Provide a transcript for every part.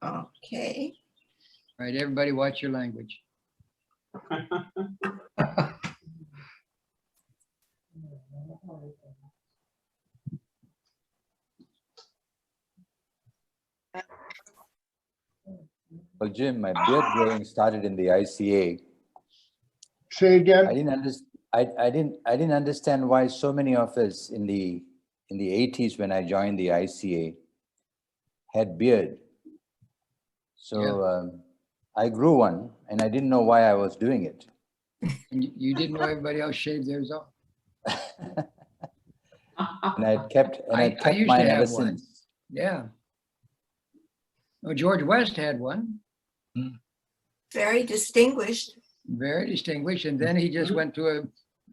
Okay. All right, everybody watch your language. Well, Jim, my beard growing started in the ICA. Say again? I didn't understand why so many of us in the 80s when I joined the ICA had beard. So I grew one and I didn't know why I was doing it. And you didn't know everybody else shaved theirs off. And I kept I used mine to ever have one. since. Yeah. Oh, George West had one. Very distinguished. Very distinguished. And then he just went to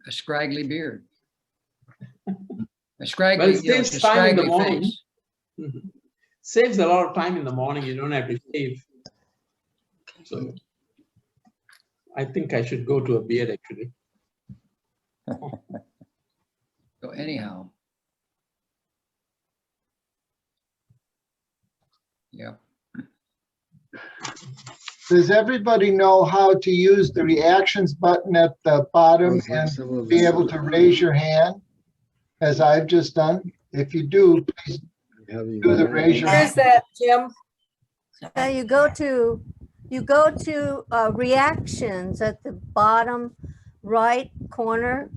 a scraggly beard. A scraggly, Well, it you know, saves a time in the scraggly morning. face. Saves a lot of time in the morning. You don't have to shave. So I think I should go to a beard actually. So anyhow. Yeah. Does everybody know how to use the reactions button at the bottom and be able to raise your hand as I've just done? If you do, please do the raise your Where's hand. that, Jim? You go to reactions at the bottom right corner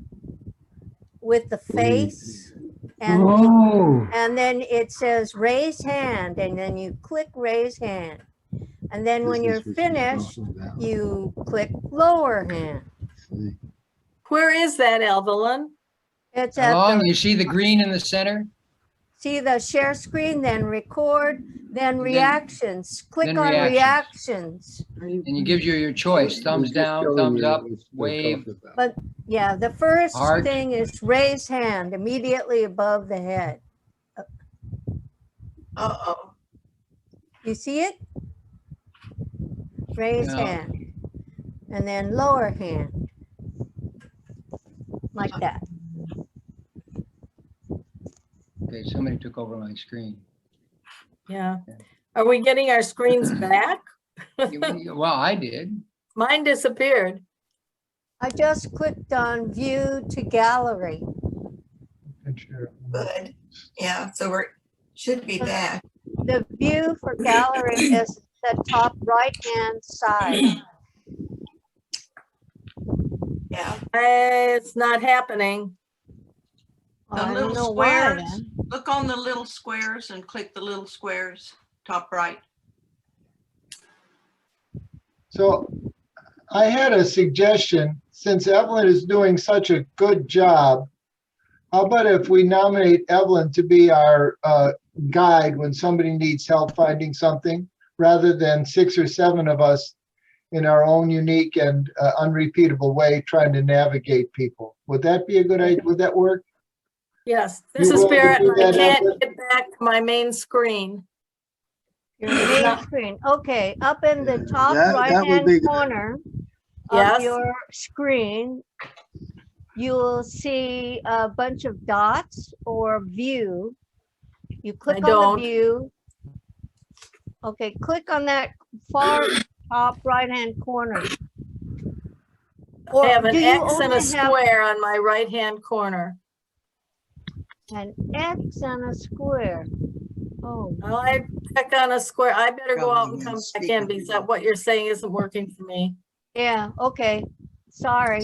with the face, and then it says raise hand, and then you click raise hand. And then when you're finished, you click lower hand. Where is that, Evelyn? It's at Along, the, you see the green in the center? see the share screen, then record, then then- reactions. Click then on reactions. reactions. And it gives you your choice, thumbs down, thumbs up, wave. But yeah, the first Heart. thing is raise hand immediately above the head. Uh-oh. You see it? Raise No. hand. And then lower hand. Like that. Okay, somebody took over my screen. Yeah. Are we getting our screens back? Well, I did. Mine disappeared. I just clicked on view to gallery. Good. Yeah, so should be back. The view for gallery is the top right hand side. Yeah. It's not happening. Well, I The don't little know why squares. then. Look on the little squares and click the little squares, top right. So I had a suggestion, since Evelyn is doing such a good job, how about if we nominate Evelyn to be our guide when somebody needs help finding something, rather than 6 or 7 of us in our own unique and unrepeatable way trying to navigate people. Would that be a good idea? Would that work? Yes, this You is will Barrett. do and I that, can't Evelyn? get back to my main screen. Your main screen. Okay, up in the top that would right hand be good. corner Yes. of your screen, you will see a bunch of dots or view. You click on don't. the view. Okay, click on that far top right hand corner. I have an do you X and only a have square on my right-hand corner. an X and a square? Oh, Well, I click on a square. I better go out and come back in because that what you're saying isn't working for me. yeah, okay. Sorry.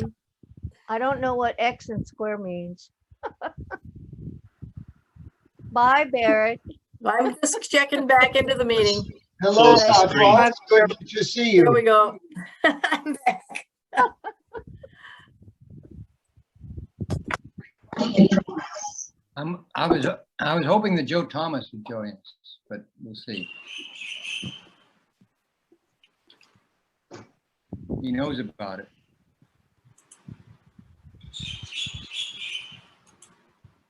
I don't know what X and square means. Bye, Barrett. I'm just checking back into the meeting. Hello, Close the Sasha. screen. It's good to see There we you. go. I'm back. I was hoping that Joe Thomas would join us, but we'll see. He knows about it.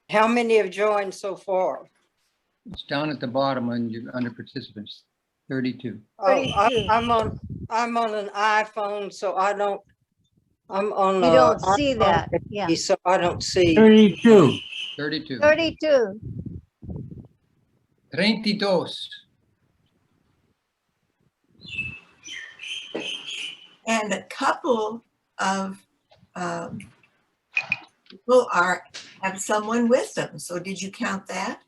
How many have joined so far? It's down at the bottom under participants, 32. Oh, 32. I'm on an iPhone, so I don't, I'm on. You don't see that. Yeah, So I don't see. 32. 32. 32. 32. And a couple of people have someone with them. So did you count that?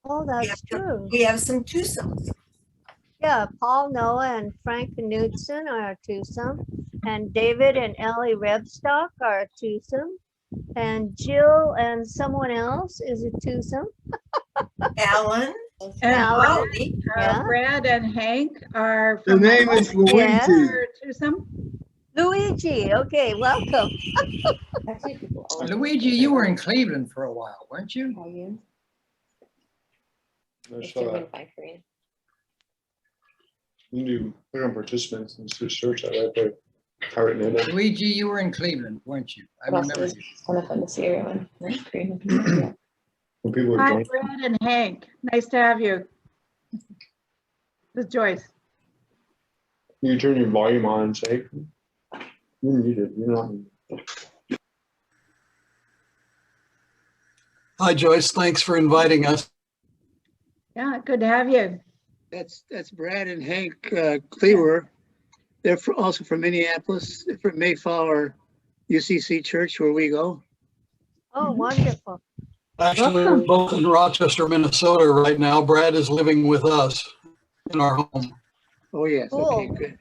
Oh, that's true. We have some twosomes. Yeah, Paul, Noah, and Frank Knudsen are a twosome. And David and Ellie Rebstock are a twosome. And Jill and someone else is a twosome. Alan. And Alan, Brad, Brad and Hank are. The from name is Luigi. Are twosome. Luigi, okay, welcome. Luigi, you were in Cleveland for a while, weren't you? I saw that. You do click on participants and just search that right there. Pirate name. Luigi, you were in Cleveland, weren't you? I remember you. When people are Hi, joining. Brad and Hank. Nice to have you. This is Joyce. You turn your volume on and say, you're muted, you're not muted. Hi, Joyce. Thanks for inviting us. Yeah, good to have you. That's Brad and Hank Cleaver. They're also from Minneapolis. They're from Mayflower UCC Church, where we go. Oh, wonderful. Actually, we're both in Rochester, Minnesota right now. Brad is living with us in our home. Oh, yes. Okay, Cool. good.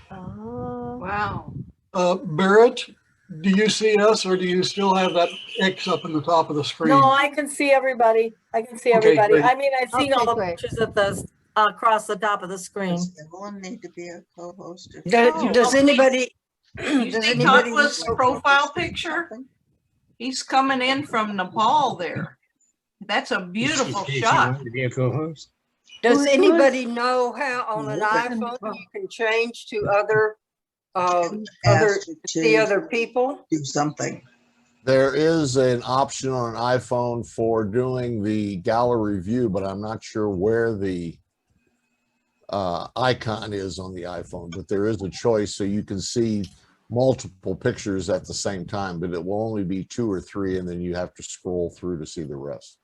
Oh, Wow. Barrett, do you see us or do you still have that X up in the top of the screen? No, I can see everybody. I can see Okay, everybody. great. I mean, I see all Okay, the great. pictures at the, across the top of the screen. Does Evelyn need to be a co-host? Does anybody? You Does see anybody? Totwa's profile picture? He's coming in from Nepal there. That's a beautiful shot. Does anybody know how on an iPhone you can change to other see other people? Do something. There is an option on an iPhone for doing the gallery view, but I'm not sure where the icon is on the iPhone, but there is a choice so you can see multiple pictures at the same time, but it will only be 2 or 3, and then you have to scroll through to see the rest.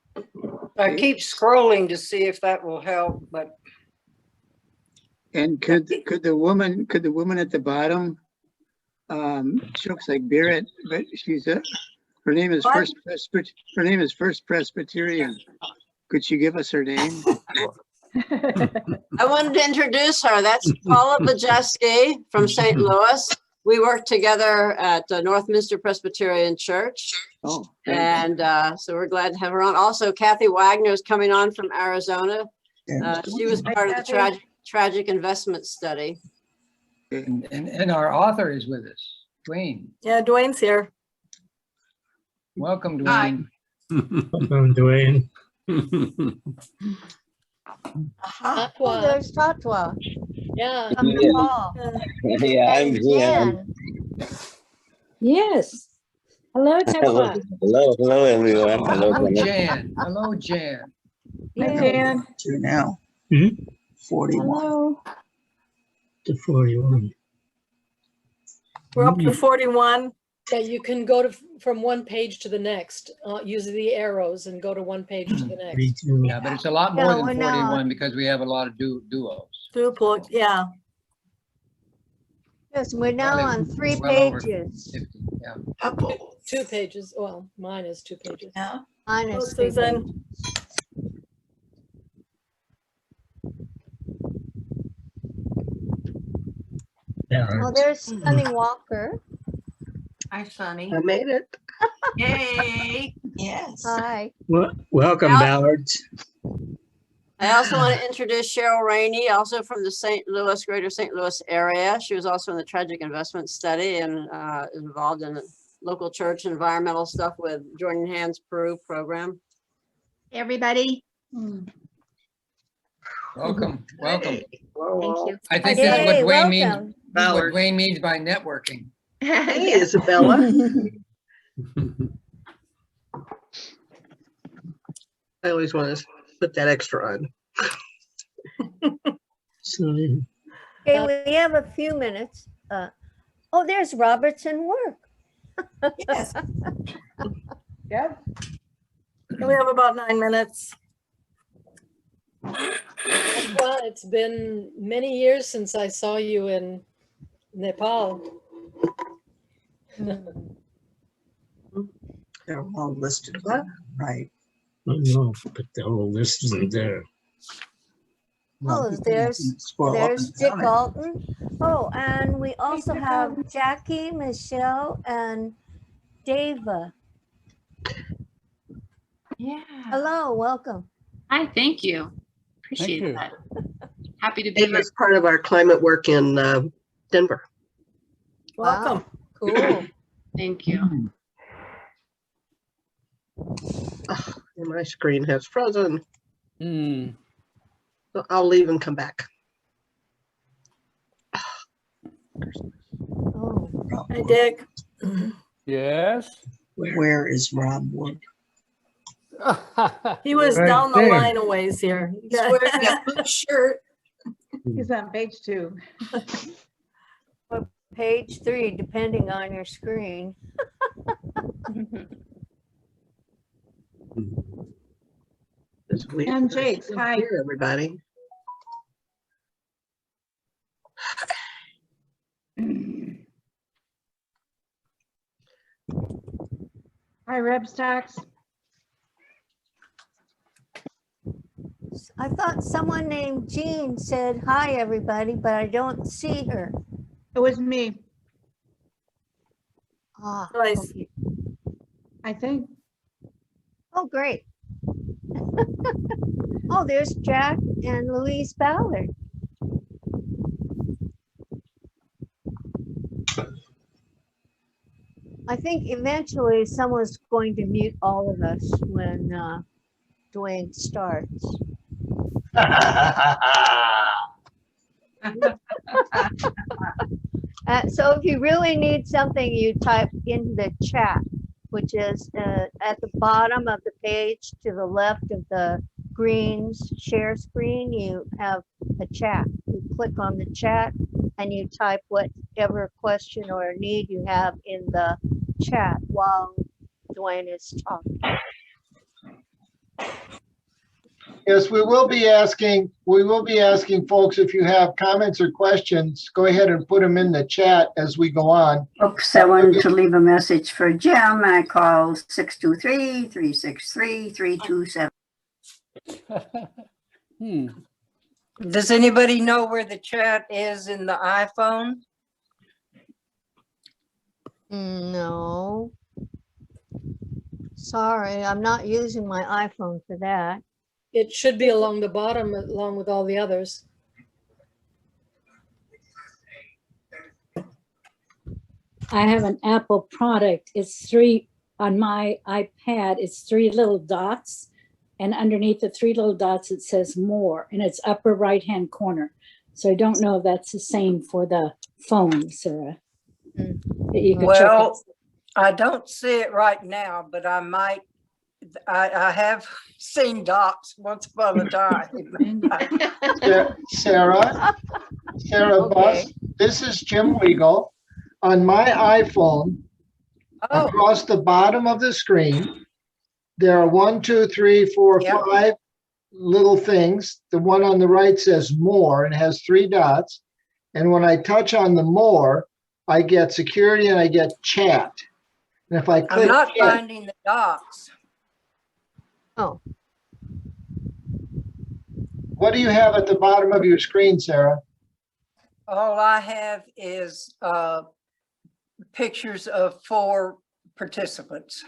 I keep scrolling to see if that will help, but And could the woman at the bottom, she looks like Barrett, but her name is What? First Presbyterian. Could she give us her name? I wanted to introduce her. That's Paula Bajeski from St. Louis. We work together at Northminster Presbyterian Church. Oh, And so we're glad to have her on. Also, Kathy Wagner is coming on from Arizona. She was part of the tragic investment study. And our author is with us, Duane. Yeah, Dwayne's here. Welcome, Hi. Duane. Welcome, Duane. Aha. oh, there's Tatwa. Yeah. From Nepal. Yeah, I'm And here. Jan. Yes. Hello, Hello, Tatwa. hello, everyone. Hello, Hello, Janet. Jan. Hello, Jan. Hi, Yeah. Dan. To now. Hmm? 41. Hello. To 41. We're up to 41. Yeah, you can go to from one page to the next, use the arrows and go to one page to the next. Yeah, but it's a lot more Yeah, than we're now 41 because we have a lot of duos. Duplicate, yeah. Yes, we're now Well, on 3 well over pages. 50, yeah. Couple. 2 pages. Well, mine is 2 pages. Yeah. Minus Oh, 3 Susan. pages. Oh, there's Sunny Walker. Hi, Sonny. I made it. Yay. Yes. Hi. Welcome, Al- Ballards. I also want to introduce Cheryl Rainey, also from the greater St. Louis area. She was also in the tragic investment study and is involved in local church environmental stuff with Joining Hands Peru program. Everybody. Welcome, welcome. Thank you. I think this is Yay, what Duane means, welcome. this is what Duane means by networking. Hey, Isabella. I always want to put that extra on. Okay, we have a few minutes. Oh, there's Robertson Work. Yes. Yep. We have about 9 minutes. Well, it's been many years since I saw you in Nepal. They're all listed, right? No, but the whole list isn't there. Oh, there's Dick Alton. Oh, and we also have Jackie, Michelle, and Dava. Yeah. Hello, welcome. Hi, thank you. Appreciate you. that. Happy to be It here. was part of our climate work in Denver. Welcome. Cool. Thank you. Oh, and my screen has frozen. Hmm. So I'll leave and come back. Oh. Hi, Dick. Yes. Where is Rob Wood? He was Right down the there. line a ways here. He's wearing that blue shirt. He's on page 2. Page 3, depending on your screen. And Jake's, hi. Here, everybody. Hi, Reb Stocks. I thought someone named Jean said hi, everybody, but I don't see her. It was me, Ah, Nice. okay. I think. Oh, great. Oh, there's Jack and Louise Ballard. I think eventually someone's going to mute all of us when Duane starts. So if you really need something, you type in the chat, which is at the bottom of the page to the left of the greens share screen, you have a chat. You click on the chat and you type whatever question or need you have in the chat while Duane is talking. Yes, we will be asking folks if you have comments or questions, go ahead and put them in the chat as we go on. Oops, I wanted to leave a message for Jim. I called 623-363-327. Does anybody know where the chat is in the iPhone? No. Sorry, I'm not using my iPhone for that. It should be along the bottom, along with all the others. I have an Apple product. It's 3 on my iPad. It's 3 little dots. And underneath the 3 little dots, it says more in its upper right-hand corner. So I don't know if that's the same for the phone, Sarah. That you could check Well, it. I don't see it right now, but I might. I have seen dots once upon a time. Sarah Buss, this is Jim Weigel. On my iPhone, across the bottom of the screen, there are 1, 2, 3, 4, 5 little things. The one on the right says more and has 3 dots. And when I touch on the more, I get security and I get chat. And if I click I'm not chat, finding the dots. Oh. what do you have at the bottom of your screen, Sarah? All I have is pictures of 4 participants.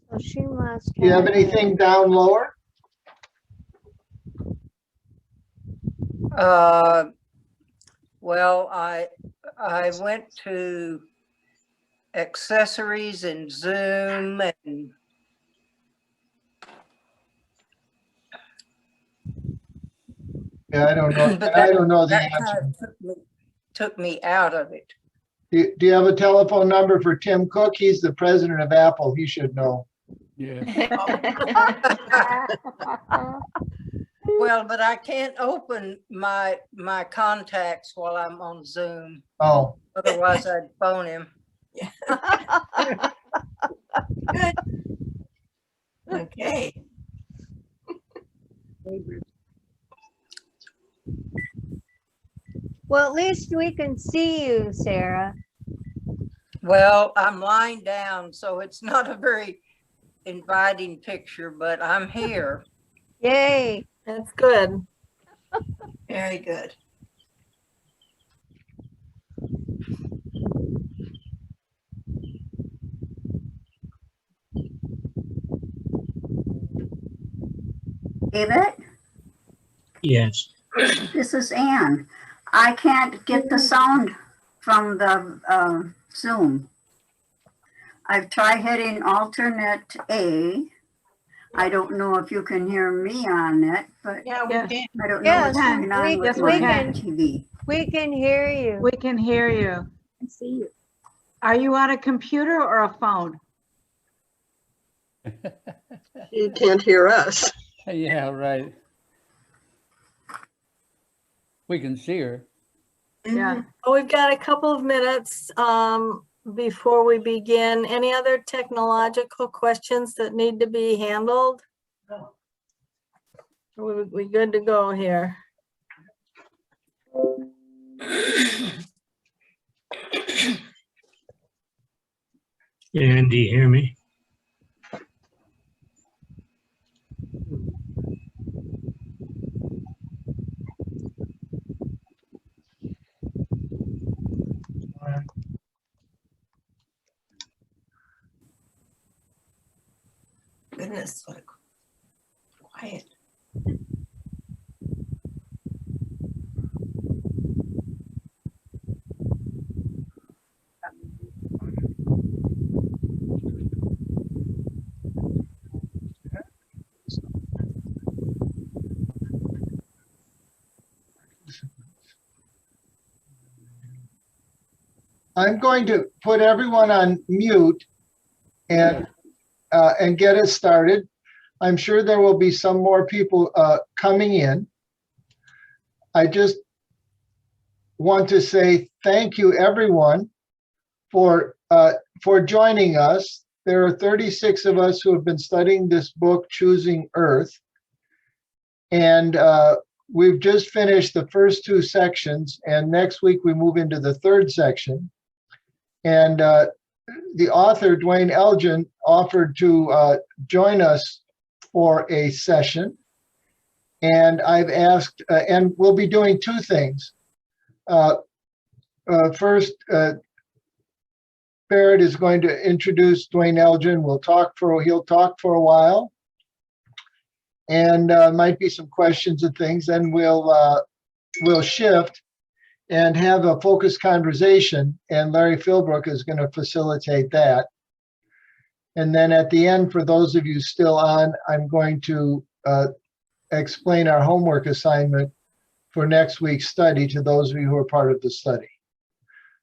So she must Do you have anything down lower? Well, I went to accessories and Zoom and Yeah, I don't know. but I don't know the that answer. kind of took me out of it. Do you have a telephone number for Tim Cook? He's the president of Apple. He should know. Yeah. Well, but I can't open my contacts while I'm on Zoom. Oh. Otherwise, I'd phone him. Okay. Well, at least we can see you, Sarah. Well, I'm lying down, so it's not a very inviting picture, but I'm here. Yay. That's good. Very good. David, Yes. this is Ann. I can't get the sound from the Zoom. I've tried hitting alternate A. I don't know if you can hear me on it, but Yeah, we can. I don't know Yes, what's going on we, with we my can, TV. we can hear you. We can hear you. I see you. Are you on a computer or a phone? You can't hear us. Yeah, right. We can see her. Yeah. Oh, we've got a couple of minutes before we begin. Any other technological questions that need to be handled? We good to go here. And do you hear me? Goodness, what a quiet. I'm going to put everyone on mute and get us started. I'm sure there will be some more people coming in. I just want to say thank you, everyone, for joining us. There are 36 of us who have been studying this book, Choosing Earth. And we've just finished the first two sections, and next week we move into the third section. And the author, Duane Elgin, offered to join us for a session. And I've asked, and we'll be doing two things. First, Beret is going to introduce Duane Elgin. He'll talk for a while. And might be some questions and things. Then we'll shift and have a focused conversation, and Larry Philbrook is going to facilitate that. And then at the end, for those of you still on, I'm going to explain our homework assignment for next week's study to those of you who are part of the study.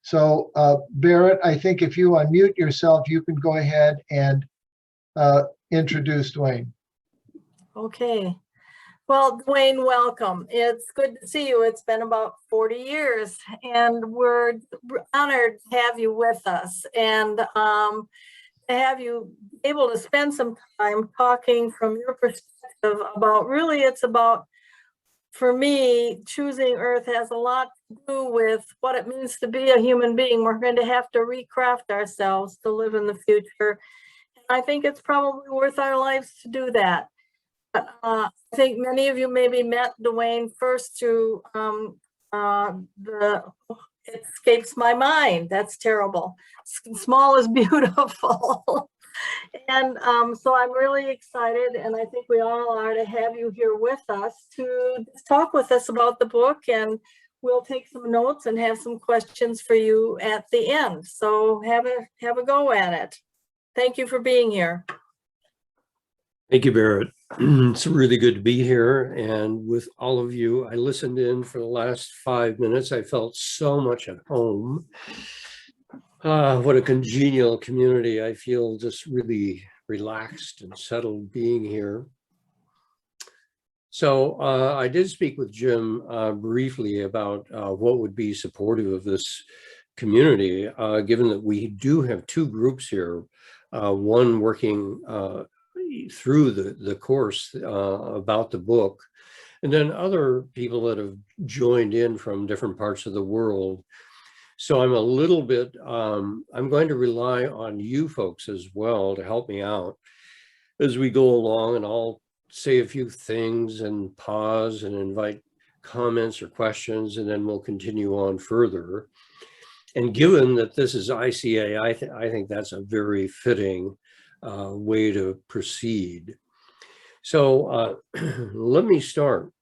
So Beret, I think if you unmute yourself, you can go ahead and introduce Duane. Okay. Well, Duane, welcome. It's good to see you. It's been about 40 years, and we're honored to have you with us and to have you able to spend some time talking from your perspective about, really, it's about, for me, Choosing Earth has a lot to do with what it means to be a human being. We're going to have to recraft ourselves to live in the future. And I think it's probably worth our lives to do that. I think many of you maybe met Duane first through it escapes my mind. That's terrible. Small is beautiful. And so I'm really excited, and I think we all are, to have you here with us to talk with us about the book, and we'll take some notes and have some questions for you at the end. So have a go at it. Thank you for being here. Thank you, Beret. It's really good to be here and with all of you. I listened in for the last 5 minutes. I felt so much at home. What a congenial community. I feel just really relaxed and settled being here. So I did speak with Jim briefly about what would be supportive of this community, given that we do have two groups here, one working through the course about the book. And then other people that have joined in from different parts of the world. So I'm a little bit, I'm going to rely on you folks as well to help me out as we go along, and I'll say a few things and pause and invite comments or questions, and then we'll continue on further. And given that this is ICA, I think that's a very fitting way to proceed. So let me start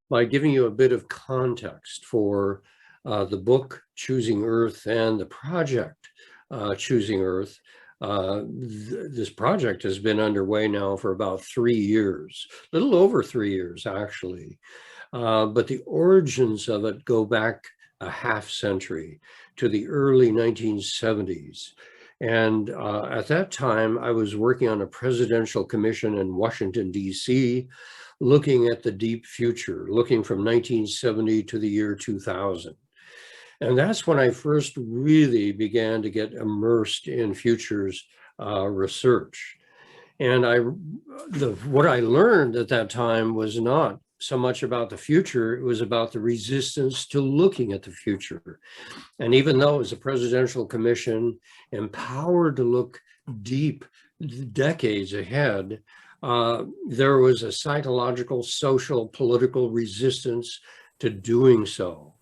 by giving you a bit of context for the book Choosing Earth and the project Choosing Earth. This project has been underway now for about 3 years, a little over 3 years actually. But the origins of it go back a half century to the early 1970s. And at that time, I was working on a presidential commission in Washington, D.C., looking at the deep future, looking from 1970 to the year 2000. And that's when I first really began to get immersed in futures research. And what I learned at that time was not so much about the future, it was about the resistance to looking at the future. And even though it was a presidential commission empowered to look deep decades ahead, there was a psychological, social, political resistance to doing so.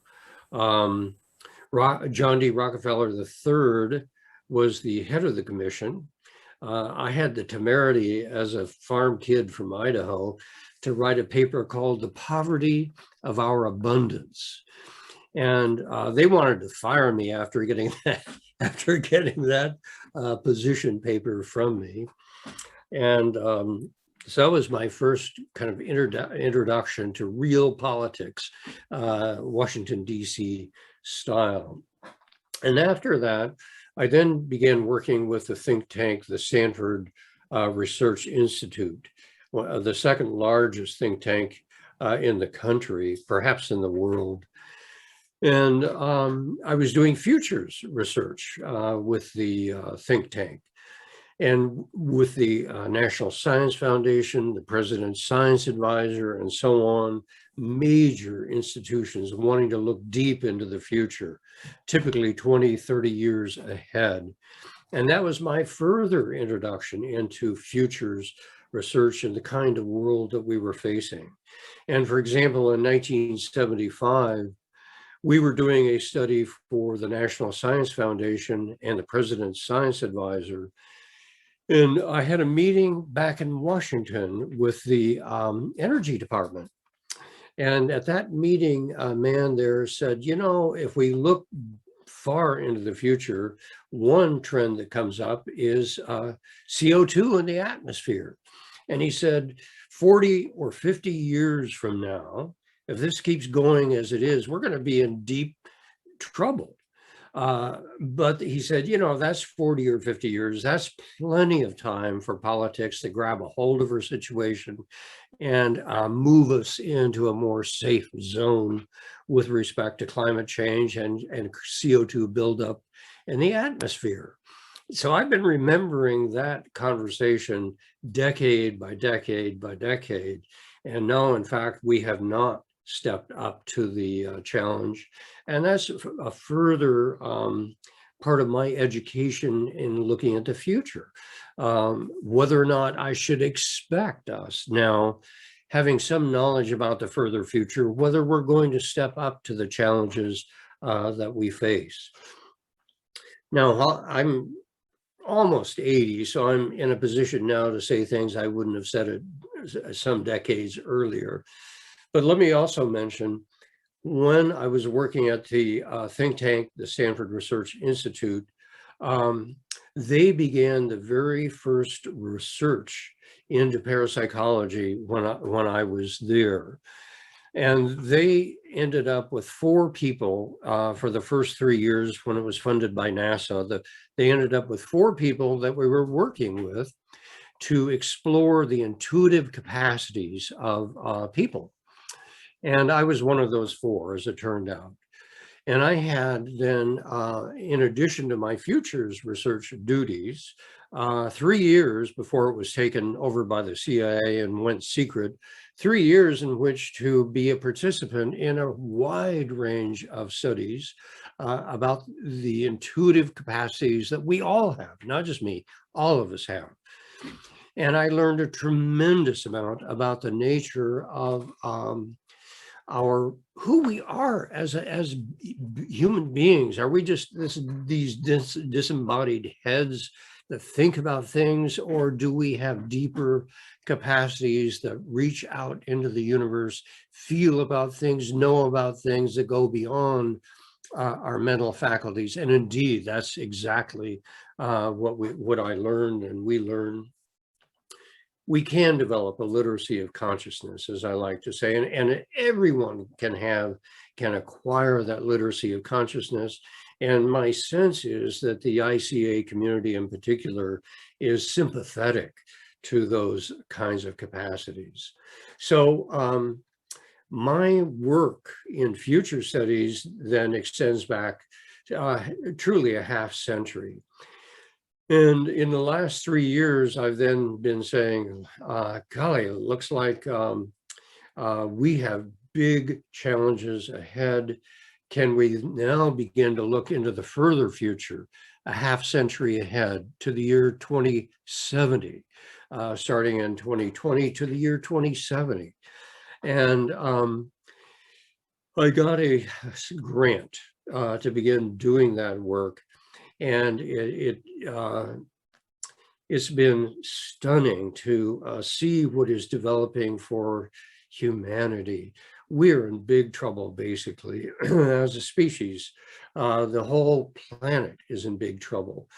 John D. Rockefeller III was the head of the commission. I had the temerity as a farm kid from Idaho to write a paper called The Poverty of Our Abundance. And they wanted to fire me after getting that position paper from me. And so that was my first kind of introduction to real politics, Washington, D.C. style. And after that, I then began working with the think tank, the Stanford Research Institute, the second largest think tank in the country, perhaps in the world. And I was doing futures research with the think tank and with the National Science Foundation, the President's Science Advisor, and so on, major institutions wanting to look deep into the future, typically 20, 30 years ahead. And that was my further introduction into futures research and the kind of world that we were facing. And for example, in 1975, we were doing a study for the National Science Foundation and the President's Science Advisor. And I had a meeting back in Washington with the Energy Department. And at that meeting, a man there said, you know, if we look far into the future, one trend that comes up is CO2 in the atmosphere. And he said, 40 or 50 years from now, if this keeps going as it is, we're going to be in deep trouble. But he said, you know, that's 40 or 50 years. That's plenty of time for politics to grab a hold of our situation and move us into a more safe zone with respect to climate change and CO2 buildup in the atmosphere. So I've been remembering that conversation decade by decade by decade. And no, in fact, we have not stepped up to the challenge. And that's a further part of my education in looking at the future. Whether or not I should expect us now, having some knowledge about the further future, whether we're going to step up to the challenges that we face. Now, I'm almost 80, so I'm in a position now to say things I wouldn't have said it some decades earlier. But let me also mention, when I was working at the think tank, the Stanford Research Institute, they began the very first research into parapsychology when I was there. And they ended up with 4 people for the first 3 years when it was funded by NASA. They ended up with 4 people that we were working with to explore the intuitive capacities of people. And I was one of those 4, as it turned out. And I had then, in addition to my futures research duties, 3 years before it was taken over by the CIA and went secret, 3 years in which to be a participant in a wide range of studies about the intuitive capacities that we all have, not just me, all of us have. And I learned a tremendous amount about the nature of who we are as human beings. Are we just these disembodied heads that think about things, or do we have deeper capacities that reach out into the universe, feel about things, know about things that go beyond our mental faculties? And indeed, that's exactly what I learned and we learned. We can develop a literacy of consciousness, as I like to say, and everyone can acquire that literacy of consciousness. And my sense is that the ICA community in particular is sympathetic to those kinds of capacities. So my work in future studies then extends back truly a half century. And in the last 3 years, I've then been saying, golly, it looks like we have big challenges ahead. Can we now begin to look into the further future, a half century ahead to the year 2070, starting in 2020 to the year 2070? And I got a grant to begin doing that work. And it's been stunning to see what is developing for humanity. We're in big trouble, basically, as a species. The whole planet is in big trouble.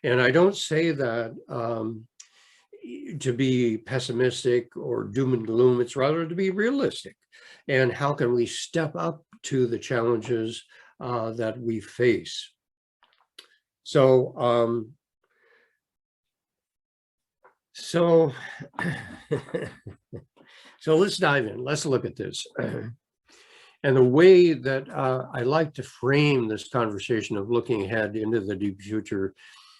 And I don't say that to be pessimistic or doom and gloom. It's rather to be realistic. And how can we step up to the challenges that we face? So let's dive in. Let's look at this. And the way that I like to frame this conversation of looking ahead into the deep future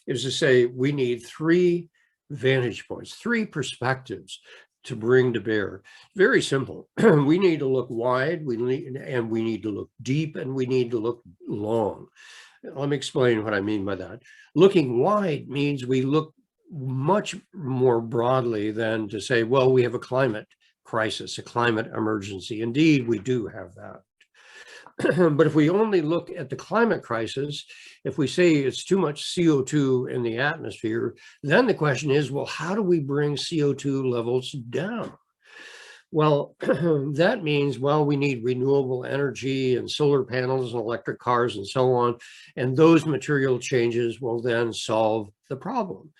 is to say we need 3 vantage points, 3 perspectives to bring to bear. Very simple. We need to look wide, we need to look deep, and we need to look long. Let me explain what I mean by that. Looking wide means we look much more broadly than to say, well, we have a climate crisis, a climate emergency. Indeed, we do have that. But if we only look at the climate crisis, if we say it's too much CO2 in the atmosphere, then the question is, well, how do we bring CO2 levels down? Well, that means, well, we need renewable energy and solar panels and electric cars and so on. And those material changes will then solve the problem.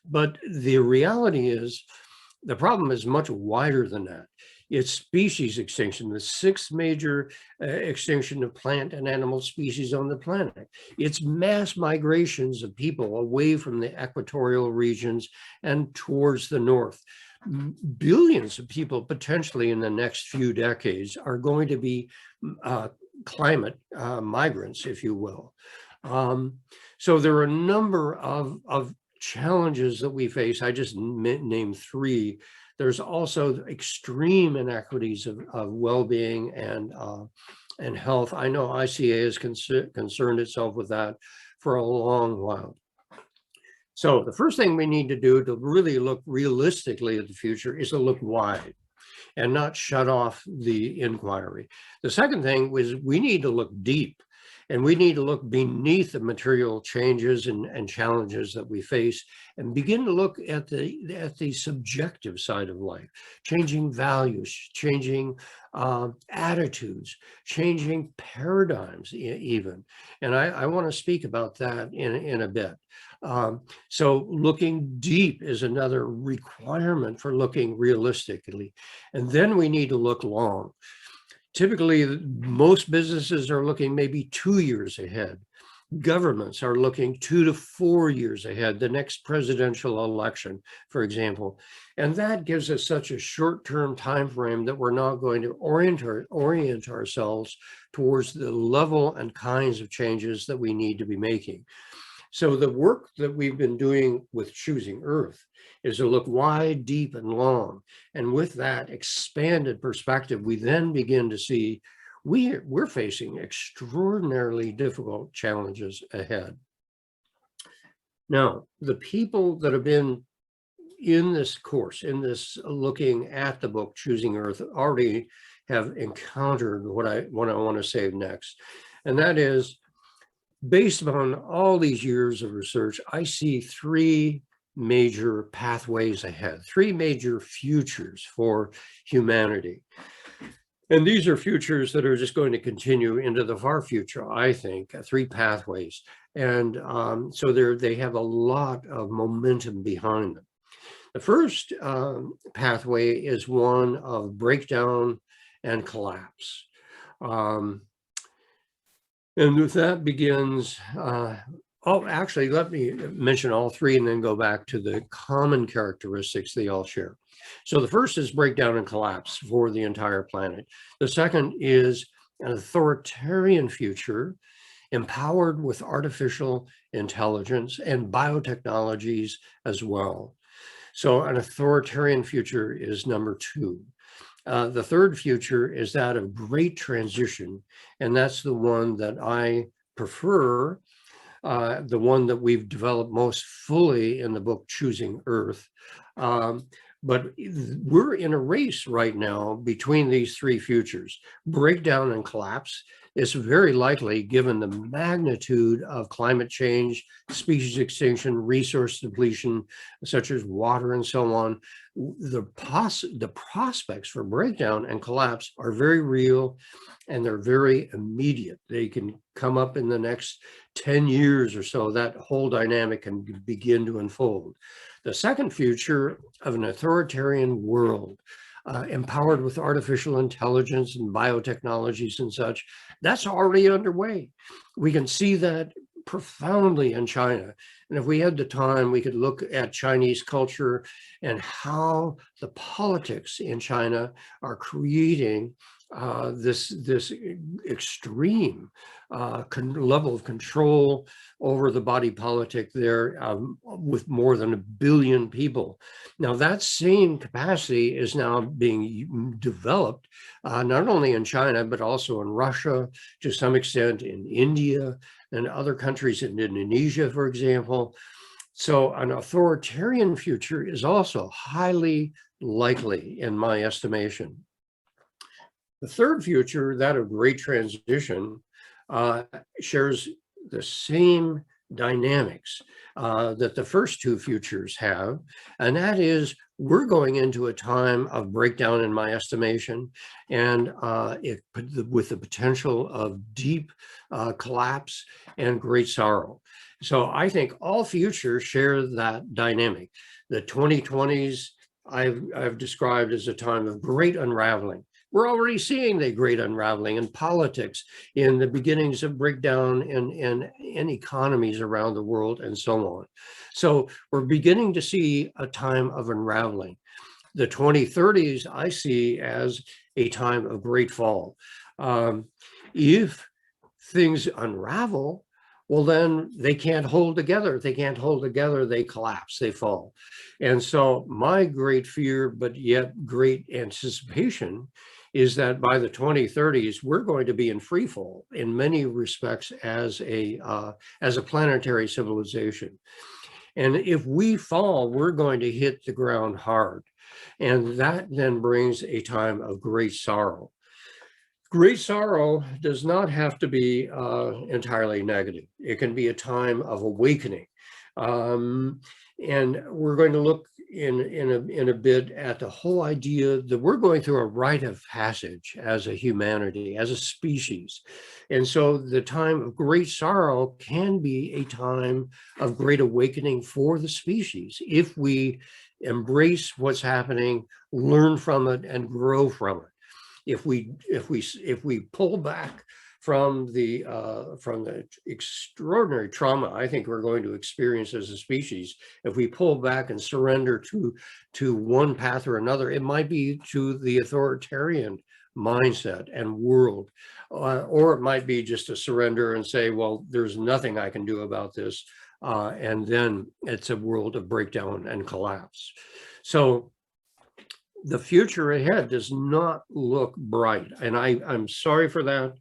But the reality is, the problem is much wider than that. It's species extinction, the 6th major extinction of plant and animal species on the planet. It's mass migrations of people away from the equatorial regions and towards the north. Billions of people potentially in the next few decades are going to be climate migrants, if you will. So there are a number of challenges that we face. I just named 3. There's also extreme inequities of well-being and health. I know ICA has concerned itself with that for a long while. So the first thing we need to do to really look realistically at the future is to look wide and not shut off the inquiry. The second thing is we need to look deep, and we need to look beneath the material changes and challenges that we face and begin to look at the subjective side of life, changing values, changing attitudes, changing paradigms even. And I want to speak about that in a bit. So looking deep is another requirement for looking realistically. And then we need to look long. Typically, most businesses are looking maybe 2 years ahead. Governments are looking 2 to 4 years ahead, the next presidential election, for example. And that gives us such a short-term time frame that we're not going to orient ourselves towards the level and kinds of changes that we need to be making. So the work that we've been doing with Choosing Earth is to look wide, deep, and long. And with that expanded perspective, we then begin to see we're facing extraordinarily difficult challenges ahead. Now, the people that have been in this course, in this looking at the book, Choosing Earth, already have encountered what I want to say next. And that is, based upon all these years of research, I see 3 major pathways ahead, 3 major futures for humanity. And these are futures that are just going to continue into the far future, I think, 3 pathways. And so they have a lot of momentum behind them. The first pathway is one of breakdown and collapse. And with that begins, actually, let me mention all 3 and then go back to the common characteristics they all share. So the first is breakdown and collapse for the entire planet. The second is an authoritarian future empowered with artificial intelligence and biotechnologies as well. So an authoritarian future is number 2. The third future is that of great transition, and that's the one that I prefer, the one that we've developed most fully in the book Choosing Earth. But we're in a race right now between these 3 futures. Breakdown and collapse is very likely, given the magnitude of climate change, species extinction, resource depletion, such as water and so on. The prospects for breakdown and collapse are very real, and they're very immediate. They can come up in the next 10 years or so. That whole dynamic can begin to unfold. The second future of an authoritarian world, empowered with artificial intelligence and biotechnologies and such, that's already underway. We can see that profoundly in China. And if we had the time, we could look at Chinese culture and how the politics in China are creating this extreme level of control over the body politic there, with more than 1 billion people. Now that same capacity is now being developed, not only in China, but also in Russia, to some extent in India and other countries, in Indonesia, for example. So an authoritarian future is also highly likely in my estimation. The third future, that of great transition, shares the same dynamics that the first 2 futures have, and that is we're going into a time of breakdown, in my estimation, and with the potential of deep collapse and great sorrow. So I think all futures share that dynamic. The 2020s I've described as a time of great unraveling. We're already seeing the great unraveling in politics, in the beginnings of breakdown in economies around the world, and so on. So we're beginning to see a time of unraveling. The 2030s I see as a time of great fall. If things unravel, well, then they can't hold together. If they can't hold together, they collapse, they fall. And so my great fear, but yet great anticipation, is that by the 2030s, we're going to be in free fall in many respects as a planetary civilization. And if we fall, we're going to hit the ground hard. And that then brings a time of great sorrow. Great sorrow does not have to be entirely negative. It can be a time of awakening. And we're going to look in a bit at the whole idea that we're going through a rite of passage as a humanity, as a species. And so the time of great sorrow can be a time of great awakening for the species if we embrace what's happening, learn from it, and grow from it. If we pull back from the extraordinary trauma I think we're going to experience as a species. If we pull back and surrender to one path or another, it might be to the authoritarian mindset and world, or it might be just a surrender and say, well, there's nothing I can do about this. And then it's a world of breakdown and collapse. So the future ahead does not look bright. And I'm sorry for that.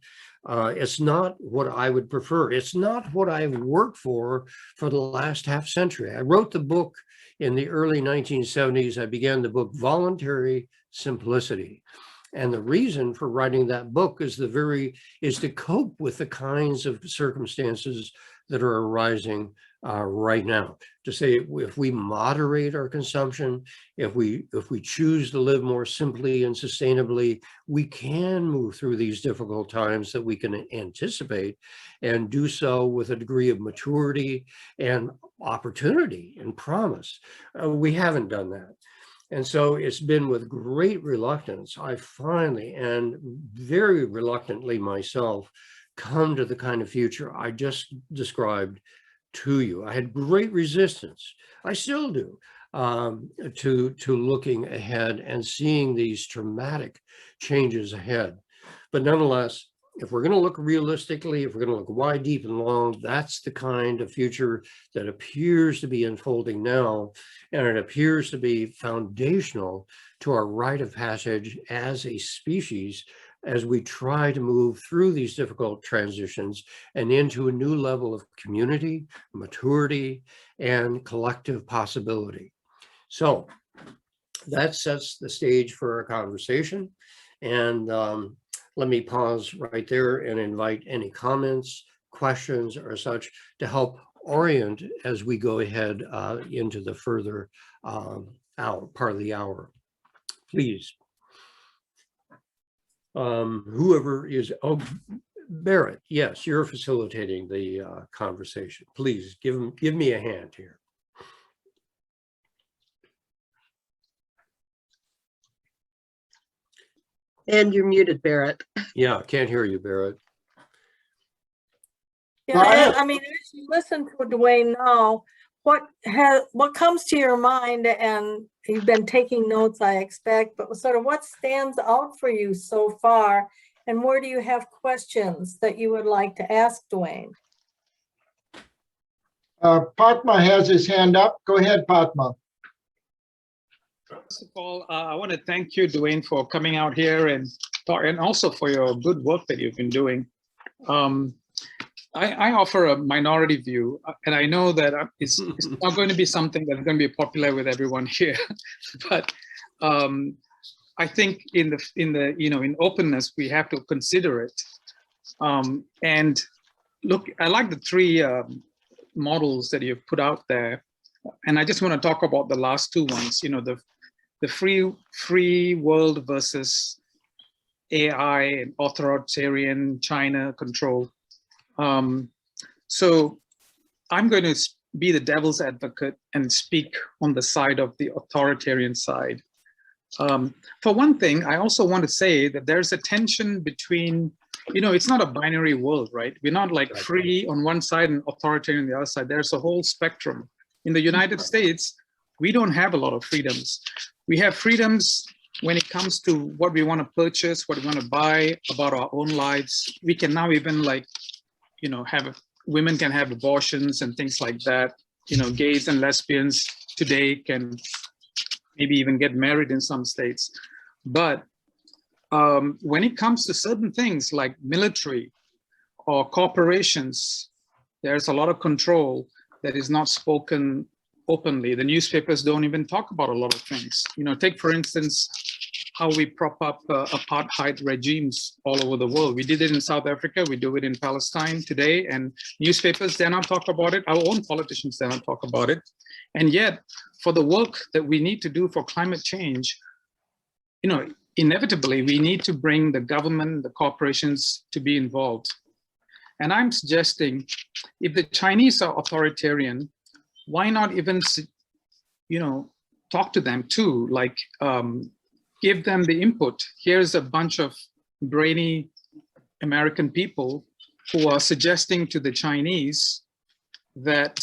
It's not what I would prefer. It's not what I've worked for the last half century. I wrote the book in the early 1970s. I began the book Voluntary Simplicity. And the reason for writing that book is to cope with the kinds of circumstances that are arising right now. To say, if we moderate our consumption, if we choose to live more simply and sustainably, we can move through these difficult times that we can anticipate, and do so with a degree of maturity and opportunity and promise. We haven't done that. And so it's been with great reluctance, I finally, and very reluctantly myself, come to the kind of future I just described to you. I had great resistance, I still do, to looking ahead and seeing these dramatic changes ahead. But nonetheless, if we're going to look realistically, if we're going to look wide, deep, and long, that's the kind of future that appears to be unfolding now, and it appears to be foundational to our rite of passage as a species, as we try to move through these difficult transitions and into a new level of community, maturity, and collective possibility. So that sets the stage for our conversation. And let me pause right there and invite any comments, questions, or such to help orient as we go ahead into the further part of the hour. Please. Whoever is, Beret, yes, you're facilitating the conversation. Please give me a hand here. And you're muted, Beret. Yeah, can't hear you, Beret. Yeah, I mean, as you listen to Duane now, what comes to your mind, and you've been taking notes, I expect, but sort of what stands out for you so far, and where do you have questions that you would like to ask Duane? Padma has his hand up. Go ahead, Padma. First of all, I want to thank you, Duane, for coming out here and also for your good work that you've been doing. I offer a minority view, and I know that it's not going to be something that's going to be popular with everyone here, but I think in openness we have to consider it. And look, I like the three models that you've put out there, and I just want to talk about the last two ones. The free world versus AI and authoritarian China control. So I'm going to be the devil's advocate and speak on the side of the authoritarian side. For one thing, I also want to say that there's a tension between, it's not a binary world, right? We're not like free on one side and authoritarian on the other side. There's a whole spectrum. In the United States, we don't have a lot of freedoms. We have freedoms when it comes to what we want to purchase, what we want to buy, about our own lives. We can now even women can have abortions and things like that. Gays and lesbians today can maybe even get married in some states. But when it comes to certain things like military or corporations, there's a lot of control that is not spoken openly. The newspapers don't even talk about a lot of things. Take for instance, how we prop up apartheid regimes all over the world. We did it in South Africa, we do it in Palestine today, and newspapers dare not talk about it. Our own politicians dare not talk about it. And yet, for the work that we need to do for climate change, inevitably, we need to bring the government, the corporations to be involved. And I'm suggesting, if the Chinese are authoritarian, why not even, talk to them too, give them the input. Here's a bunch of brainy American people who are suggesting to the Chinese that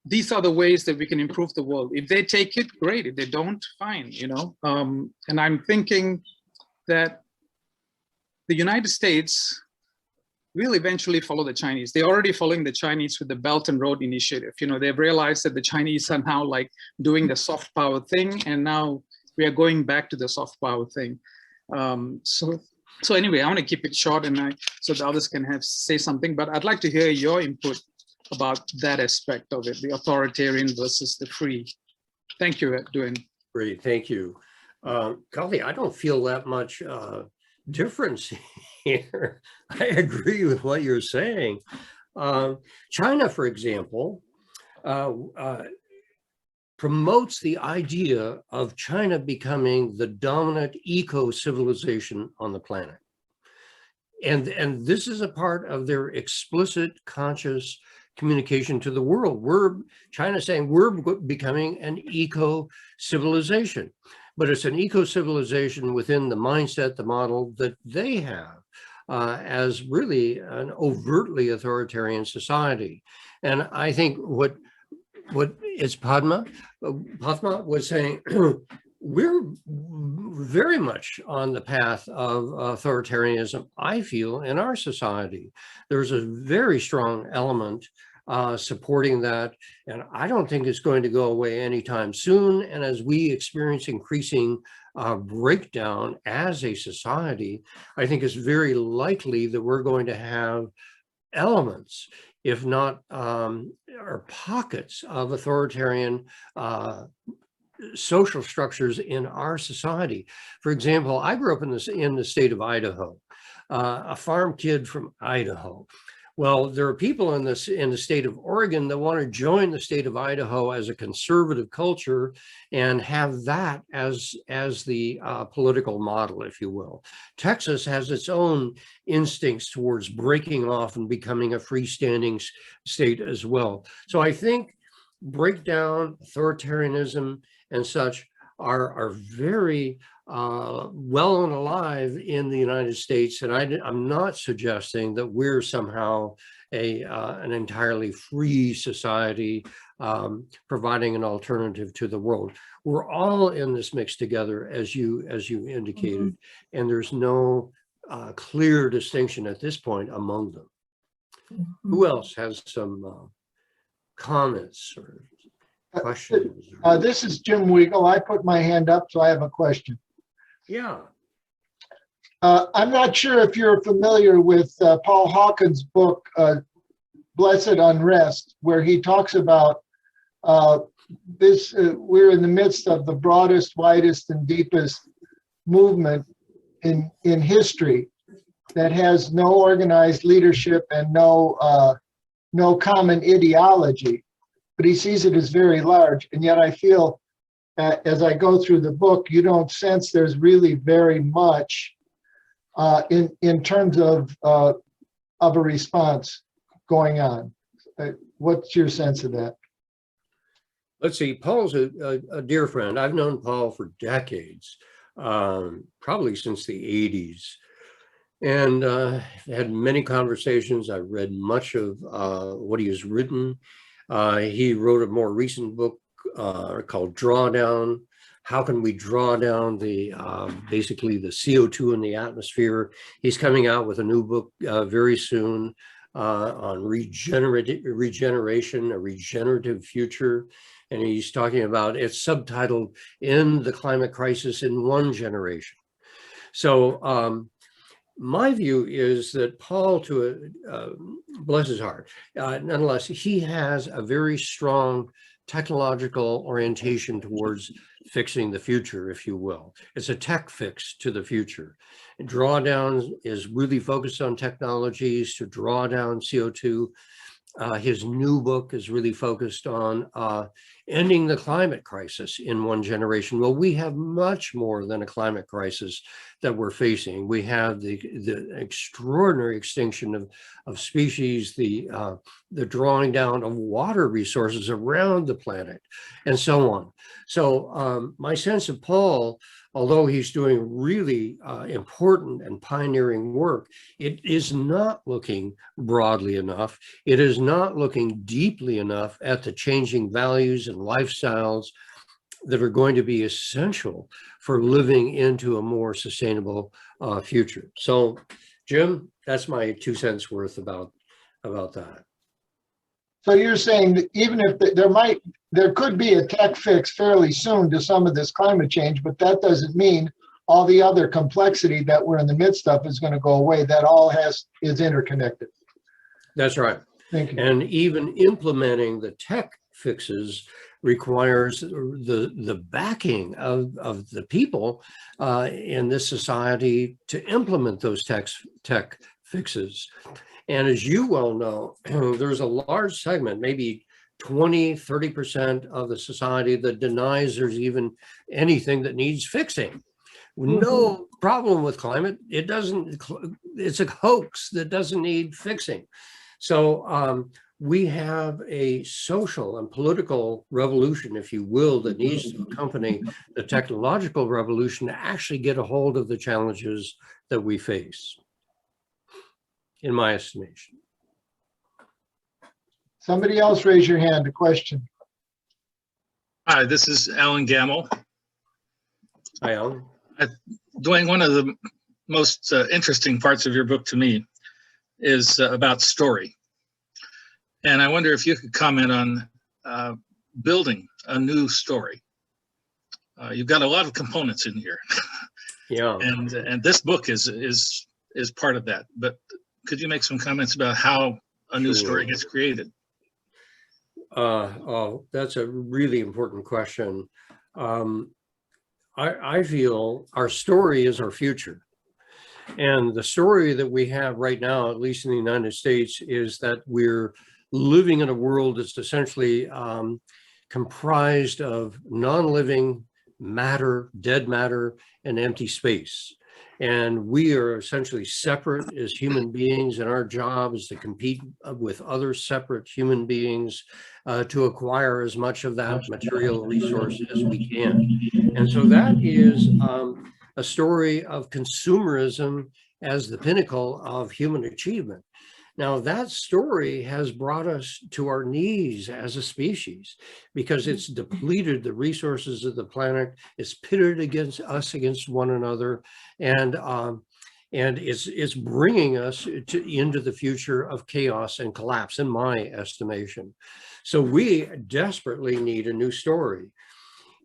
these are the ways that we can improve the world. If they take it, great. If they don't, fine, you know. And I'm thinking that the United States will eventually follow the Chinese. They're already following the Chinese with the Belt and Road Initiative. You know, they've realized that the Chinese are now like doing the soft power thing, and now we are going back to the soft power thing. So anyway, I want to keep it short, and so the others can say something. But I'd like to hear your input about that aspect of it, the authoritarian versus the free. Thank you, Duane. Great, thank you. Golly, I don't feel that much difference here. I agree with what you're saying. China, for example, promotes the idea of China becoming the dominant eco-civilization on the planet. And this is a part of their explicit, conscious communication to the world. China's saying we're becoming an eco-civilization, but it's an eco-civilization within the mindset, the model that they have as really an overtly authoritarian society. And I think what is Padma was saying, we're very much on the path of authoritarianism, I feel, in our society. There's a very strong element supporting that, and I don't think it's going to go away anytime soon. And as we experience increasing breakdown as a society, I think it's very likely that we're going to have elements, if not or pockets of authoritarian social structures in our society. For example, I grew up in the state of Idaho, a farm kid from Idaho. Well, there are people in the state of Oregon that want to join the state of Idaho as a conservative culture and have that as the political model, if you will. Texas has its own instincts towards breaking off and becoming a freestanding state as well. So I think breakdown, authoritarianism, and such are very well and alive in the United States, and I'm not suggesting that we're somehow an entirely free society providing an alternative to the world. We're all in this mix together, as you indicated, and there's no clear distinction at this point among them. Who else has some comments or questions? This is Jim Weigel. I put my hand up, so I have a question. Yeah. I'm not sure if you're familiar with Paul Hawkins' book, Blessed Unrest, where he talks about this. We're in the midst of the broadest, widest, and deepest movement in history that has no organized leadership and no common ideology. But he sees it as very large, and yet I feel as I go through the book, you don't sense there's really very much in terms of a response going on. What's your sense of that? Let's see, Paul's a dear friend. I've known Paul for decades, probably since the 80s, and had many conversations. I've read much of what he has written. He wrote a more recent book called Drawdown. How can we draw down the basically the CO2 in the atmosphere? He's coming out with a new book very soon on regeneration, a regenerative future. And he's talking about, it's subtitled "In the Climate Crisis in One Generation." So my view is that Paul, bless his heart, nonetheless, he has a very strong technological orientation towards fixing the future, if you will. It's a tech fix to the future. Drawdown is really focused on technologies to draw down CO2. His new book is really focused on ending the climate crisis in one generation. Well, we have much more than a climate crisis that we're facing. We have the extraordinary extinction of species, the drawing down of water resources around the planet, and so on. So my sense of Paul although he's doing really important and pioneering work, it is not looking broadly enough. It is not looking deeply enough at the changing values and lifestyles that are going to be essential for living into a more sustainable future. So, Jim, that's my 2 cents worth about that. So you're saying that even if there could be a tech fix fairly soon to some of this climate change, but that doesn't mean all the other complexity that we're in the midst of is going to go away. That all is interconnected. That's right. Thank you. And even implementing the tech fixes requires the backing of the people in this society to implement those tech fixes. And as you well know, there's a large segment, maybe 20–30% of the society that denies there's even anything that needs fixing. No problem with climate. It's a hoax that doesn't need fixing. So we have a social and political revolution, if you will, that needs to accompany the technological revolution to actually get a hold of the challenges that we face, in my estimation. Somebody else raise your hand, a question. Hi, this is Alan Gamble. Hi, Alan. Duane, one of the most interesting parts of your book to me is about story. And I wonder if you could comment on building a new story. You've got a lot of components in here. Yeah. And this book is part of that. But could you make some comments about how a new story gets created? Oh, that's a really important question. I feel our story is our future. And the story that we have right now, at least in the United States, is that we're living in a world that's essentially comprised of non-living matter, dead matter, and empty space. And we are essentially separate as human beings, and our job is to compete with other separate human beings to acquire as much of that material resource as we can. And so that is a story of consumerism as the pinnacle of human achievement. Now, that story has brought us to our knees as a species because it's depleted the resources of the planet. It's pitted against one another, and it's bringing us into the future of chaos and collapse, in my estimation. So we desperately need a new story.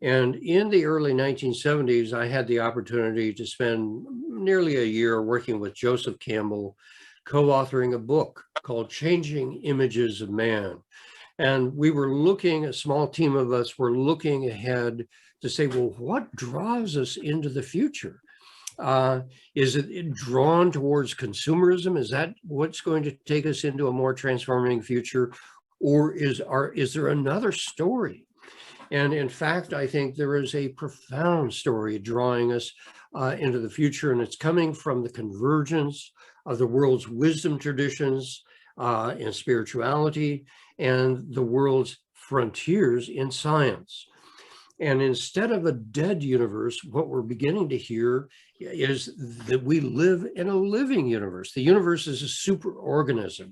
And in the early 1970s, I had the opportunity to spend nearly a year working with Joseph Campbell, co-authoring a book called Changing Images of Man. And we were looking, a small team of us were looking ahead to say, well, what draws us into the future? Is it drawn towards consumerism? Is that what's going to take us into a more transforming future? Or is there another story? And in fact, I think there is a profound story drawing us into the future, and it's coming from the convergence of the world's wisdom traditions and spirituality and the world's frontiers in science. And instead of a dead universe, what we're beginning to hear is that we live in a living universe. The universe is a superorganism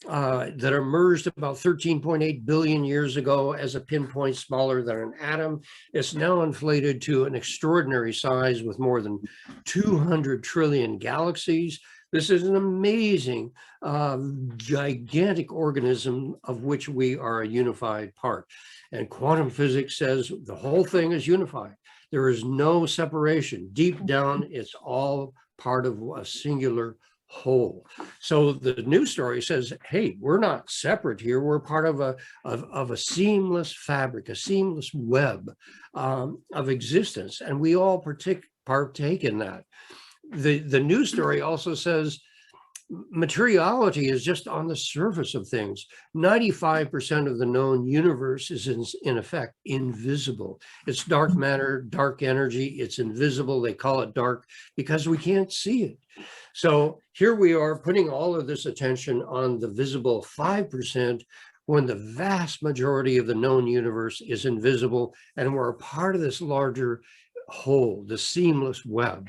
that emerged about 13.8 billion years ago as a pinpoint smaller than an atom. It's now inflated to an extraordinary size with more than 200 trillion galaxies. This is an amazing, gigantic organism of which we are a unified part. And quantum physics says the whole thing is unified. There is no separation. Deep down, it's all part of a singular whole. So the news story says, hey, we're not separate here. We're part of a seamless fabric, a seamless web of existence. And we all partake in that. The news story also says materiality is just on the surface of things. 95% of the known universe is in effect invisible. It's dark matter, dark energy, it's invisible. They call it dark because we can't see it. So here we are putting all of this attention on the visible 5% when the vast majority of the known universe is invisible, and we're a part of this larger whole, the seamless web.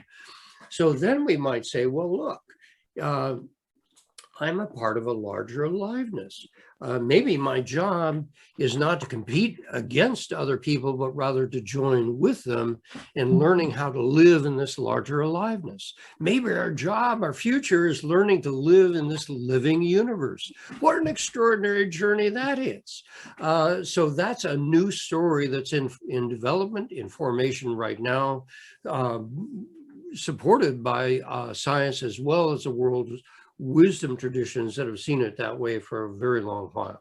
So then we might say, well, look, I'm a part of a larger aliveness. Maybe my job is not to compete against other people, but rather to join with them in learning how to live in this larger aliveness. Maybe our job, our future is learning to live in this living universe. What an extraordinary journey that is. So that's a new story that's in development, in formation right now, supported by science as well as the world's wisdom traditions that have seen it that way for a very long while.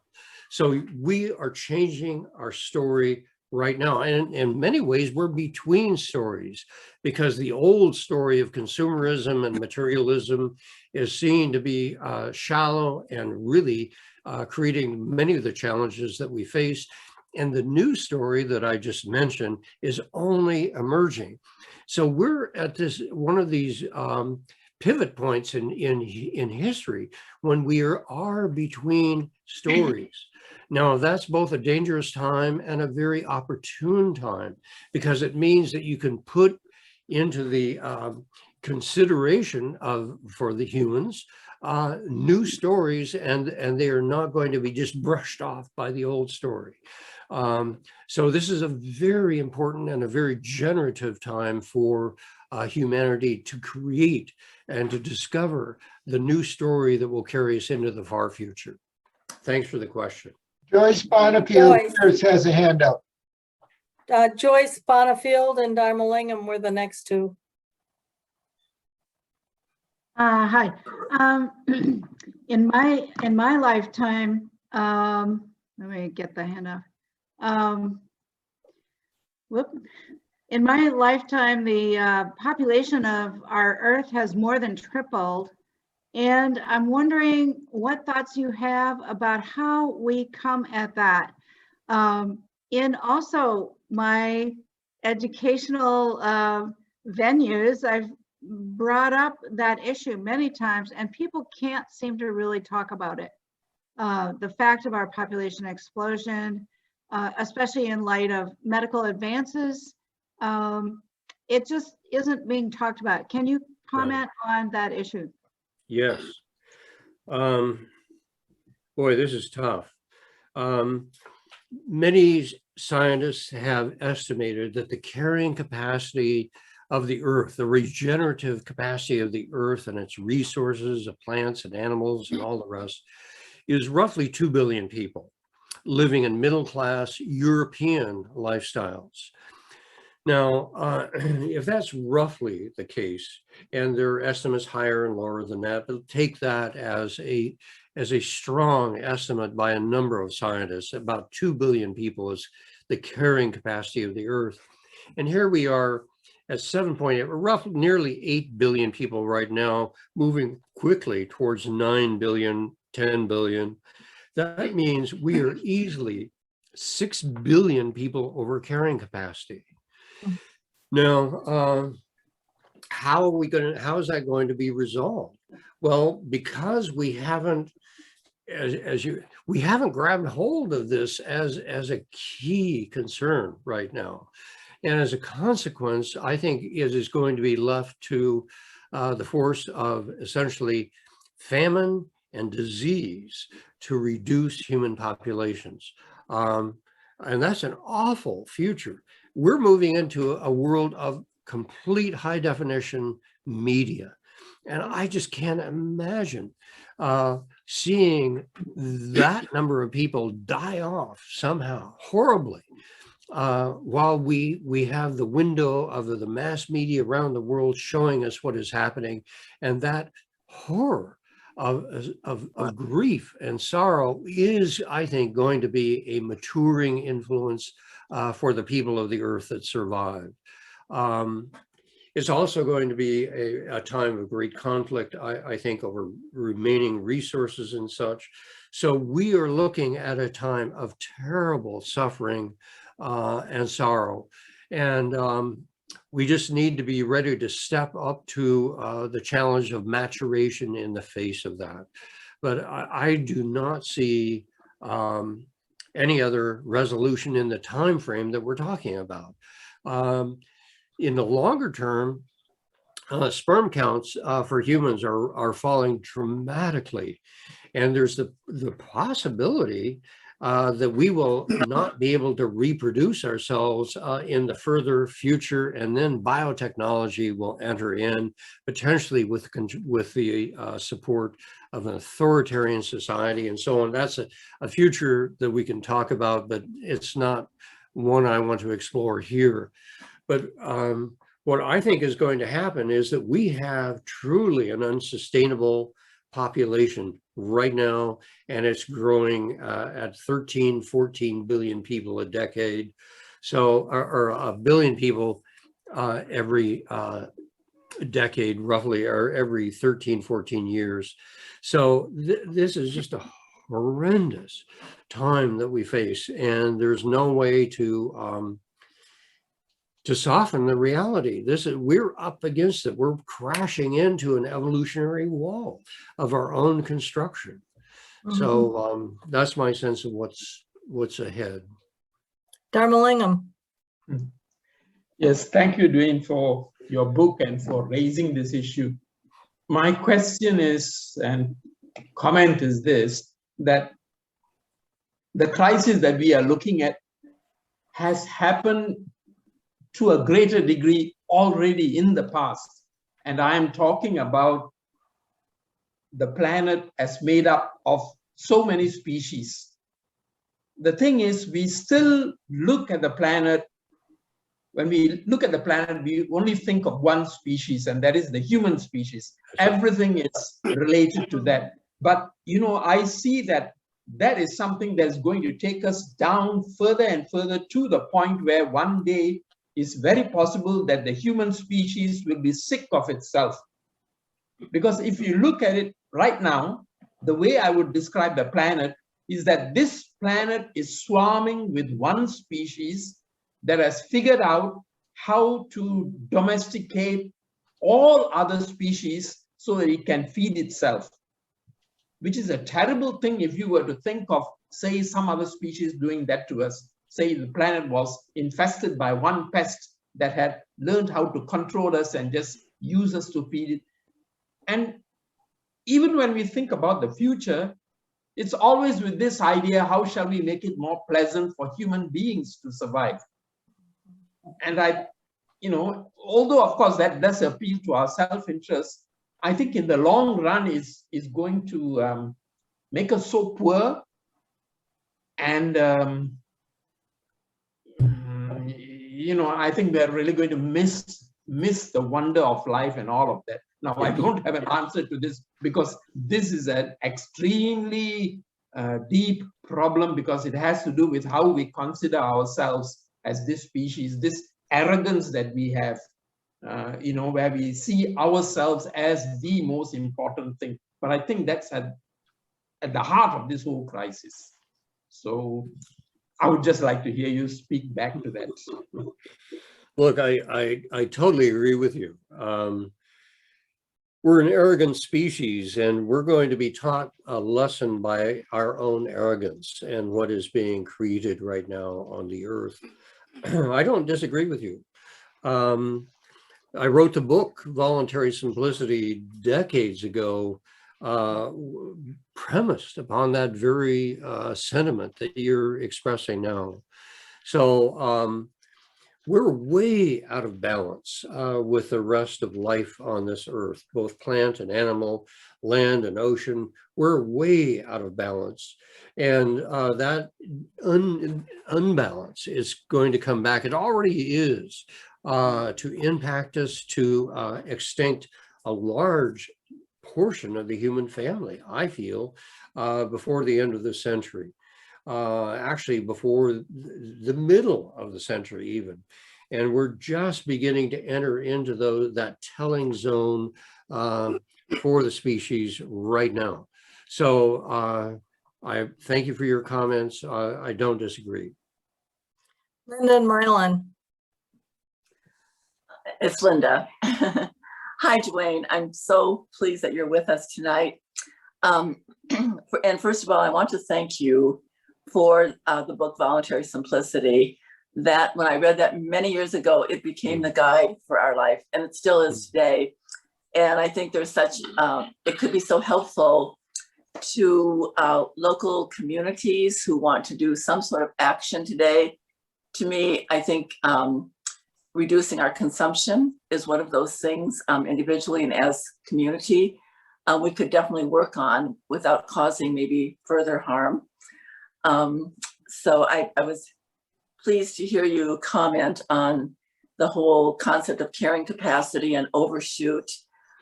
So we are changing our story right now. And in many ways, we're between stories, because the old story of consumerism and materialism is seen to be shallow and really creating many of the challenges that we face. And the new story that I just mentioned is only emerging. So we're at this one of these pivot points in history when we are between stories. Now, that's both a dangerous time and a very opportune time, because it means that you can put into the consideration for the humans new stories, and they are not going to be just brushed off by the old story. So this is a very important and a very generative time for humanity to create and to discover the new story that will carry us into the far future. Thanks for the question. Joyce Bonifield has a hand up. Joyce Bonifield and Dharma Lingam were the next two. Hi. In my lifetime, let me get the hand up. In my lifetime, the population of our Earth has more than tripled. And I'm wondering what thoughts you have about how we come at that. In also my educational venues, I've brought up that issue many times, and people can't seem to really talk about it. The fact of our population explosion, especially in light of medical advances, it just isn't being talked about. Can you comment on that issue? Yes. Boy, this is tough. Many scientists have estimated that the carrying capacity of the Earth, the regenerative capacity of the Earth and its resources of plants and animals and all the rest, is roughly 2 billion people living in middle-class European lifestyles. Now, if that's roughly the case, and there are estimates higher and lower than that, but take that as a strong estimate by a number of scientists, about 2 billion people is the carrying capacity of the Earth. And here we are at 7.8, roughly nearly 8 billion people right now, moving quickly towards 9 billion, 10 billion. That means we are easily 6 billion people over carrying capacity. Now, how is that going to be resolved? Well, because we haven't, we haven't grabbed hold of this as a key concern right now. And as a consequence, I think it is going to be left to the force of essentially famine and disease to reduce human populations. And that's an awful future. We're moving into a world of complete high definition media. And I just can't imagine seeing that number of people die off somehow horribly while we have the window of the mass media around the world showing us what is happening. And that horror of grief and sorrow is, I think, going to be a maturing influence for the people of the Earth that survived. It's also going to be a time of great conflict, I think, over remaining resources and such. So we are looking at a time of terrible suffering and sorrow. And we just need to be ready to step up to the challenge of maturation in the face of that. But I do not see any other resolution in the time frame that we're talking about. in the longer term, sperm counts for humans are falling dramatically. And there's the possibility that we will not be able to reproduce ourselves in the further future, and then biotechnology will enter in, potentially with the support of an authoritarian society and so on. That's a future that we can talk about, but it's not one I want to explore here. But what I think is going to happen is that we have truly an unsustainable population right now, and it's growing at 13, 14 billion people a decade. So, or a billion people every decade, roughly, or every 13, 14 years. So this is just a horrendous time that we face, and there's no way to soften the reality. We're up against it. We're crashing into an evolutionary wall of our own construction. Mm-hmm. So that's my sense of what's ahead. Dharmalingam. Yes, thank you, Duane, for your book and for raising this issue. My question is, and comment is this, that the crisis that we are looking at has happened to a greater degree already in the past. And I am talking about the planet as made up of so many species. The thing is, we still look at the planet, when we look at the planet, we only think of one species, and that is the human species. Everything is related to that. But, you know, I see that that is something that's going to take us down further and further to the point where one day it's very possible that the human species will be sick of itself. Because if you look at it right now, the way I would describe the planet is that this planet is swarming with one species that has figured out how to domesticate all other species so that it can feed itself, which is a terrible thing if you were to think of, say, some other species doing that to us. Say the planet was infested by one pest that had learned how to control us and just use us to feed it. And even when we think about the future, it's always with this idea, how shall we make it more pleasant for human beings to survive? And you know, although of course that does appeal to our self-interest, I think in the long run is going to make us so poor, and you know, I think we're really going to miss the wonder of life and all of that. Now, I don't have an answer to this because this is an extremely deep problem, because it has to do with how we consider ourselves as this species, this arrogance that we have, you know, where we see ourselves as the most important thing. But I think that's at the heart of this whole crisis. So I would just like to hear you speak back to that. Look, I totally agree with you. We're an arrogant species, and we're going to be taught a lesson by our own arrogance and what is being created right now on the earth. I don't disagree with you. I wrote the book, Voluntary Simplicity, decades ago, premised upon that very sentiment that you're expressing now. So we're way out of balance with the rest of life on this earth, both plant and animal, land and ocean. We're way out of balance. And that unbalance is going to come back. It already is, to impact us, to extinct a large portion of the human family, I feel, before the end of the century. Actually before the middle of the century even. And we're just beginning to enter into that telling zone for the species right now. So I thank you for your comments. I don't disagree. Linda and Marlon. It's Linda. Hi, Duane. I'm so pleased that you're with us tonight. And first of all, I want to thank you for the book Voluntary Simplicity. that when I read that many years ago, it became the guide for our life, and it still is today. And I think there's such, it could be so helpful to local communities who want to do some sort of action today. To me, I think reducing our consumption is one of those things individually and as community we could definitely work on without causing maybe further harm. So I was pleased to hear you comment on the whole concept of carrying capacity and overshoot.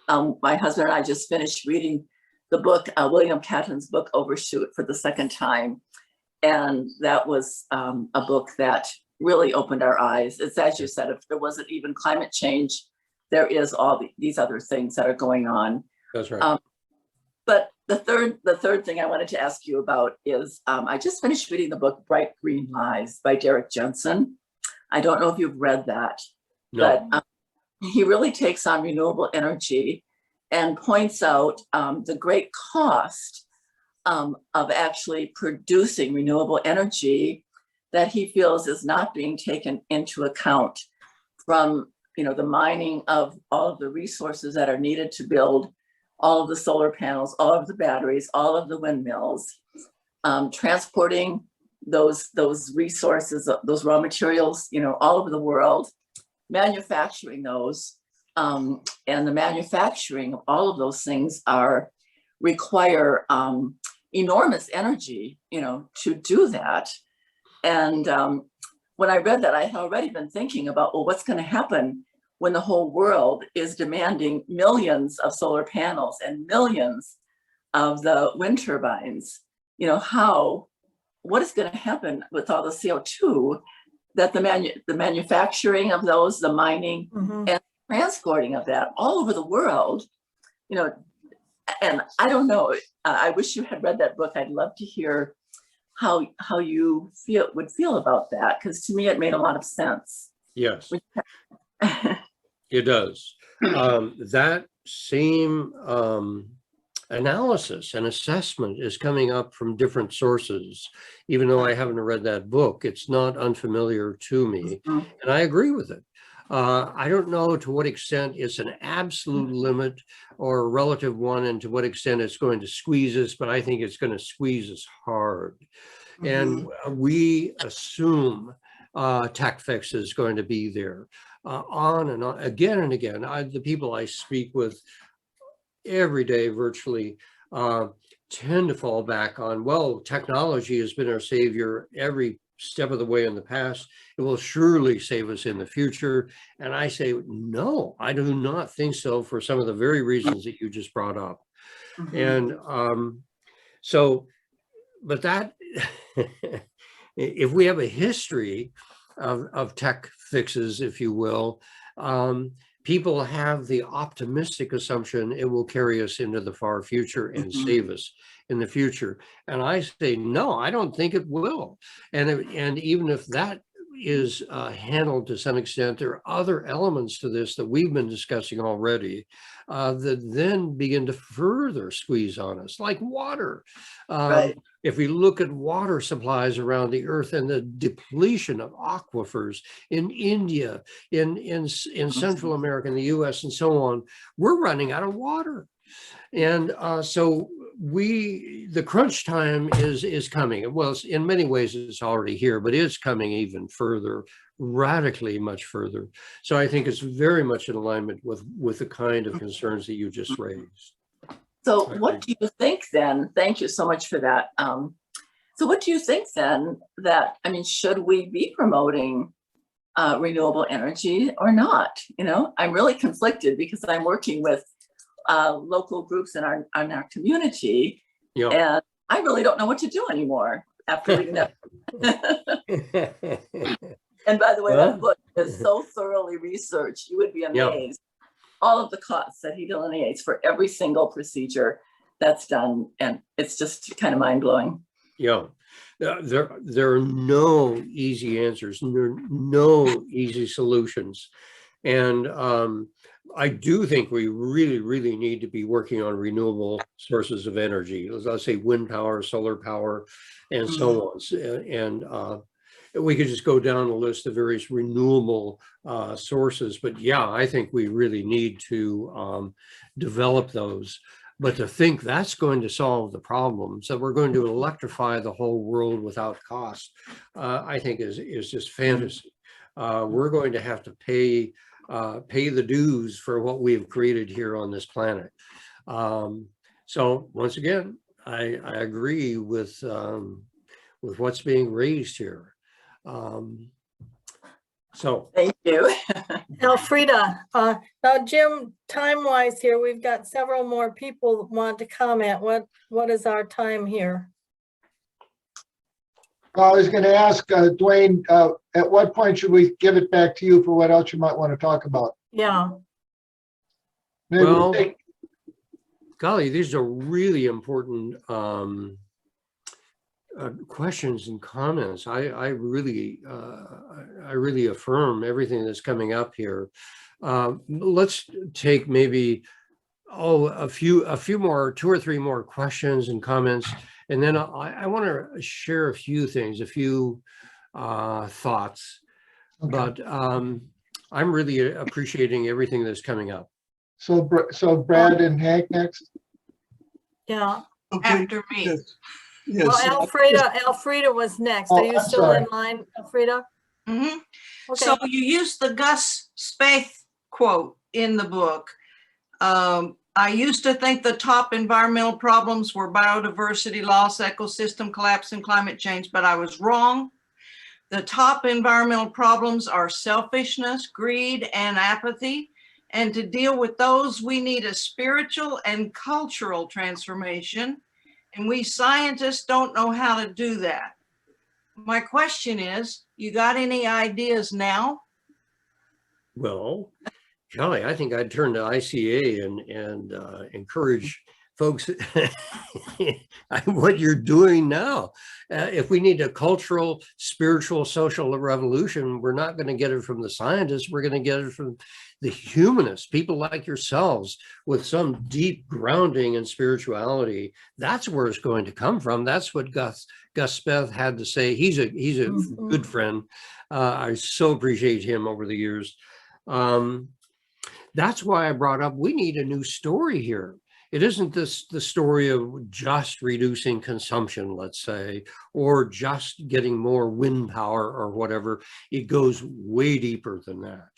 My husband and I just finished reading the book, William Catton's book, Overshoot, for the second time. And that was a book that really opened our eyes. It's as you said, if there wasn't even climate change, there is all these other things that are going on. That's right. But the third thing I wanted to ask you about is I just finished reading the book Bright Green Lies by Derek Jensen. I don't know if you've read that, No. but he really takes on renewable energy and points out the great cost of actually producing renewable energy that he feels is not being taken into account from, you know, the mining of all of the resources that are needed to build all of the solar panels, all of the batteries, all of the windmills, transporting those resources, those raw materials, you know, all over the world, manufacturing those, and the manufacturing of all of those things require enormous energy, you know, to do that. And when I read that, I had already been thinking about, well, what's going to happen when the whole world is demanding millions of solar panels and millions of the wind turbines? You know, what is going to happen with all the CO2 that the manufacturing of those, the mining and transporting of that all over the world, you know? And I don't know, I wish you had read that book. I'd love to hear how you would feel about that, because to me it made a lot of sense. Yes, it does. That same analysis and assessment is coming up from different sources. Even though I haven't read that book, it's not unfamiliar to me, and I agree with it. I don't know to what extent it's an absolute limit or a relative one, and to what extent it's going to squeeze us, but I think it's going to squeeze us hard. And we assume tech fix is going to be there on and on, again and again. The people I speak with every day virtually tend to fall back on, well, technology has been our savior every step of the way in the past. It will surely save us in the future. And I say, no, I do not think so, for some of the very reasons that you just brought up. And but that, if we have a history of tech fixes, if you will, people have the optimistic assumption it will carry us into the far future and save us in the future. And I say, no, I don't think it will. And even if that is handled to some extent, there are other elements to this that we've been discussing already that then begin to further squeeze on us, like water. If we look at water supplies around the earth and the depletion of aquifers in India, in Central America, in the US, and so on, we're running out of water. And so the crunch time is coming. Well, in many ways it's already here, but it's coming even further, radically much further. So I think it's very much in alignment with the kind of concerns that you just raised. So what do you think then? Thank you so much for that. So what do you think then that, I mean, should we be promoting renewable energy or not? You know, I'm really conflicted because I'm working with local groups in our community, and I really don't know what to do anymore after reading that. And by the way, that book is so thoroughly researched, you would be amazed. All of the costs that he delineates for every single procedure that's done, and it's just kind of mind-blowing. Yeah, there are no easy answers, no easy solutions. And I do think we really, really need to be working on renewable sources of energy. Let's say wind power, solar power, and so on. And we could just go down a list of various renewable sources. But yeah, I think we really need to develop those. But to think that's going to solve the problems, that we're going to electrify the whole world without cost, I think is just fantasy. We're going to have to pay the dues for what we have created here on this planet. So once again, I agree with what's being raised here. So thank you. Elfrida, now Jim, time-wise here, we've got several more people that want to comment. What is our time here? Well, I was going to ask Duane, at what point should we give it back to you for what else you might want to talk about? Yeah. Maybe well, golly, these are really important questions and comments. I really affirm everything that's coming up here. Let's take maybe a few more, 2 or 3 more questions and comments, and then I want to share a few things, a few thoughts. Okay. But I'm really appreciating everything that's coming up. So Brad and Hank next. Yeah. Okay. After me. Yes. Well, Elfrida was next. Are you still in line, Elfrida? Mm-hmm. Okay. So you used the Gus Spaeth quote in the book. I used to think the top environmental problems were biodiversity loss, ecosystem collapse, and climate change, but I was wrong. The top environmental problems are selfishness, greed, and apathy. And to deal with those, we need a spiritual and cultural transformation. And we scientists don't know how to do that. My question is, you got any ideas now? Well, Kelly, I think I'd turn to ICA and encourage folks what you're doing now. If we need a cultural, spiritual, social revolution, we're not going to get it from the scientists. We're going to get it from the humanists, people like yourselves with some deep grounding in spirituality. That's where it's going to come from. That's what Gus Spaeth had to say. He's a good friend. I so appreciate him over the years. That's why I brought up, we need a new story here. It isn't the story of just reducing consumption, let's say, or just getting more wind power or whatever. It goes way deeper than that.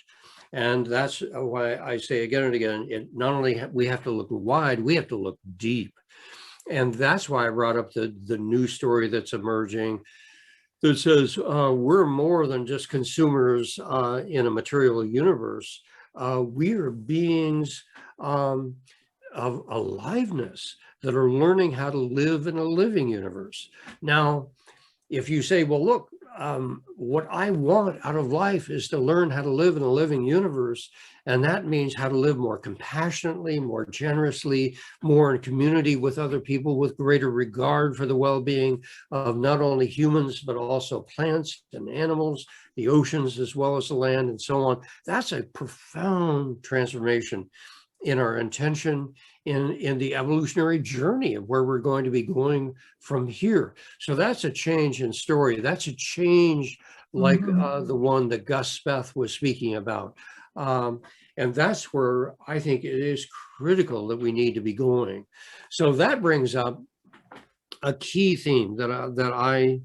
And that's why I say again and again, not only we have to look wide, we have to look deep. And that's why I brought up the new story that's emerging that says we're more than just consumers in a material universe. We are beings of aliveness that are learning how to live in a living universe. Now, if you say, well, look, what I want out of life is to learn how to live in a living universe. And that means how to live more compassionately, more generously, more in community with other people, with greater regard for the well-being of not only humans, but also plants and animals, the oceans, as well as the land and so on. That's a profound transformation in our intention, in the evolutionary journey of where we're going to be going from here. So that's a change in story. That's a change like the one that Gus Spaeth was speaking about. And that's where I think it is critical that we need to be going. So that brings up a key theme that I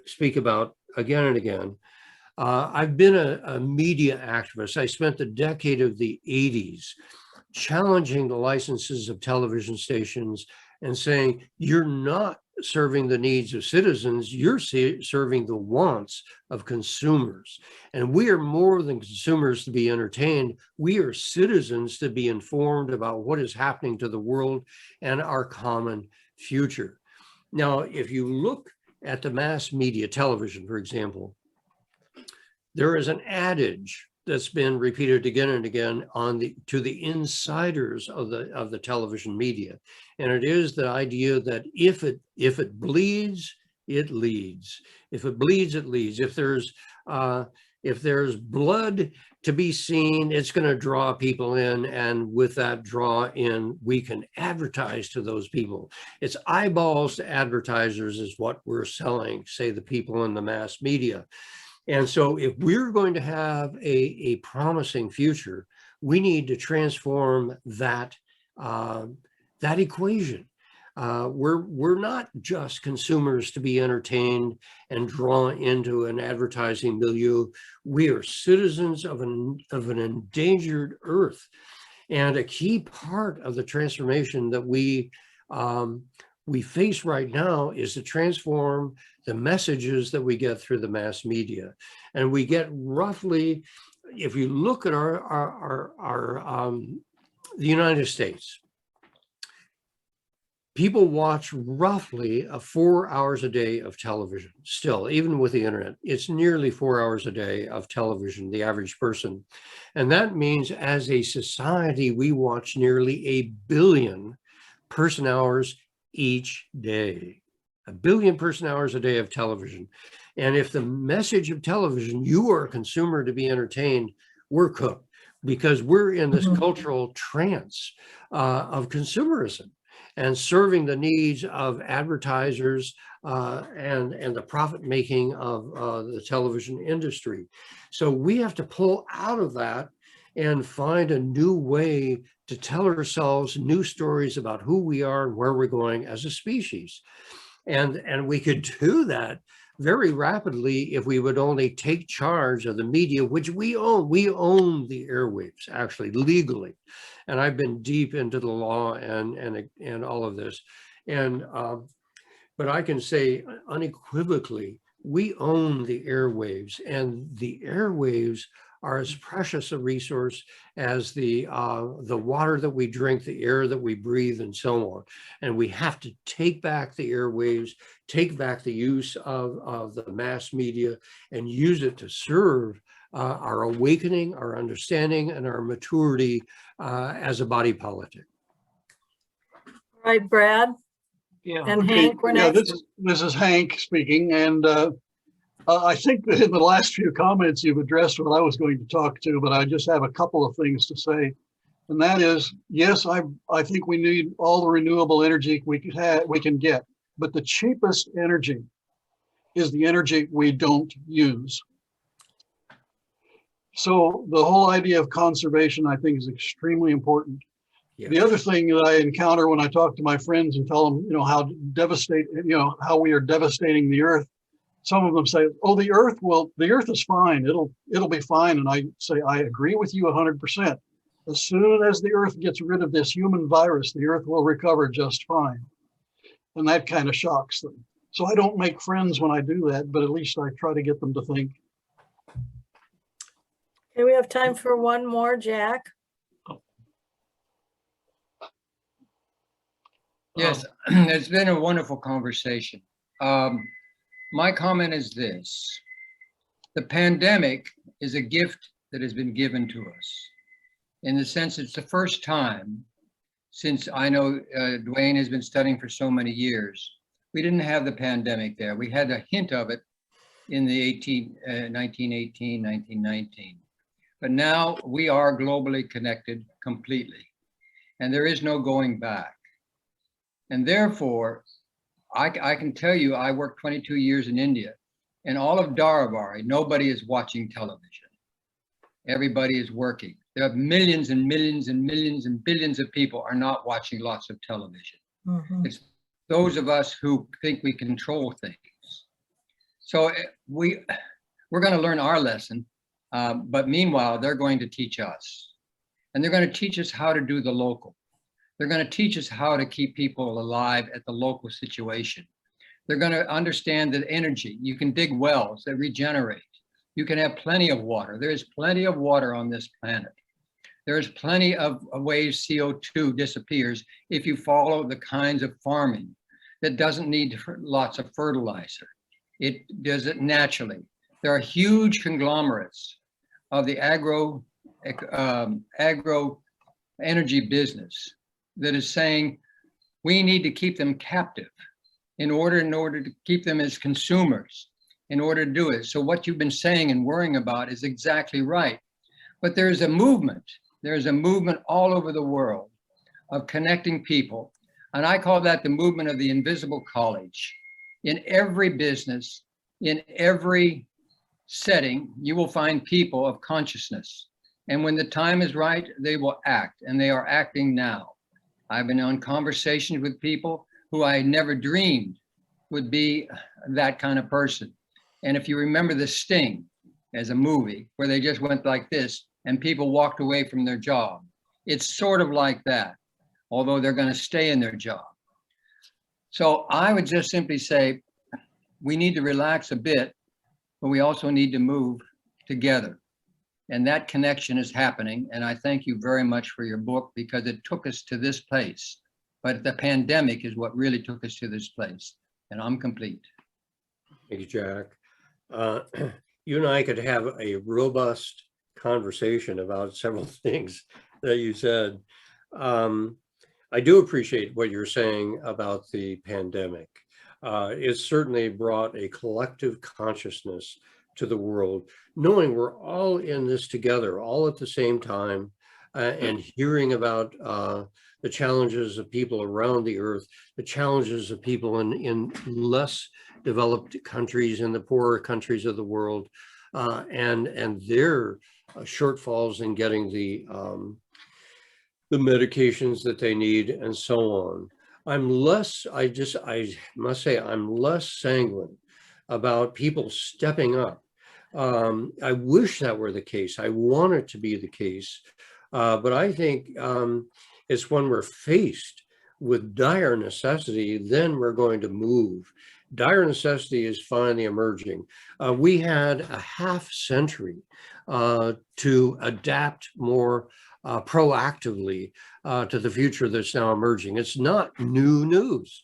speak about again and again. I've been a media activist. I spent the decade of the 80s challenging the licenses of television stations and saying, you're not serving the needs of citizens, you're serving the wants of consumers. And we are more than consumers to be entertained. We are citizens to be informed about what is happening to the world and our common future. Now, if you look at the mass media, television, for example, there is an adage that's been repeated again and again to the insiders of the television media, and it is the idea that if it bleeds, it leads. If it bleeds, it leads. If there's If there's blood to be seen, it's going to draw people in. And with that draw in, we can advertise to those people. It's eyeballs to advertisers is what we're selling, say the people in the mass media. And so if we're going to have a promising future, we need to transform that, that equation. We're not just consumers to be entertained and drawn into an advertising milieu. We are citizens of an endangered earth. And a key part of the transformation that we face right now is to transform the messages that we get through the mass media. And we get roughly, if you look at the United States, people watch roughly 4 hours a day of television. Still, even with the internet, it's nearly 4 hours a day of television, the average person. And that means as a society, we watch nearly 1 billion person hours each day. 1 billion person hours a day of television. And if the message of television, you are a consumer to be entertained, we're cooked, because we're in this cultural trance of consumerism and serving the needs of advertisers and the profit making of the television industry. So we have to pull out of that and find a new way to tell ourselves new stories about who we are and where we're going as a species. And we could do that very rapidly if we would only take charge of the media, which we own. We own the airwaves, actually, legally. And I've been deep into the law and all of this. But I can say unequivocally, we own the airwaves, and the airwaves are as precious a resource as the water that we drink, the air that we breathe, and so on. And we have to take back the airwaves, take back the use of the mass media, and use it to serve our awakening, our understanding, and our maturity as a body politic. All right, Brad. Yeah. And okay. Hank, we're Yeah, next. this is Hank speaking, and I think that in the last few comments you've addressed what I was going to talk to, but I just have a couple of things to say. And that is, yes, I think we need all the renewable energy we can get, but the cheapest energy is the energy we don't use. So the whole idea of conservation, I think, is extremely important. Yes. The other thing that I encounter when I talk to my friends and tell them, how how we are devastating the earth. Some of them say, "Oh, the earth is fine. It'll be fine." And I say, I agree with you 100%. As soon as the earth gets rid of this human virus, the earth will recover just fine. And that kind of shocks them. So I don't make friends when I do that, but at least I try to get them to think. Okay, we have time for one more, Jack. Yes, it's been a wonderful conversation. My comment is this: the pandemic is a gift that has been given to us, in the sense it's the first time since I know Duane has been studying for so many years. We didn't have the pandemic there. We had a hint of it in the 1918, 1919. But now we are globally connected completely, and there is no going back. And therefore, I can tell you, I worked 22 years in India, and all of Dharavari, nobody is watching television. Everybody is working. There are millions and millions and millions and billions of people are not watching lots of television. It's those of us who think we control things. So we're going to learn our lesson, but meanwhile, they're going to teach us. And they're going to teach us how to do the local. They're going to teach us how to keep people alive at the local situation. They're going to understand that energy, you can dig wells that regenerate. You can have plenty of water. There is plenty of water on this planet. There is plenty of ways CO2 disappears if you follow the kinds of farming that doesn't need lots of fertilizer. It does it naturally. There are huge conglomerates of the agro energy business that is saying we need to keep them captive in order to keep them as consumers. in order to do it. So what you've been saying and worrying about is exactly right. But there's a movement. There's a movement all over the world of connecting people. And I call that the movement of the invisible college. In every business, in every setting, you will find people of consciousness. And when the time is right, they will act, and they are acting now. I've been on conversations with people who I never dreamed would be that kind of person. And if you remember The Sting as a movie where they just went like this and people walked away from their job, it's sort of like that, although they're going to stay in their job. So I would just simply say, we need to relax a bit, but we also need to move together. And that connection is happening. And I thank you very much for your book, because it took us to this place. But the pandemic is what really took us to this place. And I'm complete. Thank you, Jack. You and I could have a robust conversation about several things that you said. I do appreciate what you're saying about the pandemic. It certainly brought a collective consciousness to the world, knowing we're all in this together, all at the same time, and hearing about the challenges of people around the earth, the challenges of people in less developed countries, in the poorer countries of the world, and their shortfalls in getting the medications that they need, and so on. I must say, I'm less sanguine about people stepping up. I wish that were the case. I want it to be the case. But I think it's when we're faced with dire necessity, then we're going to move. Dire necessity is finally emerging. We had a half century to adapt more proactively to the future that's now emerging. It's not new news.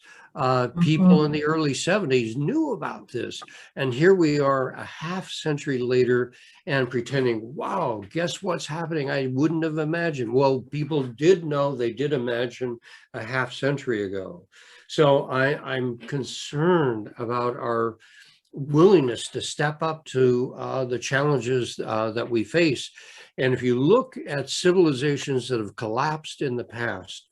People in the early 70s knew about this. And here we are a half century later and pretending, wow, guess what's happening? I wouldn't have imagined. Well, people did know, they did imagine a half century ago. So I'm concerned about our willingness to step up to the challenges that we face. And if you look at civilizations that have collapsed in the past,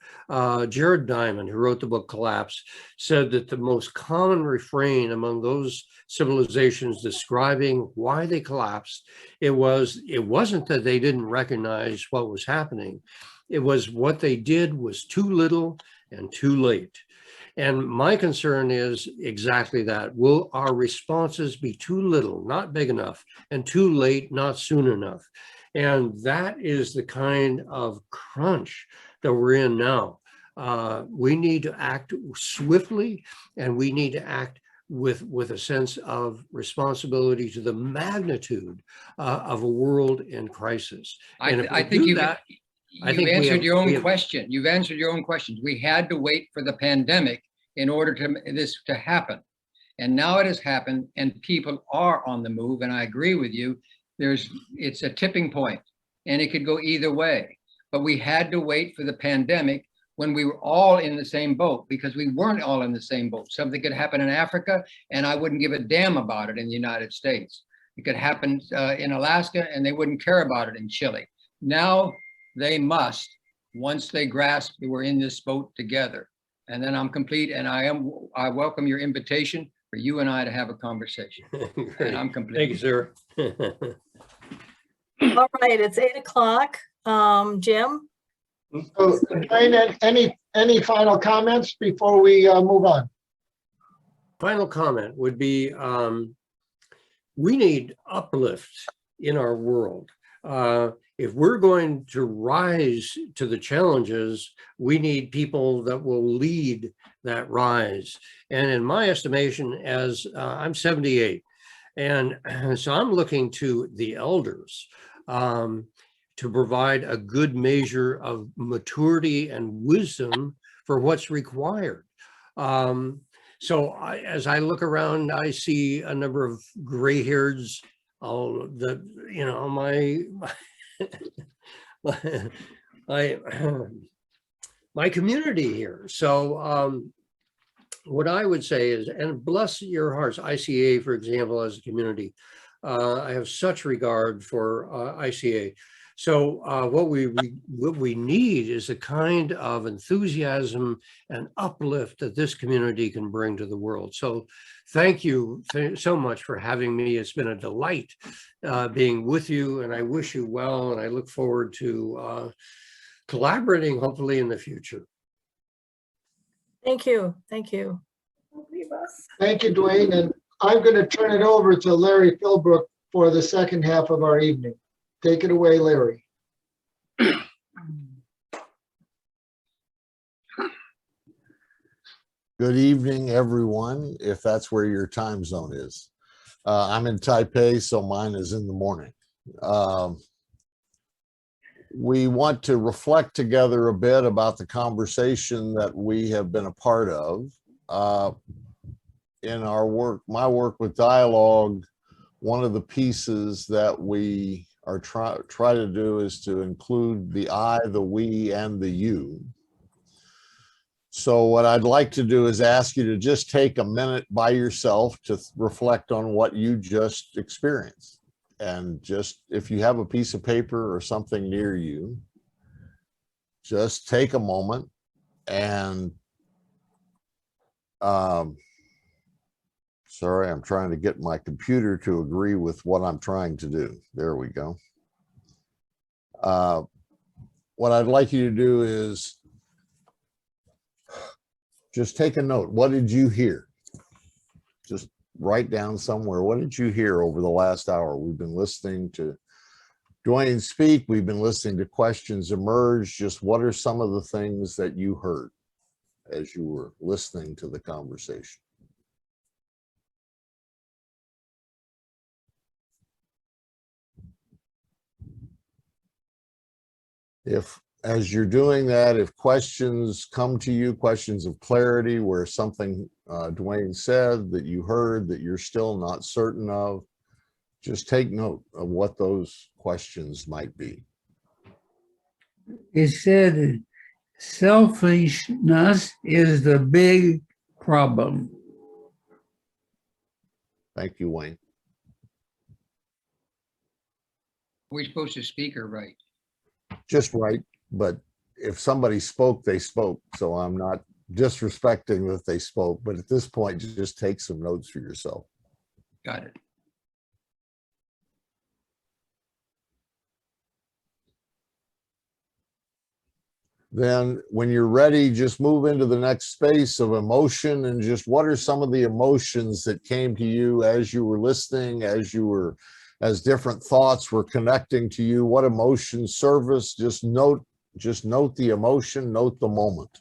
Jared Diamond, who wrote the book Collapse, said that the most common refrain among those civilizations describing why they collapsed, it wasn't that they didn't recognize what was happening. It was what they did was too little and too late. And my concern is exactly that. Will our responses be too little, not big enough, and too late, not soon enough? And that is the kind of crunch that we're in now. We need to act swiftly, and we need to act with a sense of responsibility to the magnitude of a world in crisis. I think you've answered your own question. You've answered your own questions. We had to wait for the pandemic in order to this to happen. And now it has happened, and people are on the move. And I agree with you. It's a tipping point, and it could go either way. But we had to wait for the pandemic when we were all in the same boat, because we weren't all in the same boat. Something could happen in Africa, and I wouldn't give a damn about it in the United States. It could happen in Alaska, and they wouldn't care about it in Chile. Now they must, once they grasp that we're in this boat together. And then I'm complete, and I welcome your invitation for you and I to have a conversation. And I'm complete. Thank you, sir. All right, it's 8 o'clock. Jim? So, Duane, any final comments before we move on? Final comment would be, we need uplift in our world. If we're going to rise to the challenges, we need people that will lead that rise. And in my estimation, as I'm 78, and so I'm looking to the elders to provide a good measure of maturity and wisdom for what's required. So as I look around, I see a number of gray-hairs, my community here. So what I would say is, and bless your hearts, ICA, for example, as a community, I have such regard for ICA. So what we need is a kind of enthusiasm and uplift that this community can bring to the world. So thank you so much for having me. It's been a delight being with you, and I wish you well, and I look forward to collaborating hopefully in the future. Thank you. Thank you. Thank you, Duane. And I'm going to turn it over to Larry Philbrook for the second half of our evening. Take it away, Larry. Good evening, everyone, if that's where your time zone is. I'm in Taipei, so mine is in the morning. We want to reflect together a bit about the conversation that we have been a part of. In our work, my work with dialogue, one of the pieces that we are try to do is to include the I, the we, and the you. So what I'd like to do is ask you to just take a minute by yourself to reflect on what you just experienced. And just, if you have a piece of paper or something near you, just take a moment and, sorry, I'm trying to get my computer to agree with what I'm trying to do. There we go. What I'd like you to do is just take a note. What did you hear? Just write down somewhere. What did you hear over the last hour? We've been listening to Duane speak. We've been listening to questions emerge. Just what are some of the things that you heard as you were listening to the conversation? If, as you're doing that, if questions come to you, questions of clarity, where something Duane said that you heard that you're still not certain of, just take note of what those questions might be. It said selfishness is the big problem. Thank you, Wayne. We're supposed to speak her right. Just right, but if somebody spoke, they spoke. So I'm not disrespecting that they spoke, but at this point, just take some notes for yourself. Got it. Then when you're ready, just move into the next space of emotion, and just what are some of the emotions that came to you as you were listening, as different thoughts were connecting to you? What emotions surface? Just note the emotion, note the moment.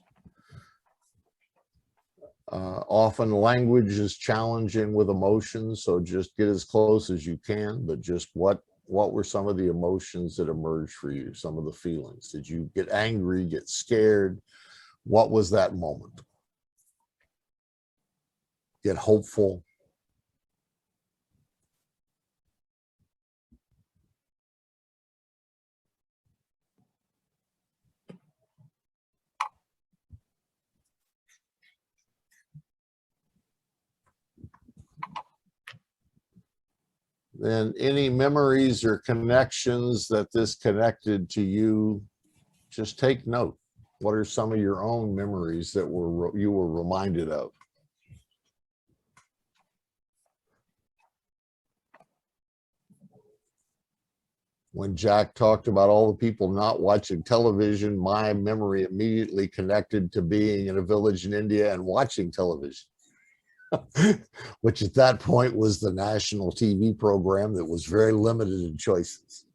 Often language is challenging with emotions, so just get as close as you can, but just what were some of the emotions that emerged for you, some of the feelings? Did you get angry, get scared? What was that moment? Get hopeful? Then any memories or connections that this connected to you, just take note. What are some of your own memories that you were reminded of? When Jack talked about all the people not watching television, my memory immediately connected to being in a village in India and watching television. Which at that point was the national TV program that was very limited in choices.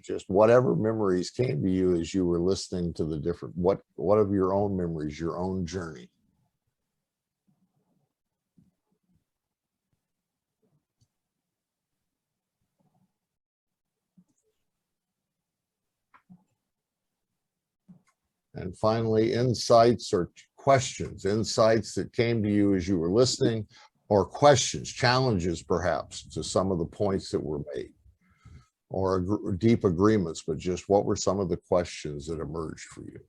Just whatever memories came to you as you were listening to the different, what of your own memories, your own journey? And finally, insights or questions, insights that came to you as you were listening, or questions, challenges perhaps to some of the points that were made, or deep agreements, but just what were some of the questions that emerged for you?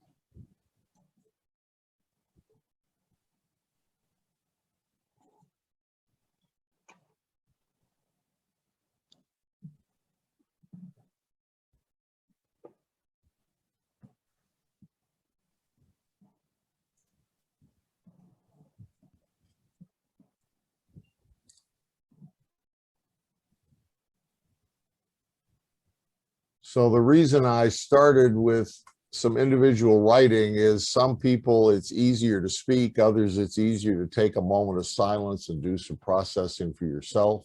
So the reason I started with some individual writing is some people it's easier to speak, others it's easier to take a moment of silence and do some processing for yourself.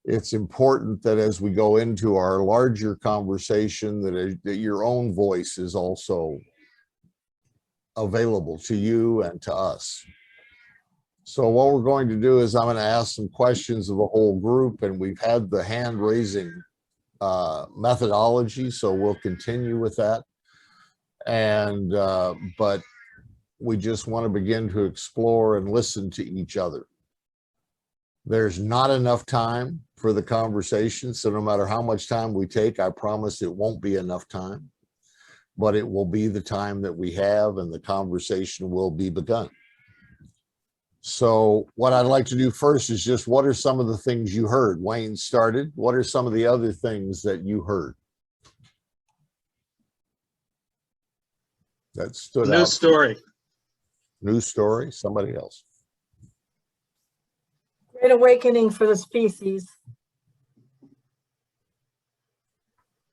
It's important that as we go into our larger conversation that your own voice is also available to you and to us. So what we're going to do is I'm going to ask some questions of the whole group, and we've had the hand raising methodology, so we'll continue with that. And but we just want to begin to explore and listen to each other. There's not enough time for the conversation, so no matter how much time we take, I promise it won't be enough time, but it will be the time that we have and the conversation will be begun. So what I'd like to do first is just what are some of the things you heard? Wayne started. What are some of the other things that you heard that stood out? New story. New story. Somebody else. Great awakening for the species.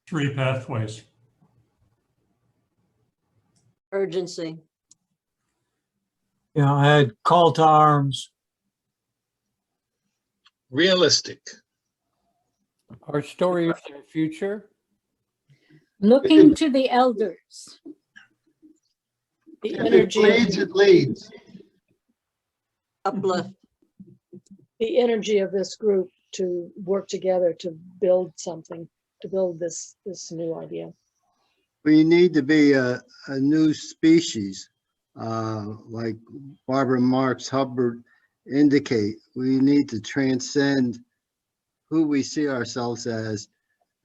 3 pathways. Urgency. Yeah, I had call to arms. Realistic. Our story of the future. Looking to the elders. The If energy, it leads, it leads. Uplift. the energy of this group to work together to build something, to build this new idea. We need to be a new species, like Barbara Marx Hubbard indicate. We need to transcend who we see ourselves as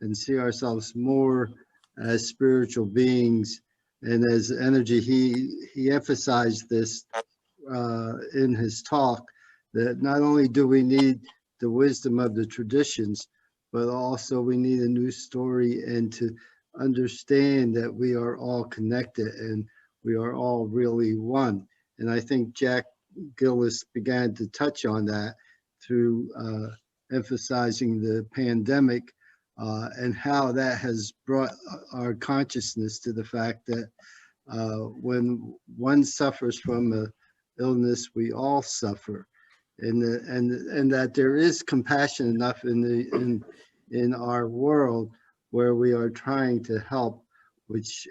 and see ourselves more as spiritual beings and as energy. He emphasized this in his talk, that not only do we need the wisdom of the traditions, but also we need a new story and to understand that we are all connected and we are all really one. And I think Jack Gillis began to touch on that through emphasizing the pandemic and how that has brought our consciousness to the fact that when one suffers from an illness, we all suffer. And that there is compassion enough in our world where we are trying to help, which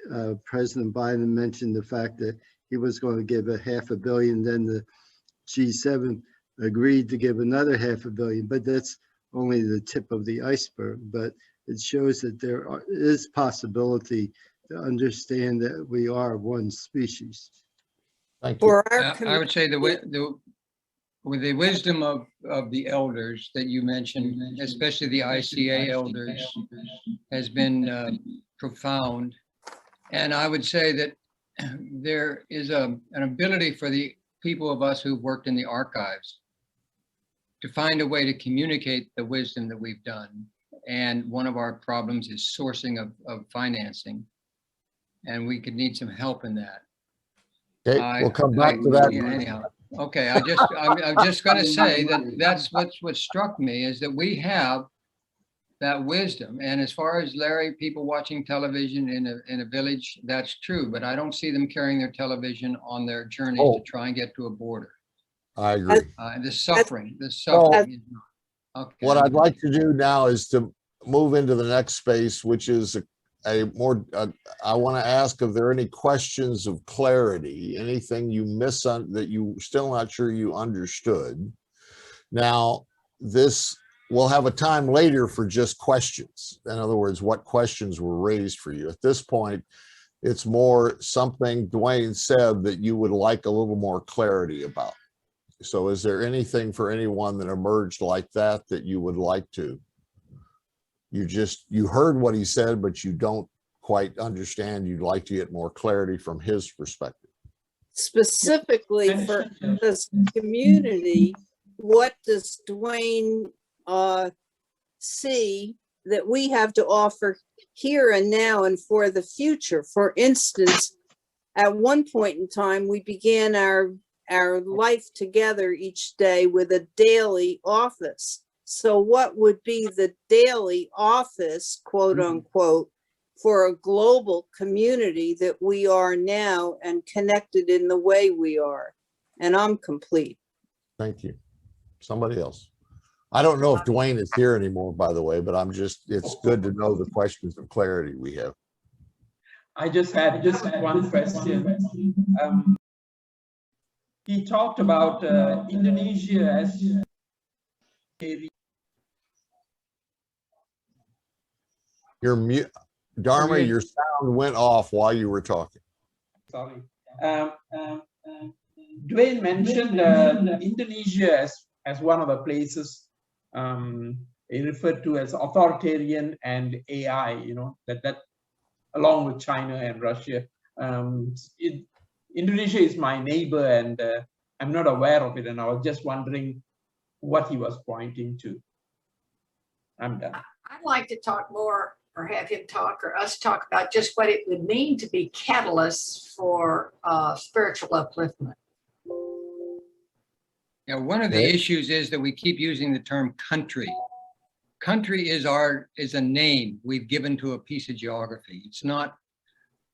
President Biden mentioned the fact that he was going to give $500 million, then the G7 agreed to give another $500 million, but that's only the tip of the iceberg. But it shows that there is possibility to understand that we are one species. Thank you. I would say with the wisdom of the elders that you mentioned, especially the ICA elders, has been profound. And I would say that there is an ability for the people of us who've worked in the archives to find a way to communicate the wisdom that we've done. And one of our problems is sourcing of financing. And we could need some help in that. Okay, we'll come back to that. Yeah, anyhow. Okay, I'm just going to say that's what struck me is that we have that wisdom. And as far as Larry, people watching television in a village, that's true. But I don't see them carrying their television on their journeys to try and get to a border. I agree. The suffering. Okay. What I'd like to do now is to move into the next space, which is I want to ask if there are any questions of clarity, anything you miss that you still not sure you understood. Now, we'll have a time later for just questions. In other words, what questions were raised for you. At this point, it's more something Duane said that you would like a little more clarity about. So is there anything for anyone that emerged like that you would like to? You heard what he said, but you don't quite understand. You'd like to get more clarity from his perspective. Specifically for this community, what does Duane see that we have to offer here and now and for the future? For instance, at one point in time, we began our life together each day with a daily office. So what would be the daily office, quote unquote, for a global community that we are now and connected in the way we are? And I'm complete. Thank you. Somebody else. I don't know if Duane is here anymore, by the way, but it's good to know the questions of clarity we have. I just had one question. He talked about Indonesia as Your mute, Dharma, your sound went off while you were talking. sorry. Duane mentioned Indonesia as one of the places referred to as authoritarian and AI, you know, that along with China and Russia. Indonesia is my neighbor, and I'm not aware of it, and I was just wondering what he was pointing to. I'm done. I'd like to talk more, or have him talk, or us talk about just what it would mean to be catalysts for spiritual upliftment. Yeah, one of the issues is that we keep using the term country. Country is a name we've given to a piece of geography. It's not,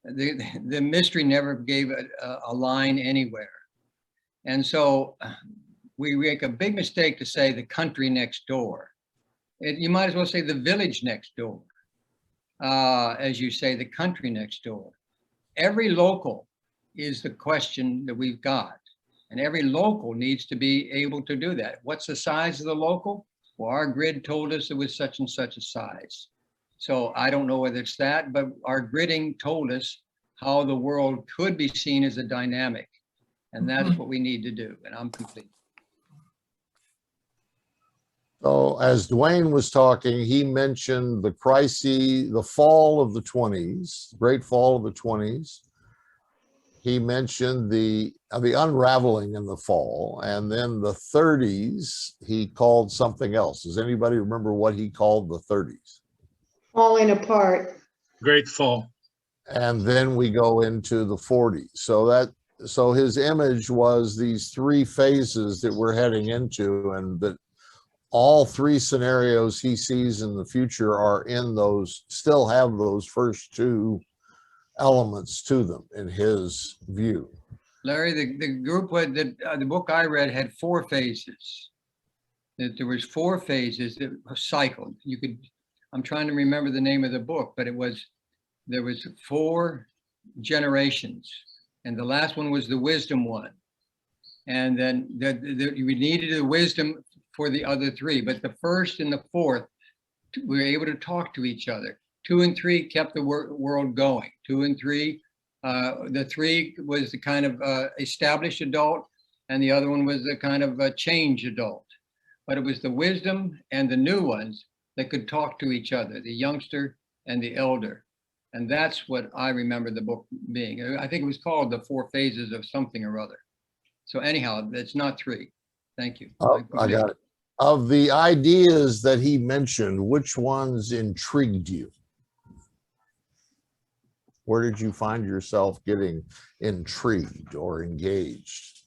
the mystery never gave a line anywhere. And so we make a big mistake to say the country next door. You might as well say the village next door, as you say, the country next door. Every local is the question that we've got. And every local needs to be able to do that. What's the size of the local? Well, our grid told us it was such and such a size. So I don't know whether it's that, but our gridding told us how the world could be seen as a dynamic. And that's what we need to do. And I'm complete. So as Duane was talking, he mentioned the crisis, the fall of the 20s, great fall of the 20s. He mentioned the unraveling in the fall, and then the 30s, he called something else. Does anybody remember what he called the 30s? Falling apart. Great fall. And then we go into the 40s. So his image was these three phases that we're heading into, and that all three scenarios he sees in the future are in those, still have those first two elements to them in his view. Larry, the group, the book I read had 4 phases. That there was 4 phases that cycled. I'm trying to remember the name of the book, but there was 4 generations, and the last one was the wisdom one. And then we needed the wisdom for the other 3, but the first and the 4th, we were able to talk to each other. 2 and 3 kept the world going. 2 and 3, the 3 was the kind of established adult, and the other one was the kind of change adult. But it was the wisdom and the new ones that could talk to each other, the youngster and the elder. And that's what I remember the book being. I think it was called The 4 Phases of something or other. So anyhow, it's not 3. Thank you. I got it. Of the ideas that he mentioned, which ones intrigued you? Where did you find yourself getting intrigued or engaged?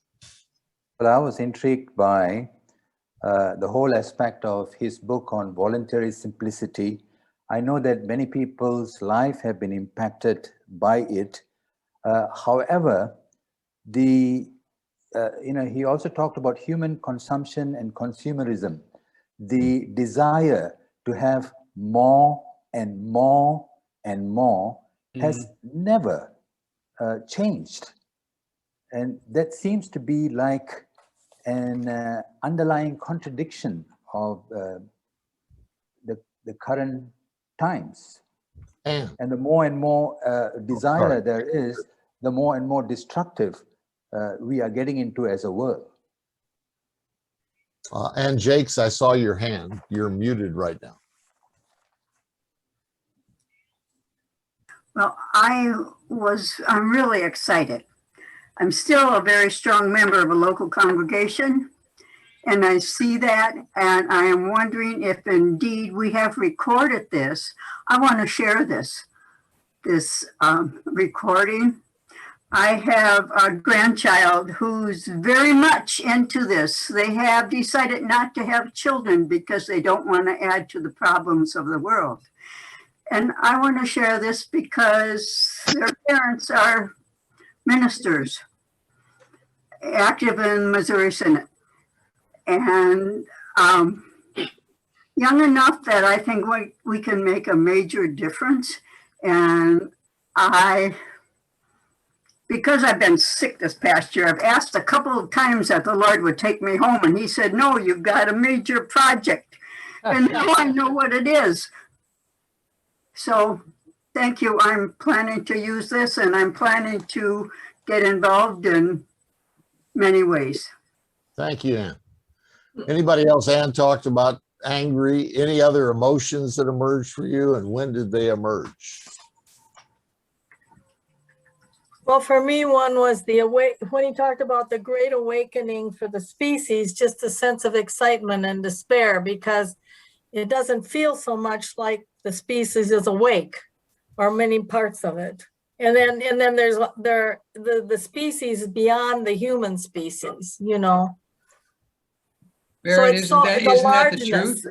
Well, I was intrigued by the whole aspect of his book on voluntary simplicity. I know that many people's life have been impacted by it. However, he also talked about human consumption and consumerism, the desire to have more and more and more has never changed. And that seems to be like an underlying contradiction of the current times. And the more and more desire there is, the more and more destructive we are getting into as a world. And Jakes, I saw your hand. You're muted right now. Well, I'm really excited. I'm still a very strong member of a local congregation, and I see that, and I am wondering if indeed we have recorded this. I want to share this recording, I have a grandchild who's very much into this. They have decided not to have children because they don't want to add to the problems of the world. And I want to share this because their parents are ministers active in Missouri Synod. And young enough that I think we can make a major difference. And because I've been sick this past year, I've asked a couple of times that the Lord would take me home, and he said, no, you've got a major project. And now I know what it is. So thank you. I'm planning to use this, and I'm planning to get involved in many ways. Thank you, Ann. Anybody else? Ann talked about angry. Any other emotions that emerged for you, and when did they emerge? Well, for me, one was when he talked about the great awakening for the species, just a sense of excitement and despair, because it doesn't feel so much like the species is awake, or many parts of it. And then there's the species beyond the human species, you know. Barrett, isn't that the truth?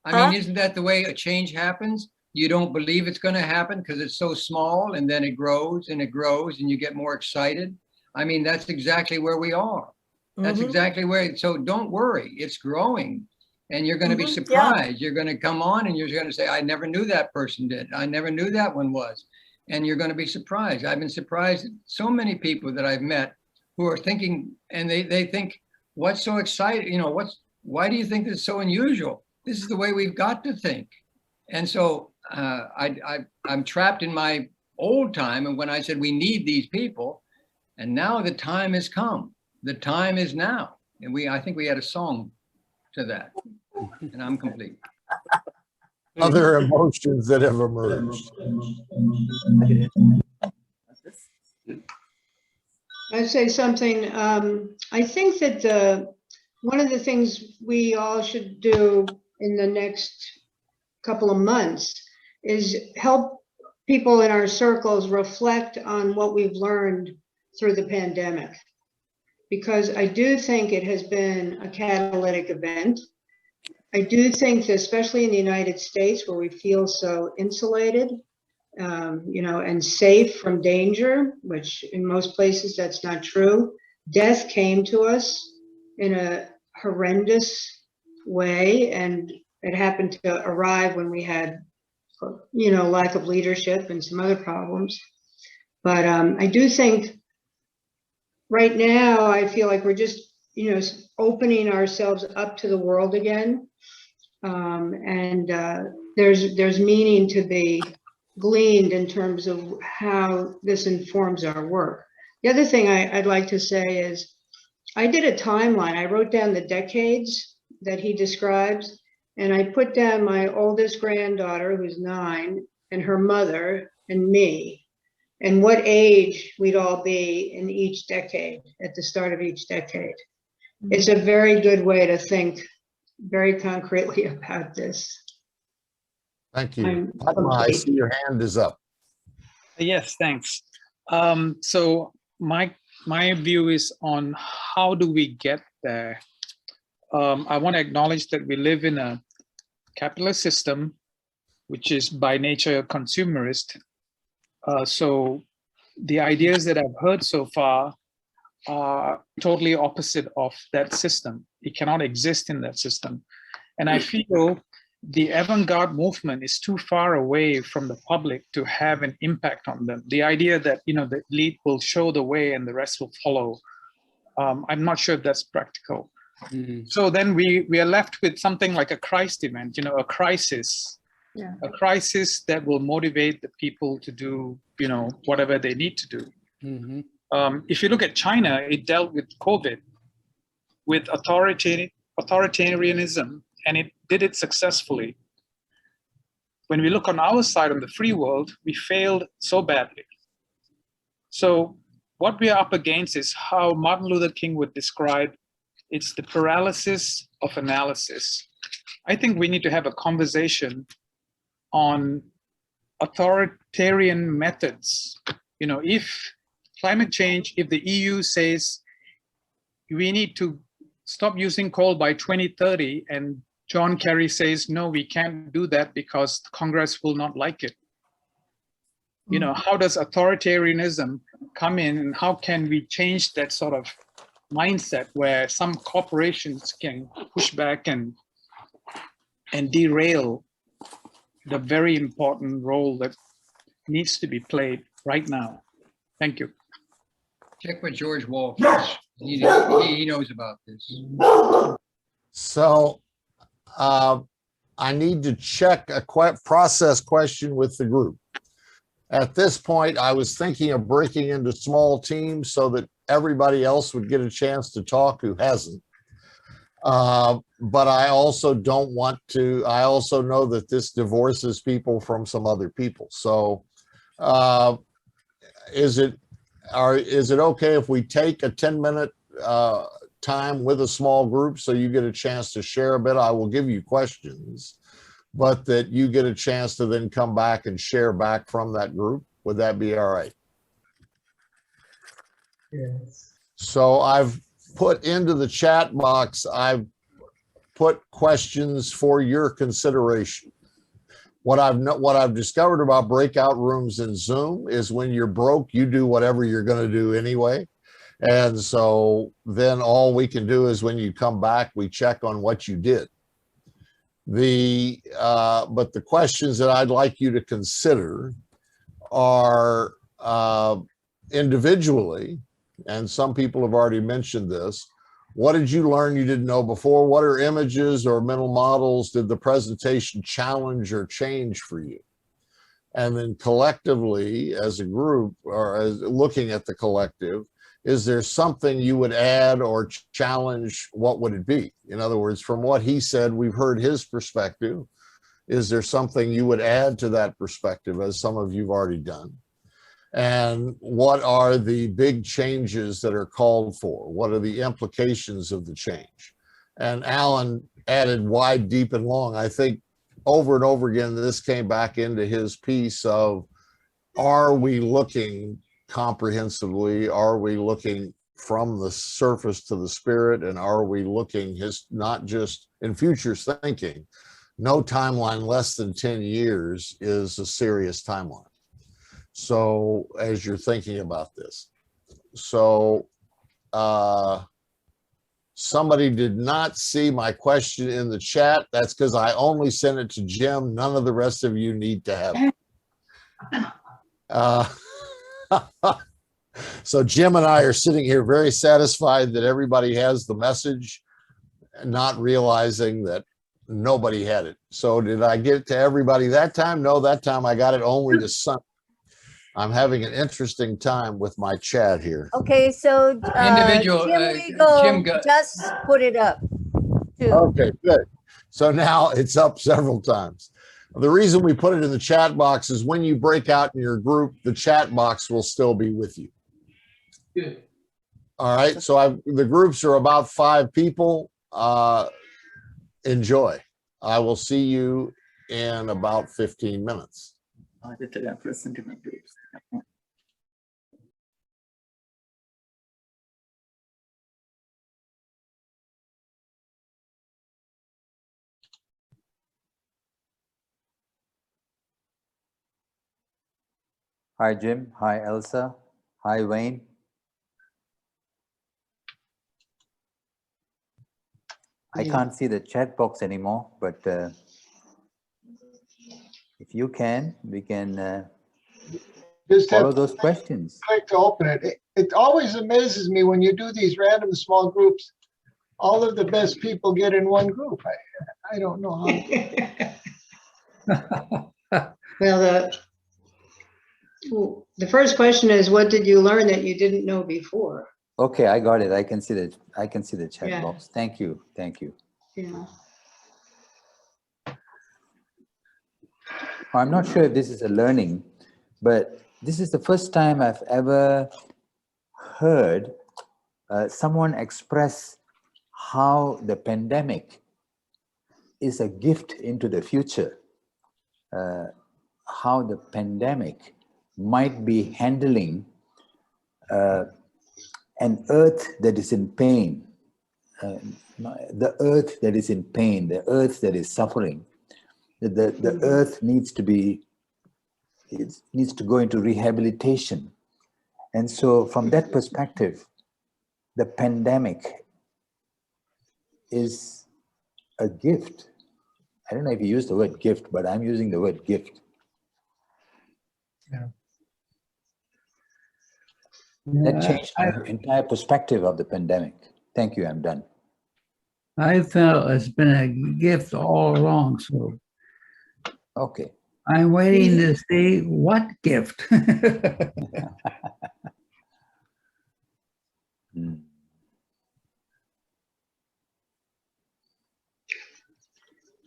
I Huh? mean, isn't that the way a change happens? You don't believe it's going to happen because it's so small, and then it grows and it grows and you get more excited. I mean, that's exactly where we are. That's exactly where, so don't worry, it's growing, and you're going to be surprised. You're going to come on and you're going to say, I never knew that person did. I never knew that one was. And you're going to be surprised. I've been surprised at so many people that I've met who are thinking, and they think, what's so exciting? You know, why do you think this is so unusual? This is the way we've got to think. And so I'm trapped in my old time. And when I said we need these people, and now the time has come. The time is now. And I think we had a song to that. And I'm complete. Other emotions that have emerged. I'd say something. I think that one of the things we all should do in the next couple of months is help people in our circles reflect on what we've learned through the pandemic. Because I do think it has been a catalytic event. I do think that especially in the United States, where we feel so insulated, you know, and safe from danger, which in most places that's not true. Death came to us in a horrendous way, and it happened to arrive when we had, you know, lack of leadership and some other problems. But I do think right now, I feel like we're just, you know, opening ourselves up to the world again. There's meaning to be gleaned in terms of how this informs our work. The other thing I'd like to say is I did a timeline. I wrote down the decades that he describes, and I put down my oldest granddaughter, who's 9, and her mother and me, and what age we'd all be in each decade, at the start of each decade. It's a very good way to think very concretely about this. Thank you. I see your hand is up. Yes, thanks. So my view is on how do we get there. I want to acknowledge that we live in a capitalist system, which is by nature consumerist. So the ideas that I've heard so far are totally opposite of that system. It cannot exist in that system. And I feel the avant-garde movement is too far away from the public to have an impact on them. The idea that, you know, the elite will show the way and the rest will follow, I'm not sure if that's practical. So then we are left with something like a Christ event, you know, a crisis. Yeah. A crisis that will motivate the people to do, you know, whatever they need to do. If you look at China, it dealt with COVID, with authoritarianism, and it did it successfully. When we look on our side, on the free world, we failed so badly. So what we are up against is how Martin Luther King would describe, it's the paralysis of analysis. I think we need to have a conversation on authoritarian methods. You know, if climate change, if the EU says we need to stop using coal by 2030, and John Kerry says, no, we can't do that because Congress will not like it. You know, how does authoritarianism come in, and how can we change that sort of mindset where some corporations can push back and derail the very important role that needs to be played right now? Thank you. Check with George Walsh. He knows about this. So I need to check a process question with the group. At this point, I was thinking of breaking into small teams so that everybody else would get a chance to talk who hasn't. But I also don't want to, I also know that this divorces people from some other people. So is it okay if we take a 10-minute time with a small group so you get a chance to share a bit? I will give you questions, but that you get a chance to then come back and share back from that group. Would that be all right? Yes. So I've put into the chat box, I've put questions for your consideration. What I've discovered about breakout rooms in Zoom is when you're broke, you do whatever you're going to do anyway. And so then all we can do is when you come back, we check on what you did. But the questions that I'd like you to consider are individually, and some people have already mentioned this. What did you learn you didn't know before? What are images or mental models did the presentation challenge or change for you? And then collectively, as a group, or as looking at the collective, is there something you would add or challenge? What would it be? In other words, from what he said, we've heard his perspective. Is there something you would add to that perspective, as some of you've already done? And what are the big changes that are called for? What are the implications of the change? And Alan added wide, deep, and long. I think over and over again, this came back into his piece of, are we looking comprehensively? Are we looking from the surface to the spirit? And are we looking not just in futures thinking? No timeline less than 10 years is a serious timeline. So as you're thinking about this, so somebody did not see my question in the chat. That's because I only sent it to Jim. None of the rest of you need to have it. So Jim and I are sitting here very satisfied that everybody has the message, not realizing that nobody had it. So did I get it to everybody that time? No, that time I got it only to some. I'm having an interesting time with my chat here. Okay, so Individual, Jim just put it up too. Okay, good. So now it's up several times. The reason we put it in the chat box is when you break out in your group, the chat box will still be with you. Good. All right, so the groups are about 5 people. Enjoy. I will see you in about 15 minutes. Hi, Jim. Hi, Elsa. Hi, Wayne. I can't see the chat box anymore, but if you can, we can Just follow have those questions. click to open it. It always amazes me when you do these random small groups, all of the best people get in one group. I don't know how. Well, the first question is, what did you learn that you didn't know before? Okay, I got it. I can see the chat Yeah. box. Thank you. Thank you. Yeah. I'm not sure if this is a learning, but this is the first time I've ever heard someone express how the pandemic is a gift into the future, how the pandemic might be handling an earth that is in pain, the earth that is in pain, the earth that is suffering, the earth needs to be, it needs to go into rehabilitation. And so from that perspective, the pandemic is a gift. I don't know if you use the word gift, but I'm using the word gift. Yeah. That changed my entire perspective of the pandemic. Thank you, I'm done. I felt it's been a gift all along, so. Okay. I'm waiting to see what gift.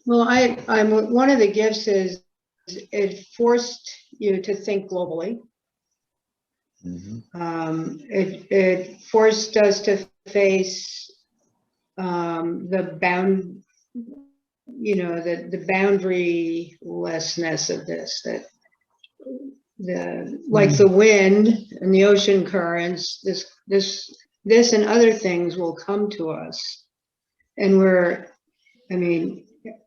Well, I'm one of the gifts is it forced you to think globally. It forced us to face the boundarylessness of this, that like the wind and the ocean currents, this and other things will come to us. And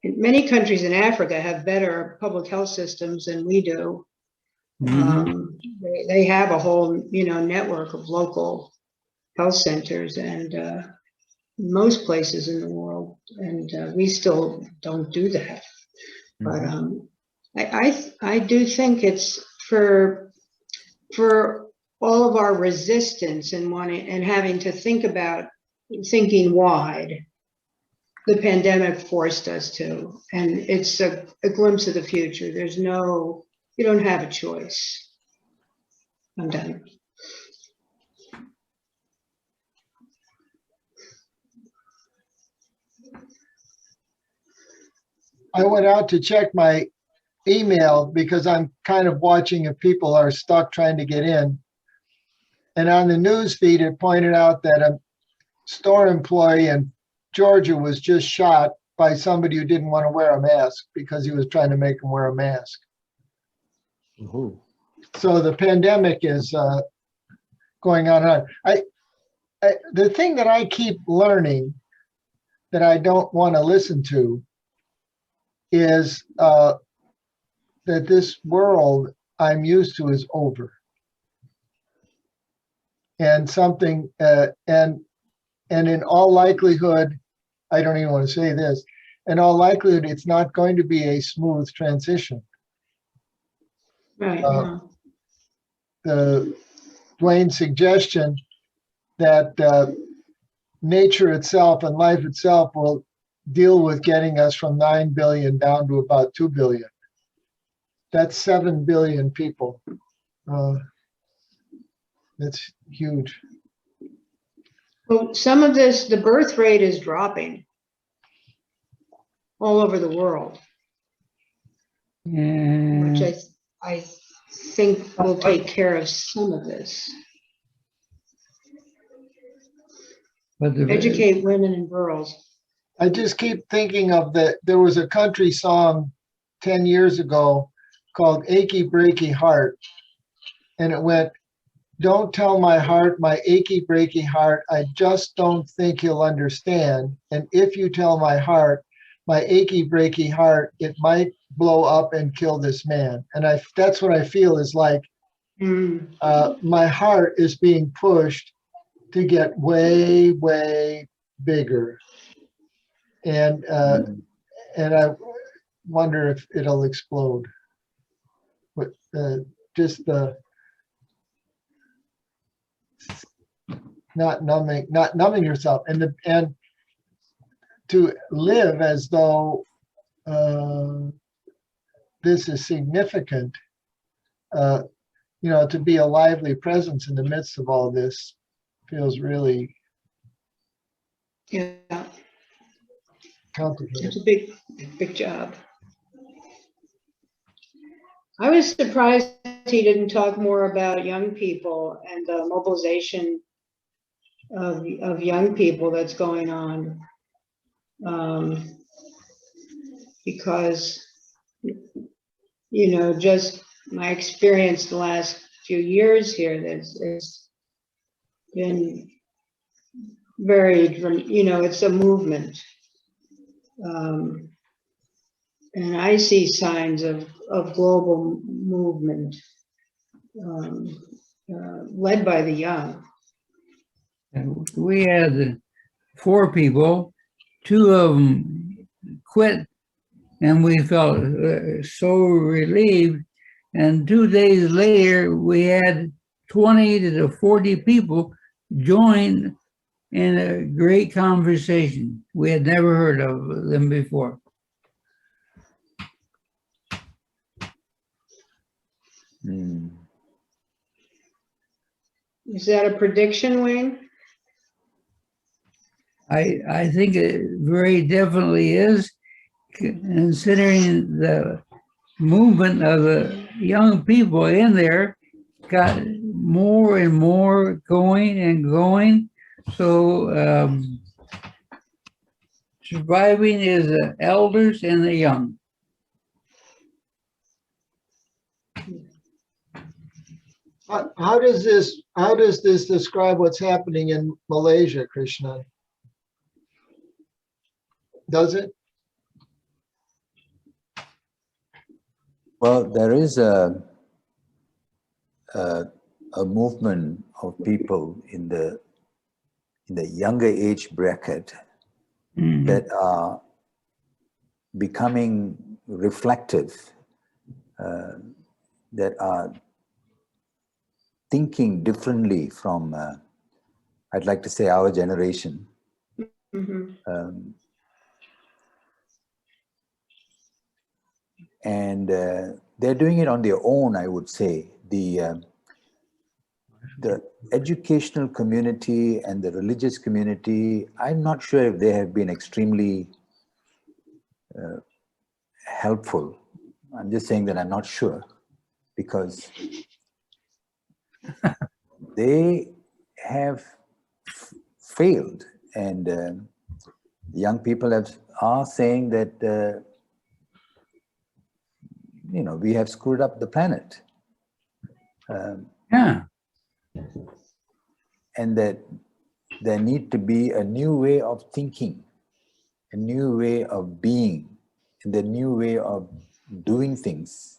many countries in Africa have better public health systems than we do. They have a whole, network of local health centers and most places in the world, and we still don't do that. But I do think it's for all of our resistance and wanting and having to think about thinking wide. The pandemic forced us to, and it's a glimpse of the future. You don't have a choice. I'm done. I went out to check my email because I'm kind of watching if people are stuck trying to get in. And on the news feed, it pointed out that a store employee in Georgia was just shot by somebody who didn't want to wear a mask because he was trying to make him wear a mask. So the pandemic is going on. The thing that I keep learning that I don't want to listen to is that this world I'm used to is over. And something, and in all likelihood, I don't even want to say this, in all likelihood, it's not going to be a smooth transition. Right. The Duane's suggestion that nature itself and life itself will deal with getting us from 9 billion down to about 2 billion. That's 7 billion people. That's huge. Well, some of this, the birth rate is dropping all over the world, which I think will take care of some of this. But educate women and girls. I just keep thinking of there was a country song 10 years ago called Achy Breaky Heart. And it went, don't tell my heart, my achy breaky heart, I just don't think he'll understand. And if you tell my heart, my achy breaky heart, it might blow up and kill this man. And that's what I feel is like my heart is being pushed to get way, way bigger. And I wonder if it'll explode. But just the not numbing yourself, and to live as though this is significant. To be a lively presence in the midst of all this feels really complicated. It's a big job. I was surprised he didn't talk more about young people and the mobilization of young people that's going on. Because, just my experience the last few years here, been varied from, it's a movement. And I see signs of global movement led by the young. And we had 4 people, 2 of them quit, and we felt so relieved. And 2 days later, we had 20 to 40 people join in a great conversation. We had never heard of them before. Is that a prediction, Wayne? I think it very definitely is, considering the movement of the young people in there got more and more going and going. So surviving is the elders and the young. How does this describe what's happening in Malaysia, Krishna? Does it? Well, there is a movement of people in the younger age bracket that are becoming reflective, that are thinking differently from, I'd like to say, our generation. And they're doing it on their own, I would say. The educational community and the religious community, I'm not sure if they have been extremely helpful. I'm just saying that I'm not sure, because they have failed, and young people are saying that we have screwed up the planet. Yeah. And that there need to be a new way of thinking, a new way of being, and a new way of doing things.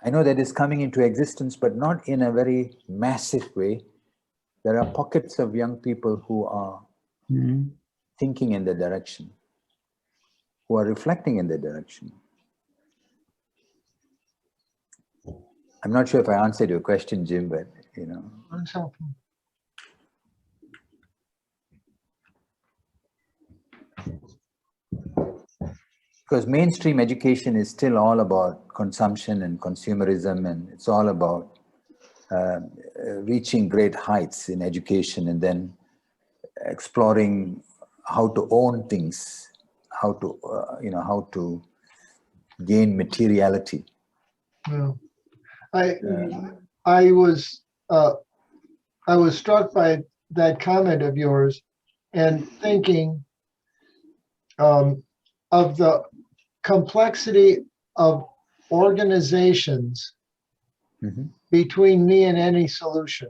I know that is coming into existence, but not in a very massive way. There are pockets of young people who are thinking in that direction, who are reflecting in that direction. I'm not sure if I answered your question, Jim, but That's helpful. Because mainstream education is still all about consumption and consumerism, and it's all about reaching great heights in education and then exploring how to own things, how to gain materiality. Yeah. I was struck by that comment of yours and thinking of the complexity of organizations between me and any solution.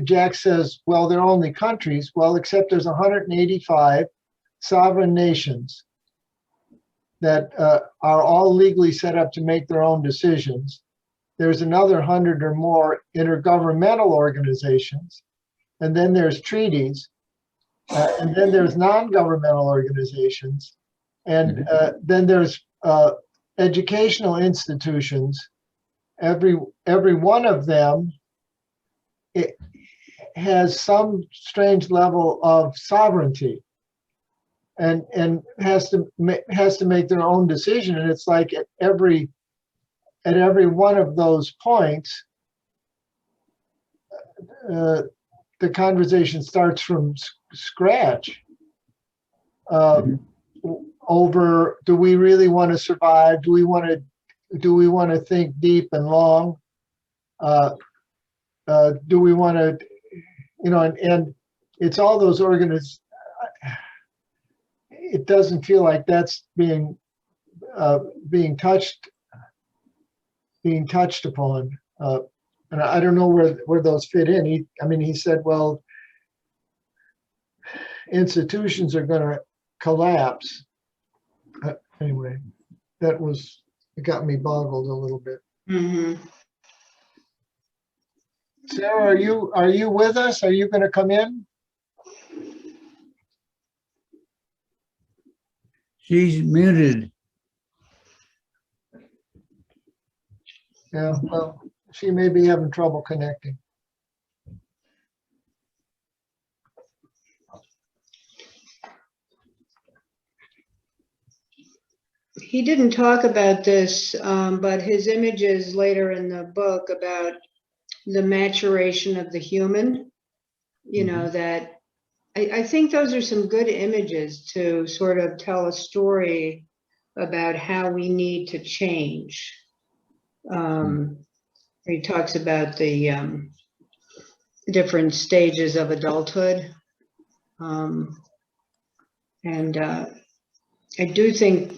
Jack says, well, they're only countries. Well, except there's 185 sovereign nations that are all legally set up to make their own decisions. There's another 100 or more intergovernmental organizations. And then there's treaties. And then there's non-governmental organizations. And then there's educational institutions. Every one of them, it has some strange level of sovereignty and has to make their own decision. And it's like at every one of those points, the conversation starts from scratch over, do we really want to survive? Do we want to think deep and long? Do we want to, and it's all those it doesn't feel like that's being touched being touched upon. And I don't know where those fit in. He said, well, institutions are going to collapse. Anyway, it got me boggled a little bit. Mhm. Sarah, are you with us? Are you going to come in? She's muted. Yeah, well, she may be having trouble connecting. He didn't talk about this, but his images later in the book about the maturation of the human, you know, that I think those are some good images to sort of tell a story about how we need to change. He talks about the different stages of adulthood. And I do think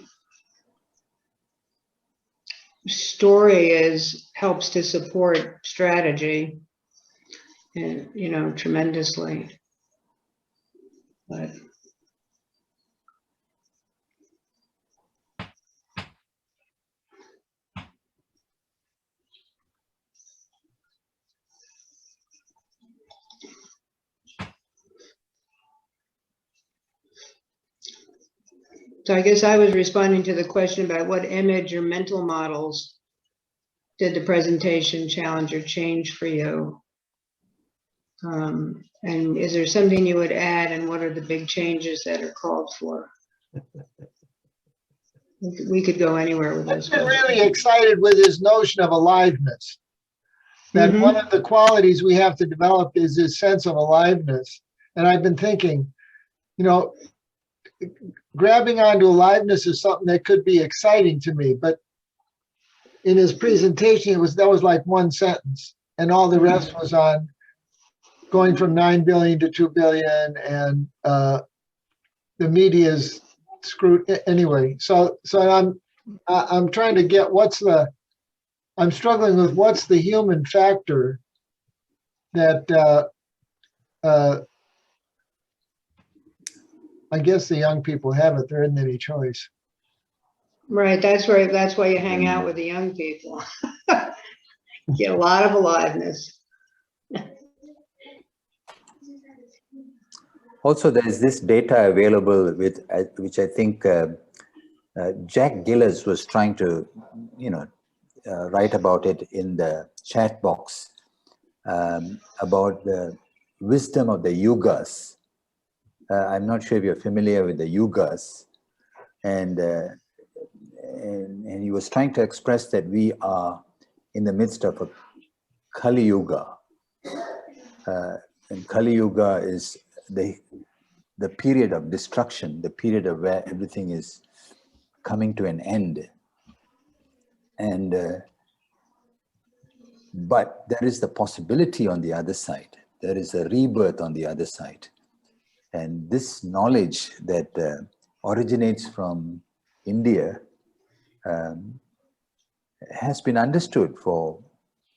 story helps to support strategy, and tremendously. But so I guess I was responding to the question about what image or mental models did the presentation challenge or change for you? And is there something you would add, and what are the big changes that are called for? We could go anywhere with this. I've been really excited with his notion of aliveness. That one of the qualities we have to develop is this sense of aliveness. And I've been thinking, grabbing onto aliveness is something that could be exciting to me, but in his presentation, that was like one sentence, and all the rest was on going from 9 billion to 2 billion, and the media's screwed anyway. So I'm trying to get I'm struggling with what's the human factor that I guess the young people haven't. There isn't any choice. Right, that's why you hang out with the young people. Get a lot of aliveness. Also, there is this data available which I think Jack Gillis was trying to, write about it in the chat box about the wisdom of the yugas. I'm not sure if you're familiar with the yugas, and he was trying to express that we are in the midst of a Kali Yuga. And Kali Yuga is the period of destruction, the period of where everything is coming to an end. And but there is the possibility on the other side. There is a rebirth on the other side. And this knowledge that originates from India has been understood for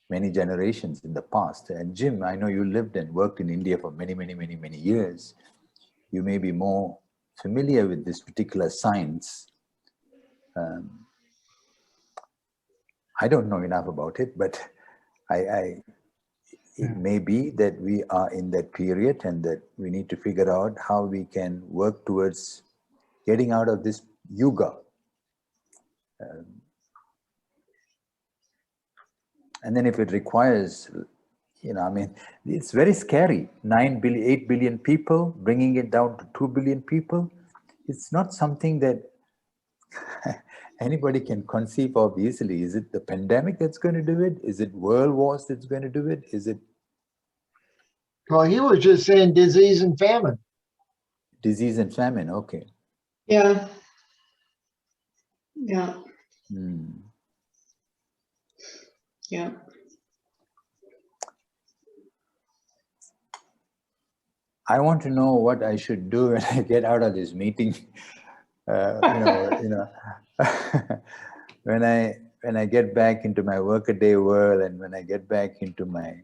many generations in the past. And Jim, I know you lived and worked in India for many, many, many, many years. You may be more familiar with this particular science. I don't know enough about it, but it may be that we are in that period and that we need to figure out how we can work towards getting out of this yuga. And then if it requires, it's very scary. 8 billion people, bringing it down to 2 billion people. It's not something that anybody can conceive of easily. Is it the pandemic that's going to do it? Is it world wars that's going to do it? Is it? Well, he was just saying disease and famine. Disease and famine, okay. Yeah. Yeah. Yeah. I want to know what I should do when I get out when when I get back into my workaday world and when I get back into my,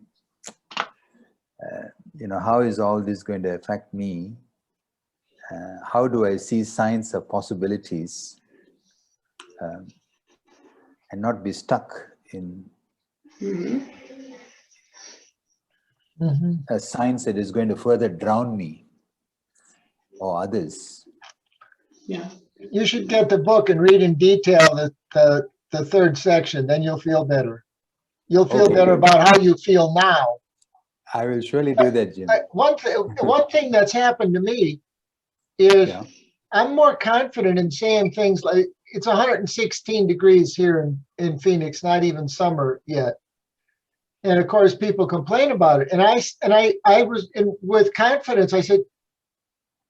how is all this going to affect me? How do I see signs of possibilities and not be stuck in a science that is going to further drown me or others? Yeah. You should get the book and read in detail the third section, then you'll feel better. You'll feel better about how you feel now. I will surely do that, Jim. One thing that's happened to me is I'm more confident in saying things like, it's 116 degrees here in Phoenix, not even summer yet. And of course, people complain about it. And I was with confidence, I said,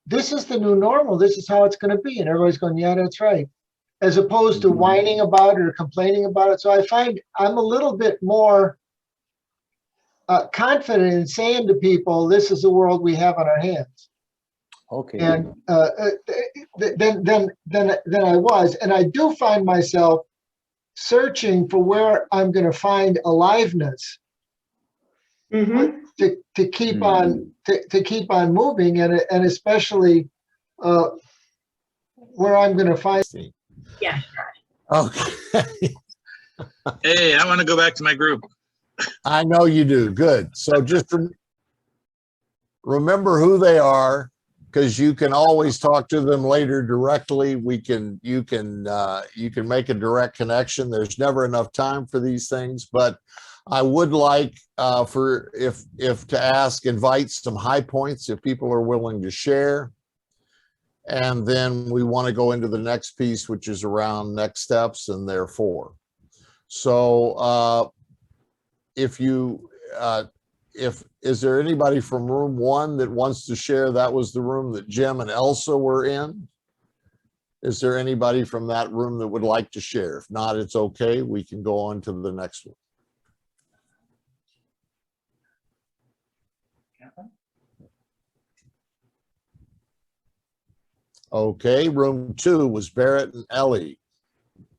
this is the new normal. This is how it's going to be. And everybody's going, yeah, that's right. As opposed to whining about it or complaining about it. So I find I'm a little bit more confident in saying to people, this is the world we have on our hands. Okay. And then I was. And I do find myself searching for where I'm going to find aliveness to keep on to keep on moving, and especially where I'm going to find. Yeah. Okay. Hey, I want to go back to my group. I know you do. Good. So just remember who they are, because you can always talk to them later directly. You can make a direct connection. There's never enough time for these things, but I would like invite some high points if people are willing to share. And then we want to go into the next piece, which is around next steps and therefore. So is there anybody from room 1 that wants to share? That was the room that Jim and Elsa were in. Is there anybody from that room that would like to share? If not, it's okay. We can go on to the next one. Okay, room 2 was Beret and Ellie.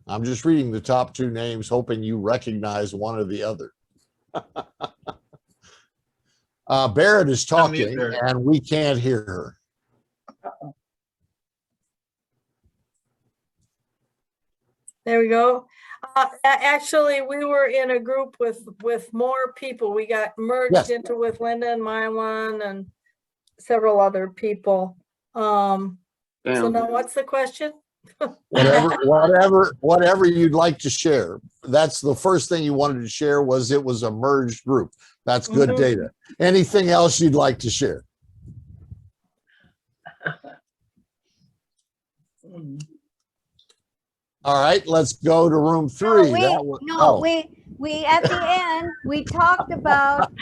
I'm just reading the top 2 names, hoping you recognize one or the other. Beret is talking and we can't hear her. There we go. Actually, we were in a group with more people. We got merged into with Linda and Mylan and several other people. So now what's the question? whatever you'd like to share. That's the first thing you wanted to share, was it was a merged group. That's good data. Anything else you'd like to share? All right, let's go to room 3. We at the end, we talked about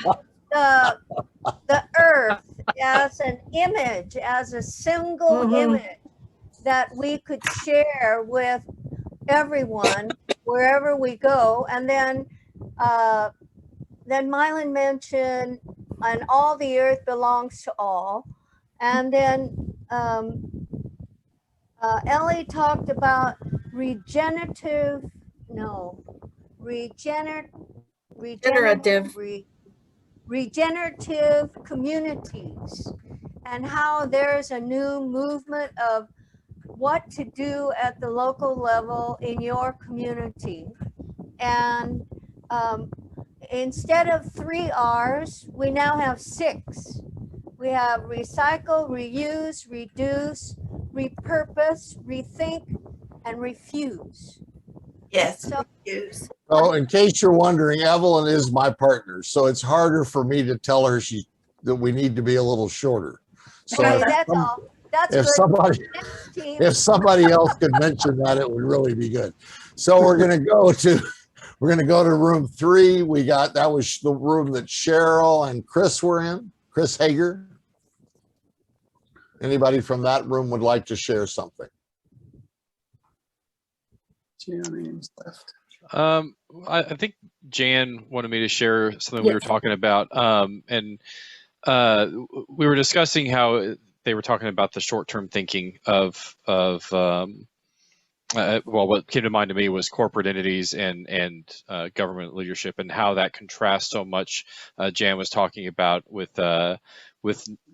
the earth as an image, as a single image that we could share with everyone wherever we go. And then Mylan mentioned, and all the earth belongs to all. And then Ellie talked about regenerative communities, and how there's a new movement of what to do at the local level in your community. And instead of 3 R's, we now have 6. We have recycle, reuse, reduce, repurpose, rethink, and refuse. Yes, so, refuse. Oh, in case you're wondering, Evelyn is my partner, so it's harder for me to tell her that we need to be a little shorter. So okay, that's all. That's if good. somebody else could mention that, it would really be good. So we're gonna go to room 3. That was the room that Cheryl and Chris were in. Chris Hager. Anybody from that room would like to share something? Left. I think Jan wanted me to share something we were talking about, and we were discussing how they were talking about the short-term thinking of well, what came to mind to me was corporate entities and government leadership, and how that contrasts so much. Jan was talking about with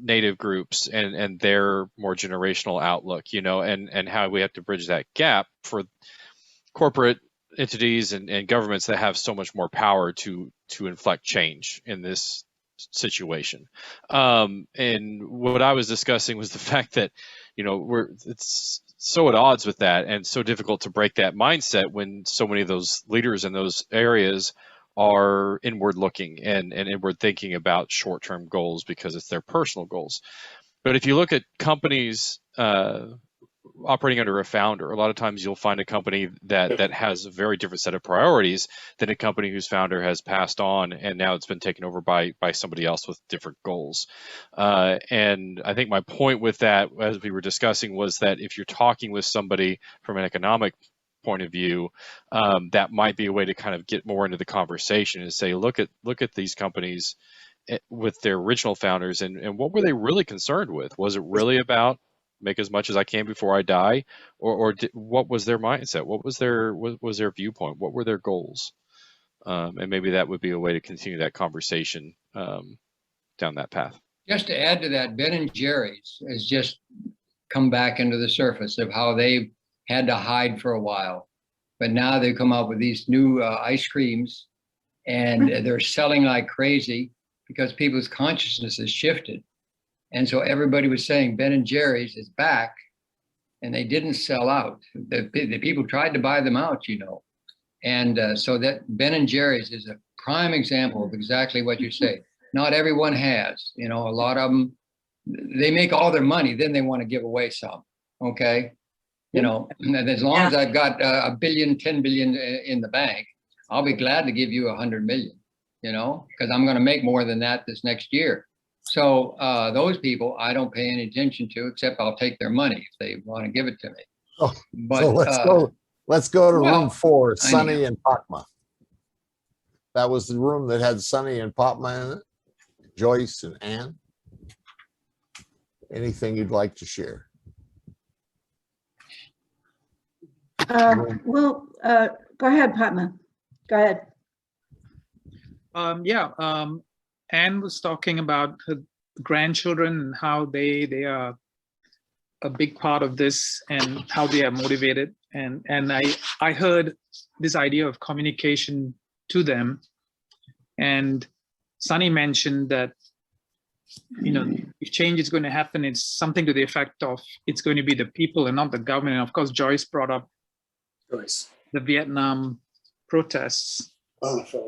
Native groups and their more generational outlook, and how we have to bridge that gap for corporate entities and governments that have so much more power to inflect change in this situation. And what I was discussing was the fact that, it's so at odds with that, and so difficult to break that mindset when so many of those leaders in those areas are inward looking and inward thinking about short-term goals because it's their personal goals. But if you look at companies operating under a founder, a lot of times you'll find a company that has a very different set of priorities than a company whose founder has passed on and now it's been taken over by somebody else with different goals. And I think my point with that, as we were discussing, was that if you're talking with somebody from an economic point of view, that might be a way to kind of get more into the conversation and say, look at these companies with their original founders, and what were they really concerned with? Was it really about make as much as I can before I die, or what was their mindset? What was their viewpoint? What were their goals? And maybe that would be a way to continue that conversation down that path. Just to add to that, Ben and Jerry's has just come back into the surface of how they had to hide for a while, but now they come out with these new ice creams, and they're selling like crazy because people's consciousness has shifted. And so everybody was saying Ben and Jerry's is back, and they didn't sell out. The people tried to buy them out, And so that Ben and Jerry's is a prime example of exactly what you say. Not everyone has, a lot of them, they make all their money, then they want to give away some, okay? And as long as I've got $1 billion, 10 billion in the bank, I'll be glad to give you 100 million, because I'm going to make more than that this next year. So those people I don't pay any attention to, except I'll take their money if they want to give it to me. Oh, but so let's go to room 4, Sunny and Patma. That was the room that had Sunny and Patma in it. Joyce and Ann. Anything you'd like to share? Go ahead, Patma. Go ahead. Anne was talking about her grandchildren and how they are a big part of this and how they are motivated. And I heard this idea of communication to them. And Sunny mentioned that, if change is going to happen, it's something to the effect of it's going to be the people and not the government. And of course, Joyce brought up the Vietnam protests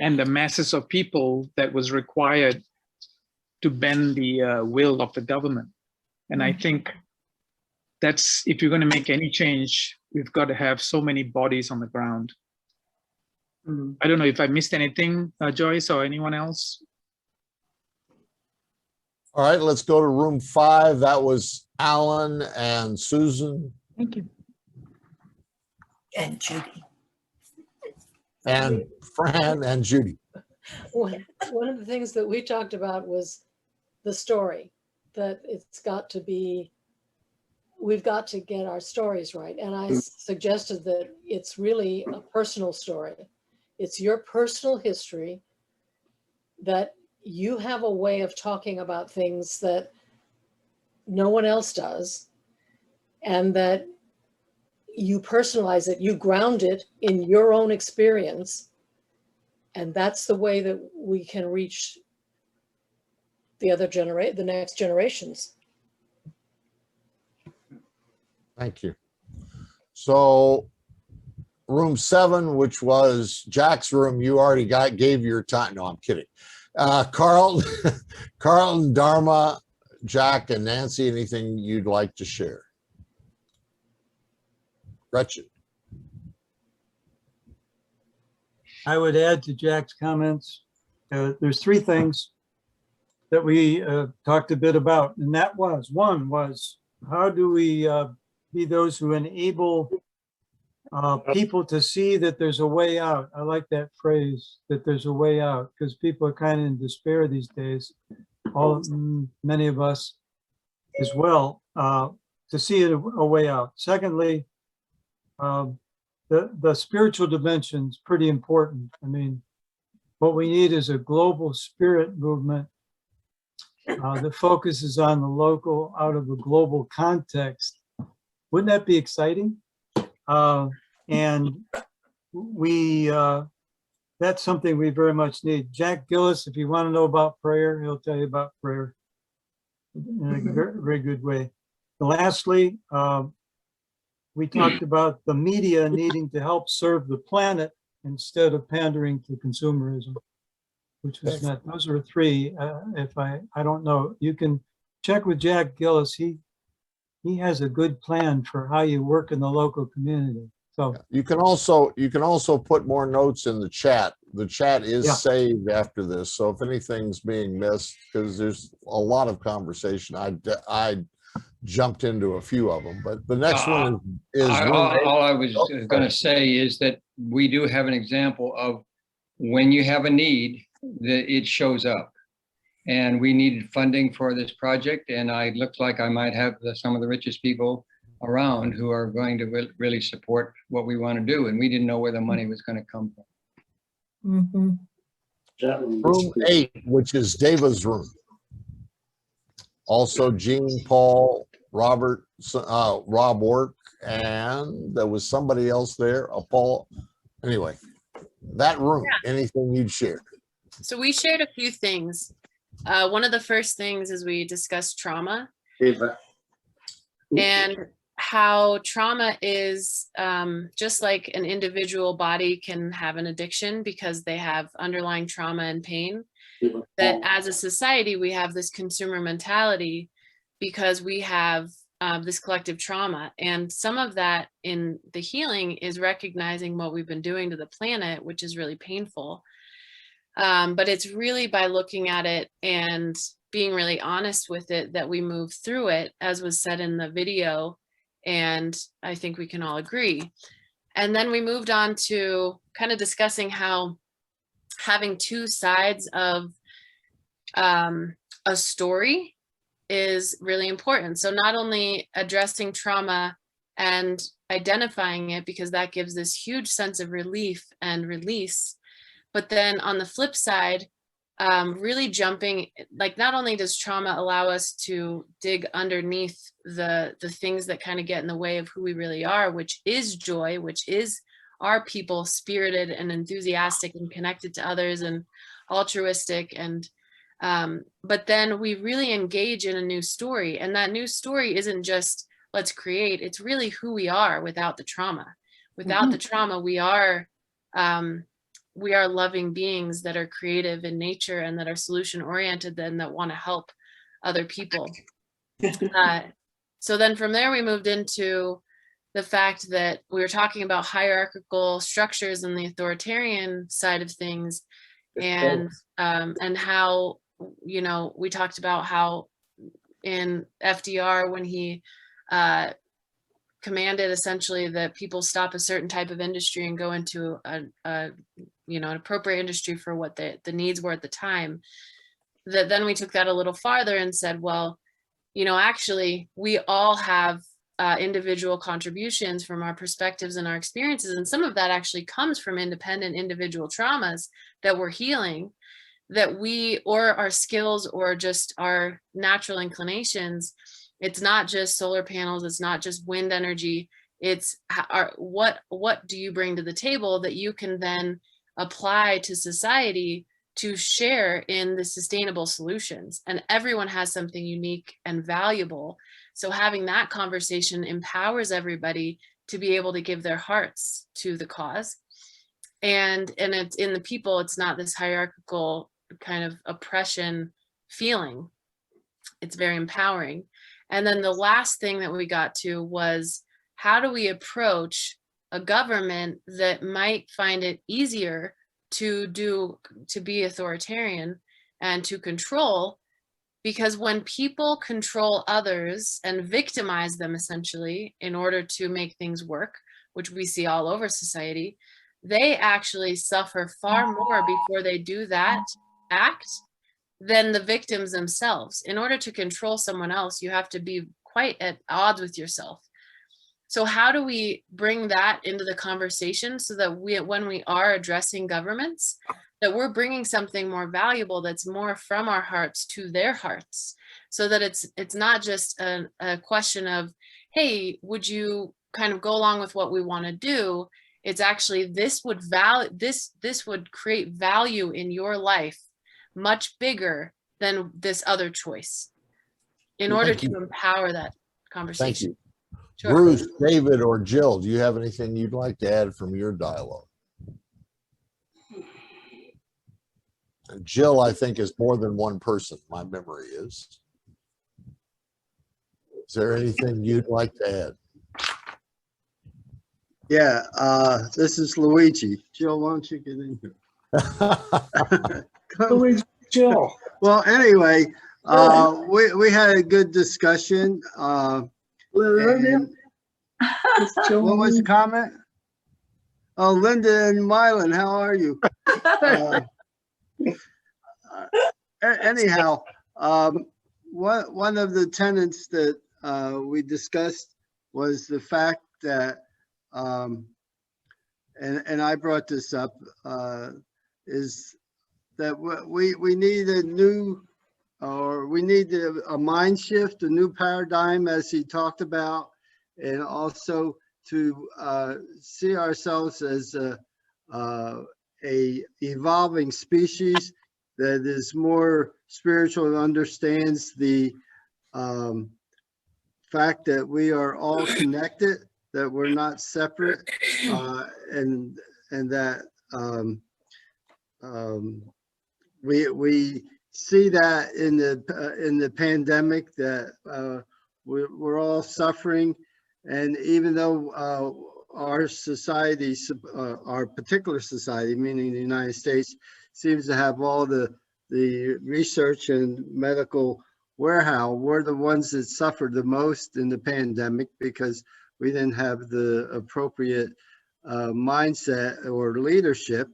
and the masses of people that was required to bend the will of the government. And I think that's, if you're going to make any change, we've got to have so many bodies on the ground. I don't know if I missed anything, Joyce or anyone else. All right, let's go to room 5. That was Alan and Susan. Thank you. And Judy. And Fran and Judy. One of the things that we talked about was the story, that we've got to get our stories right. And I suggested that it's really a personal story. It's your personal history, that you have a way of talking about things that no one else does, and that you personalize it, you ground it in your own experience. And that's the way that we can reach the next generations. Thank you. So room 7, which was Jack's room, you already gave your time. No, I'm kidding. Carlton, Dharma, Jack, and Nancy, anything you'd like to share? Gretchen. I would add to Jack's comments. There's 3 things that we talked a bit about, and that was, one was, how do we be those who enable people to see that there's a way out? I like that phrase, that there's a way out, because people are kind of in despair these days, many of us as well, to see a way out. Secondly, The spiritual dimension's pretty important. I mean, what we need is a global spirit movement that focuses on the local out of a global context. Wouldn't that be exciting? And that's something we very much need. Jack Gillis, if you want to know about prayer, he'll tell you about prayer in a very, very good way. And lastly, we talked about the media needing to help serve the planet instead of pandering to consumerism, which was not, those are three. If I don't know, you can check with Jack Gillis. He has a good plan for how you work in the local community. So you can also put more notes in the chat. The chat is saved after this. So if anything's being missed, because there's a lot of conversation, I jumped into a few of them, but the next one is all I was going to say is that we do have an example of when you have a need, that it shows up. And we needed funding for this project, and I looked like I might have some of the richest people around who are going to really support what we want to do, and we didn't know where the money was going to come from. Room 8, which is Deva's room. Also Jean, Paul, Robert, Rob Work, and there was somebody else there, Paul. Anyway, that room, anything you'd share? So we shared a few things. One of the first things is we discussed trauma and how trauma is just like an individual body can have an addiction because they have underlying trauma and pain, that as a society, we have this consumer mentality because we have this collective trauma. And some of that in the healing is recognizing what we've been doing to the planet, which is really painful. But it's really by looking at it and being really honest with it that we move through it, as was said in the video. And I think we can all agree. And then we moved on to kind of discussing how having two sides of a story is really important. So not only addressing trauma and identifying it, because that gives this huge sense of relief and release, but then on the flip side, really jumping, like not only does trauma allow us to dig underneath the things that kind of get in the way of who we really are, which is joy, which is our people, spirited and enthusiastic and connected to others and altruistic, and but then we really engage in a new story, and that new story isn't just let's create, it's really who we are without the trauma. Without the trauma, we are loving beings that are creative in nature and that are solution oriented and that want to help other people. So then from there, we moved into the fact that we were talking about hierarchical structures and the authoritarian side of things, and how, you know, we talked about how in FDR, when he commanded essentially that people stop a certain type of industry and go into a you know, an appropriate industry for what the needs were at the time, that then we took that a little farther and said, well, you know, actually we all have individual contributions from our perspectives and our experiences, and some of that actually comes from independent individual traumas that we're healing, that we, or our skills, or just our natural inclinations. It's not just solar panels, it's not just wind energy, it's what do you bring to the table that you can then apply to society to share in the sustainable solutions. And everyone has something unique and valuable. So having that conversation empowers everybody to be able to give their hearts to the cause. And it's in the people, it's not this hierarchical kind of oppression feeling. It's very empowering. And then the last thing that we got to was, how do we approach a government that might find it easier to be authoritarian and to control? Because when people control others and victimize them essentially in order to make things work, which we see all over society, they actually suffer far more before they do that act than the victims themselves. In order to control someone else, you have to be quite at odds with yourself. So how do we bring that into the conversation so that when we are addressing governments, that we're bringing something more valuable that's more from our hearts to their hearts, so that it's not just a question of, hey, would you kind of go along with what we want to do? It's actually, this would create value in your life much bigger than this other choice, in order to empower that conversation. Thank you. Sure. Bruce, David, or Jill, do you have anything you'd like to add from your dialogue? And Jill, I think, is more than one person, my memory is. Is there anything you'd like to add? Yeah, this is Luigi. Jill, why don't you get in here? Luigi, Jill. Well, anyway, we had a good discussion. And what was the comment? Oh, Linda and Mylan, how are you? Anyhow, one of the tenets that we discussed was the fact that, and I brought this up, is that we need a new, or we need a mind shift, a new paradigm, as he talked about, and also to see ourselves as a evolving species that is more spiritual and understands the fact that we are all connected, that we're not separate, and that we see that in the pandemic, that we're all suffering, and even though our society, our particular society, meaning the United States, seems to have all the research and medical warehouse, we're the ones that suffered the most in the pandemic because we didn't have the appropriate mindset or leadership,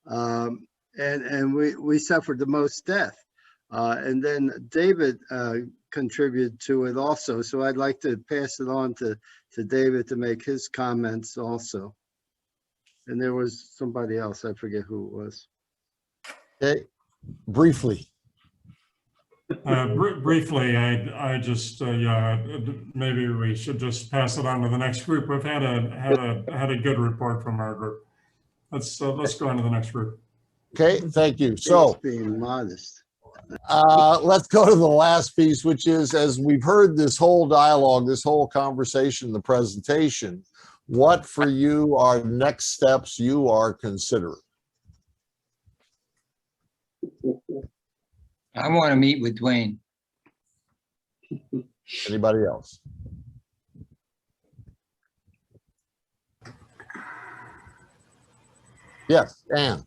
and we suffered the most death. And then David contributed to it also, so I'd like to pass it on to David to make his comments also. And there was somebody else, I forget who it was. Okay, briefly. Briefly, I just yeah, maybe we should just pass it on to the next group. We've had a good report from our group. Let's go on to the next group. Okay, thank you. So being modest. Let's go to the last piece, which is, as we've heard this whole dialogue, this whole conversation, the presentation, what for you are next steps you are considering? I want to meet with Duane. Anybody else? Yes, Anne.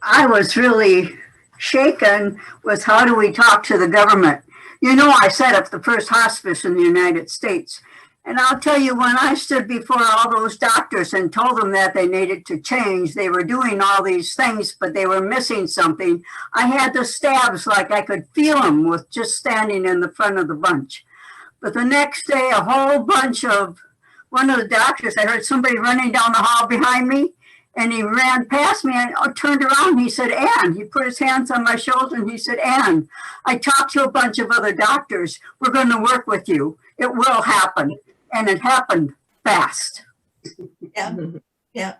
I was really shaken with how do we talk to the government. You know, I set up the first hospice in the United States. And I'll tell you, when I stood before all those doctors and told them that they needed to change, they were doing all these things, but they were missing something. I had the stabs like I could feel them with just standing in the front of the bunch. But the next day, a whole bunch of, one of the doctors, I heard somebody running down the hall behind me, and he ran past me and turned around and he said, Ann, he put his hands on my shoulder and he said, Ann, I talked to a bunch of other doctors. We're going to work with you. It will happen. And it happened fast. Yeah. Yeah.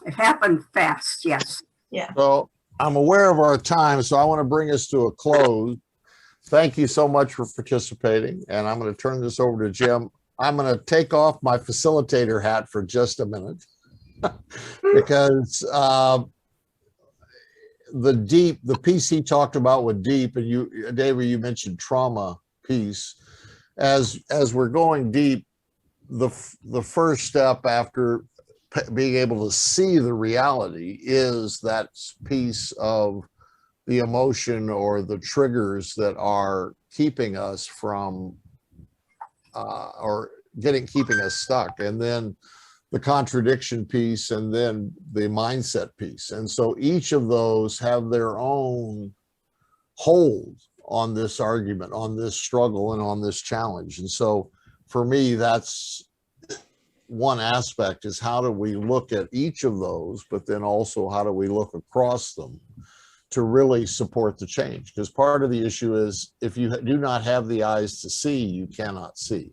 It happened fast, yes. Yeah. So I'm aware of our time, so I want to bring us to a close. Thank you so much for participating. And I'm going to turn this over to Jim. I'm going to take off my facilitator hat for just a minute because the piece he talked about with deep, and you, David, you mentioned trauma piece. As we're going deep, the first step after being able to see the reality is that piece of the emotion or the triggers that are keeping us from keeping us stuck, and then the contradiction piece, and then the mindset piece. And so each of those have their own hold on this argument, on this struggle, and on this challenge. And so for me, that's one aspect, is how do we look at each of those, but then also how do we look across them to really support the change? Because part of the issue is if you do not have the eyes to see, you cannot see.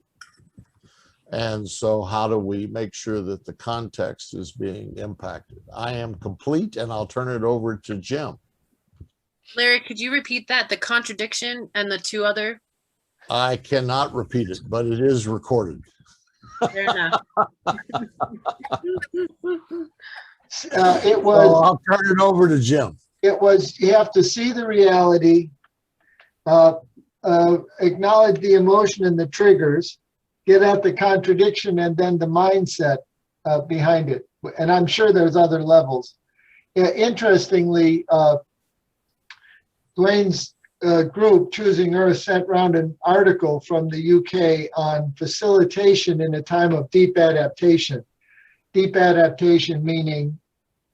And so how do we make sure that the context is being impacted? I am complete, and I'll turn it over to Jim. Larry, could you repeat that? The contradiction and the two other? I cannot repeat it, but it is recorded. Fair enough. It was. So I'll turn it over to Jim. It was, you have to see the reality, acknowledge the emotion and the triggers, get at the contradiction, and then the mindset behind it. And I'm sure there's other levels. Interestingly, Duane's group, Choosing Earth, sent around an article from the UK on facilitation in a time of deep adaptation. Deep adaptation meaning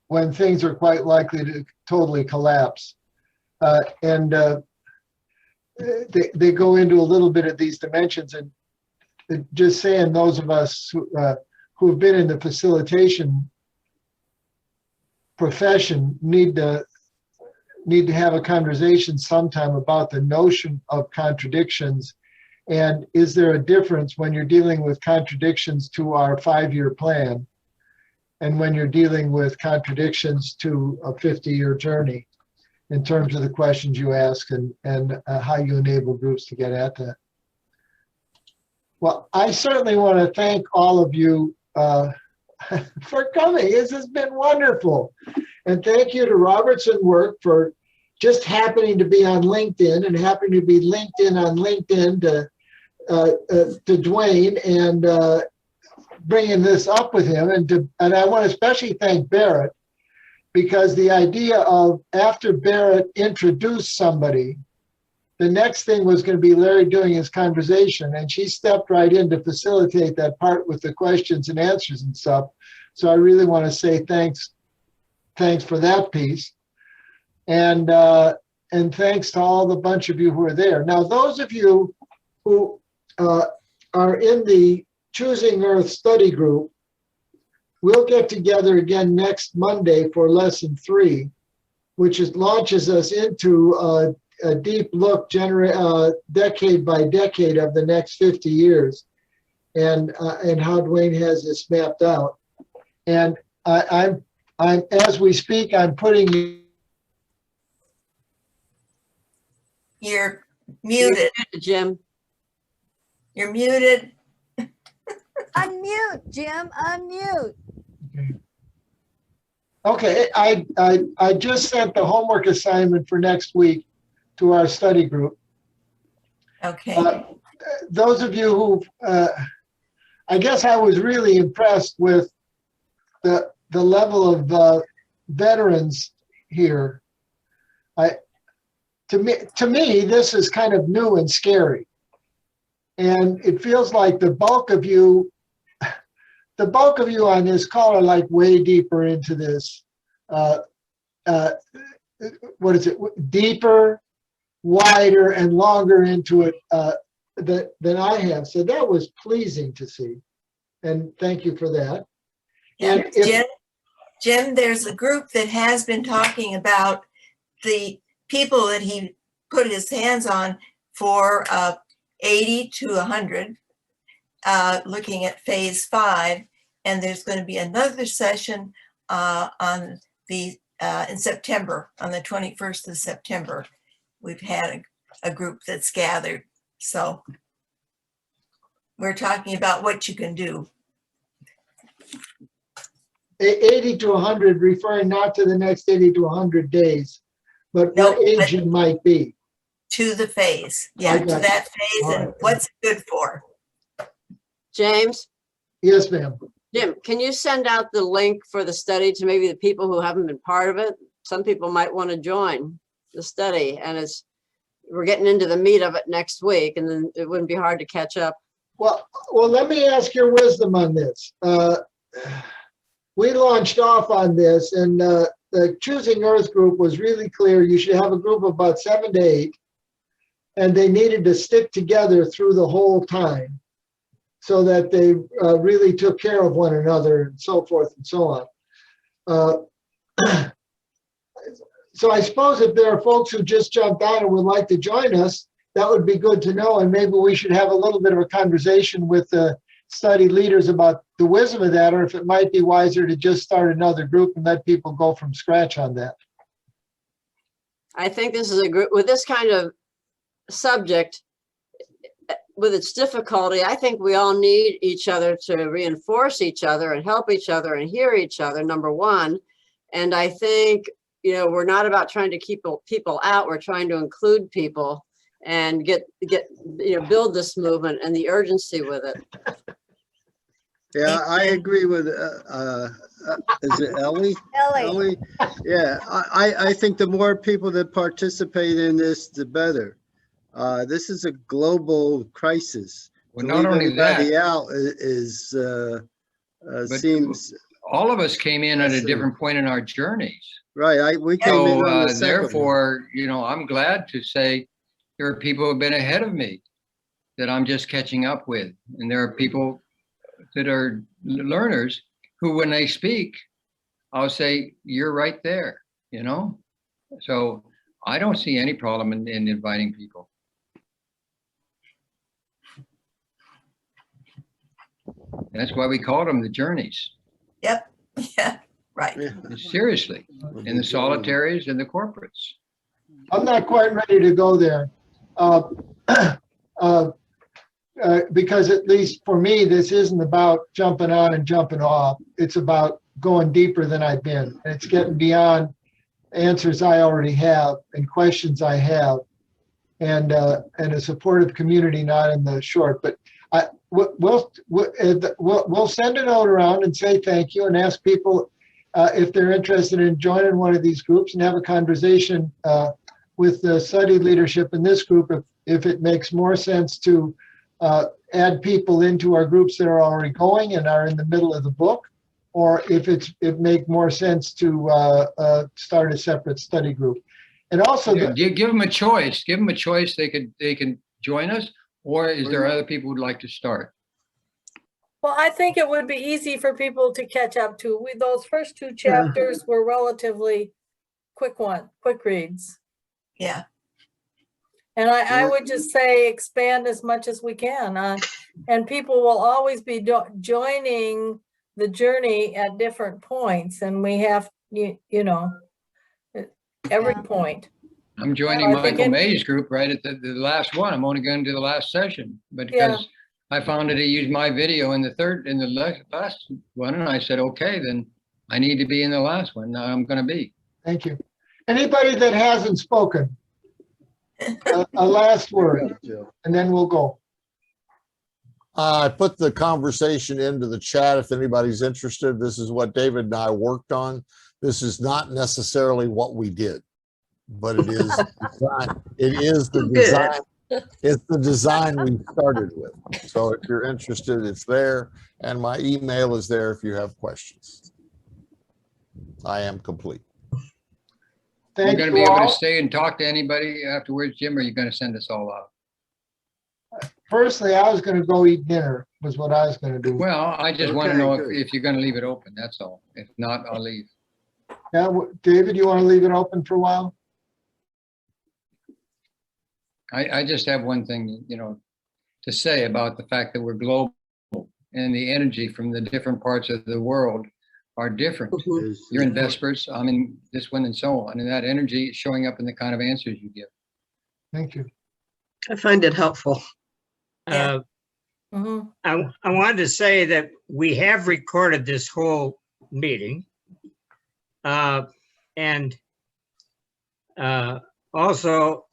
when things are quite likely to totally collapse. They go into a little bit of these dimensions, and just saying those of us who have been in the facilitation profession need to have a conversation sometime about the notion of contradictions, and is there a difference when you're dealing with contradictions to our 5-year plan and when you're dealing with contradictions to a 50-year journey in terms of the questions you ask and how you enable groups to get at that. Well, I certainly want to thank all of you for coming. This has been wonderful. And thank you to Robertson Work for just happening to be on LinkedIn and happening to be linked in on LinkedIn to Duane and bringing this up with him. And I want to especially thank Beret, because the idea of after Beret introduced somebody, the next thing was going to be Larry doing his conversation, and she stepped right in to facilitate that part with the questions and answers and stuff. So I really want to say thanks for that piece, and thanks to all the bunch of you who are there. Now, those of you who are in the Choosing Earth study group, we'll get together again next Monday for lesson 3, which launches us into a deep look decade by decade of the next 50 years and how Duane has this mapped out. And I'm as we speak, I'm putting. You're muted. Jim. You're muted. Unmute, Jim, unmute. Okay, I just sent the homework assignment for next week to our study group. Okay. Those of you who, I guess I was really impressed with the level of veterans here. To me, this is kind of new and scary. And it feels like the bulk of you on this call are like way deeper into this. What is it? Deeper, wider, and longer into it than I have. So that was pleasing to see. And thank you for that. And Jim, there's a group that has been talking about the people that he put his hands on for 80 to 100, looking at phase 5. And there's going to be another session on in September, on the 21st of September. We've had a group that's gathered. So we're talking about what you can do. 80 to 100, referring not to the next 80 to 100 days, but what age it might be. To the phase. Yeah, to that phase. All and right. What's it good for? James? Yes, ma'am. Jim, can you send out the link for the study to maybe the people who haven't been part of it? Some people might want to join the study, and we're getting into the meat of it next week, and then it wouldn't be hard to catch up. Well, let me ask your wisdom on this. We launched off on this, and the Choosing Earth group was really clear. You should have a group of about 7 to 8, and they needed to stick together through the whole time. so that they really took care of one another and so forth and so on. So I suppose if there are folks who just jumped on and would like to join us, that would be good to know. And maybe we should have a little bit of a conversation with the study leaders about the wisdom of that, or if it might be wiser to just start another group and let people go from scratch on that. I think this is a group with this kind of subject, with its difficulty. I think we all need each other to reinforce each other and help each other and hear each other, number one. And I think, you know, we're not about trying to keep people out. We're trying to include people and build this movement and the urgency with it. Yeah, I agree with, is it Ellie? Ellie. Yeah, I think the more people that participate in this, the better. This is a global crisis. Well, not only that, seems all of us came in at a different point in our journeys. Right, we came in on the second therefore, you know, I'm glad to say there are people who have been ahead of me that I'm just catching up with. And there are people that are learners who, when they speak, I'll say, you're right there, you know? So I don't see any problem in inviting people. That's why we called them the journeys. Yep. Yeah. Right. Seriously, in the solitaries and the corporates. I'm not quite ready to go there. Because at least for me, this isn't about jumping on and jumping off. It's about going deeper than I've been. It's getting beyond answers I already have and questions I have, and a supportive community, not in the short. But we'll send a note around and say thank you and ask people if they're interested in joining one of these groups, and have a conversation with the study leadership in this group if it makes more sense to add people into our groups that are already going and are in the middle of the book, or if it make more sense to start a separate study group. And also, give them a choice. Give them a choice. They can join us, or is there other people who'd like to start? Well, I think it would be easy for people to catch up to. Those first two chapters were relatively quick reads. Yeah. And I would just say expand as much as we can. And people will always be joining the journey at different points. And we have, you know, every point. I'm joining Michael May's group right at the last one. I'm only going to do the last session, but because I found that he used my video in the last one, and I said, okay, then I need to be in the last one. Now I'm going to be. Thank you. Anybody that hasn't spoken, a last word, and then we'll go. I put the conversation into the chat if anybody's interested. This is what David and I worked on. This is not necessarily what we did, but it is design. It is the design. It's the design we started with. So if you're interested, it's there. And my email is there if you have questions. I am complete. You're going to be able to stay and talk to anybody afterwards, Jim, or are you going to send us all out? Personally, I was going to go eat dinner, was what I was going to do. Well, I just want to know if you're going to leave it open. That's all. If not, I'll leave. Yeah, David, you want to leave it open for a while? I just have one thing, you know, to say about the fact that we're global and the energy from the different parts of the world are different. You're in Vespers, I'm in this one, and so on. And that energy is showing up in the kind of answers you give. Thank you. I find it helpful. Yeah. I wanted to say that we have recorded this whole meeting. And also,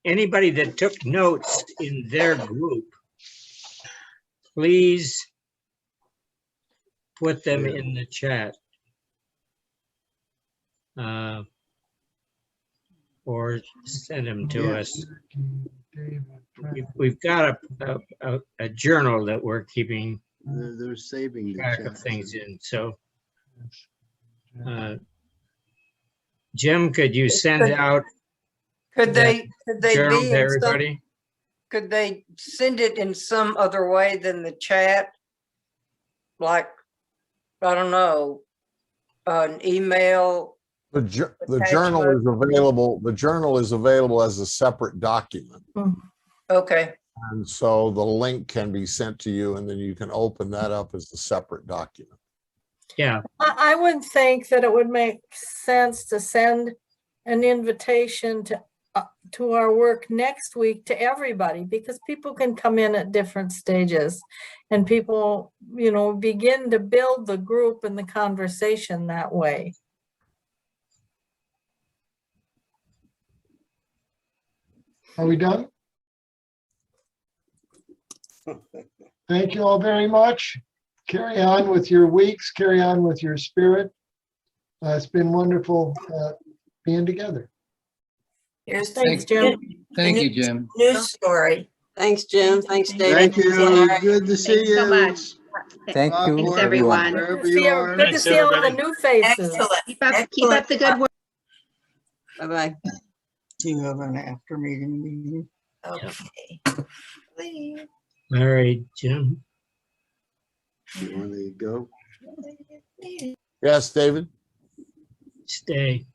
anybody that took notes in their group, please put them in the chat. Or send them to us. We've got a journal that we're keeping they're saving track of things in. So, Jim, could you send out? Could they journal be to everybody? could they send it in some other way than the chat? Like, I don't know, an email? The journal is available. The journal is available as a separate document. Okay. And so the link can be sent to you, and then you can open that up as a separate document. Yeah. I would think that it would make sense to send an invitation to our work next week to everybody, because people can come in at different stages and people, you know, begin to build the group and the conversation that way. Are we done? Thank you all very much. Carry on with your weeks, carry on with your spirit. It's been wonderful being together. Here's Thank you, Jim. News story. Thanks, Jim. Thanks, David. Thank you. Good to see you. so much. Thank you, Thanks, everyone. Wherever you are. Good to see all the new faces. Excellent. Keep up the good work. Bye-bye. Do you have an after meeting? Okay. Please. All right, Jim. You want to go? Yes, David? Stay.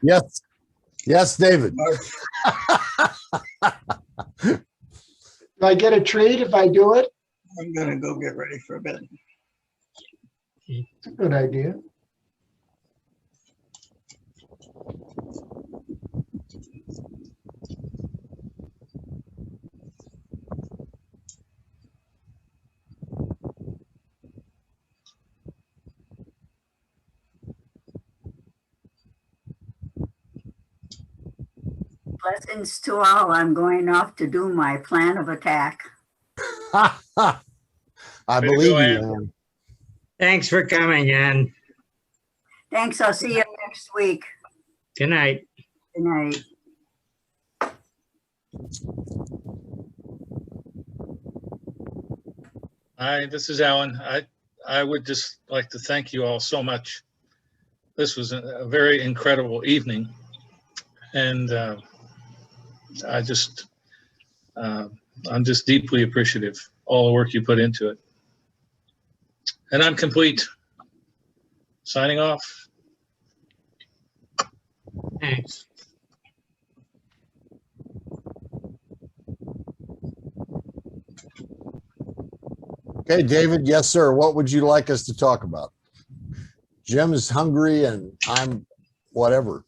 Yes. Yes, David. Do I get a treat if I do it? I'm gonna go get ready for bed. It's a good idea. Blessings to all. I'm going off to do my plan of attack. I believe you, Ann. Thanks for coming, Ann. Thanks. I'll see you next week. Good night. Good night. Hi, this is Alan. I would just like to thank you all so much. This was a very incredible evening. And I'm just deeply appreciative of all the work you put into it. And I'm complete. Signing off. Thanks. Okay, David. Yes, sir. What would you like us to talk about? Jim is hungry and I'm whatever.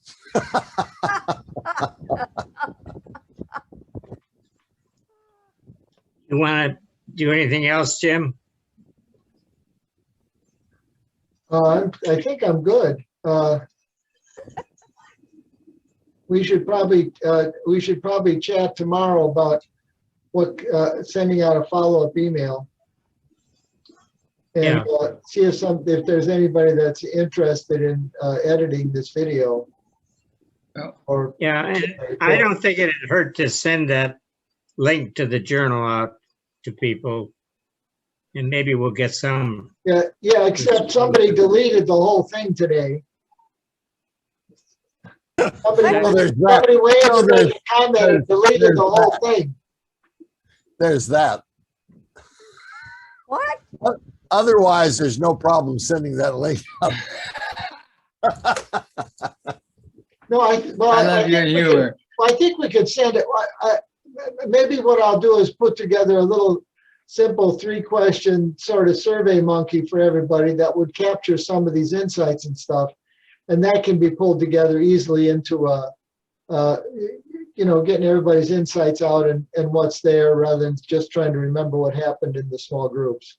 You want to do anything else, Jim? I think I'm good. We should probably chat tomorrow about what sending out a follow-up email and see if there's anybody that's interested in editing this video. Or and I don't think it'd hurt to send that link to the journal out to people, and maybe we'll get some. Yeah, except somebody deleted the whole thing today. Somebody way over the comment and deleted the whole thing. There's that. What? Otherwise, there's no problem sending that link out. No, I love your humor. I think we could send it. Maybe what I'll do is put together a little simple 3-question sort of survey monkey for everybody that would capture some of these insights and stuff. And that can be pulled together easily into getting everybody's insights out and what's there rather than just trying to remember what happened in the small groups.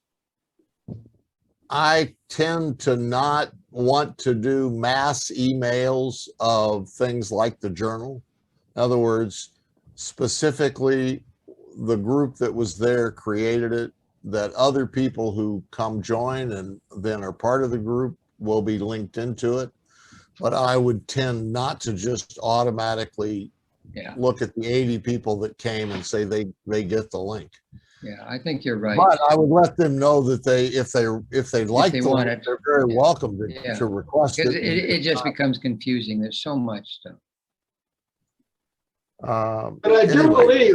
I tend to not want to do mass emails of things like the journal. In other words, specifically the group that was there created it, that other people who come join and then are part of the group will be linked into it. But I would tend not to just automatically look at the 80 people that came and say they get the link. Yeah, I think you're right. But I would let them know that if they like the want link, it, they're very welcome to request it. It just becomes confusing. There's so much stuff. But I do believe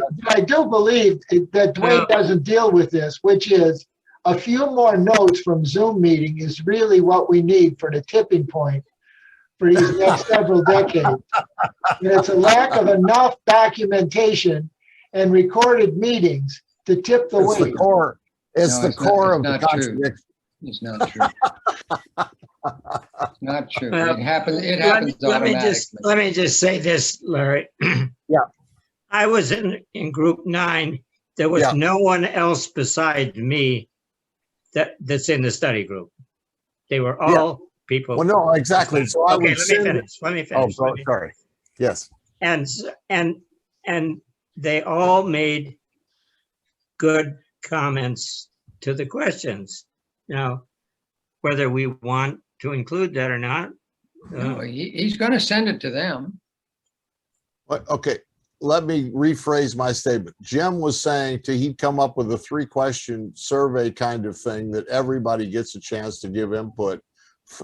that Duane doesn't deal with this, which is a few more notes from Zoom meeting is really what we need for the tipping point for these next several decades. And it's a lack of enough documentation and recorded meetings to tip the weight. It's the core of the not true. contradiction. It's not true. It's not true. It happens Let automatically. me just say this, Larry. Yeah. I was in group 9. There was no one else besides me that's in the study group. They were all people. Well, no, exactly. So I okay, would let me finish. Oh, sorry. Yes. And they all made good comments to the questions. Now, whether we want to include that or not. No, he's going to send it to them. Okay, let me rephrase my statement. Jim was saying he'd come up with a 3-question survey kind of thing that everybody gets a chance to give input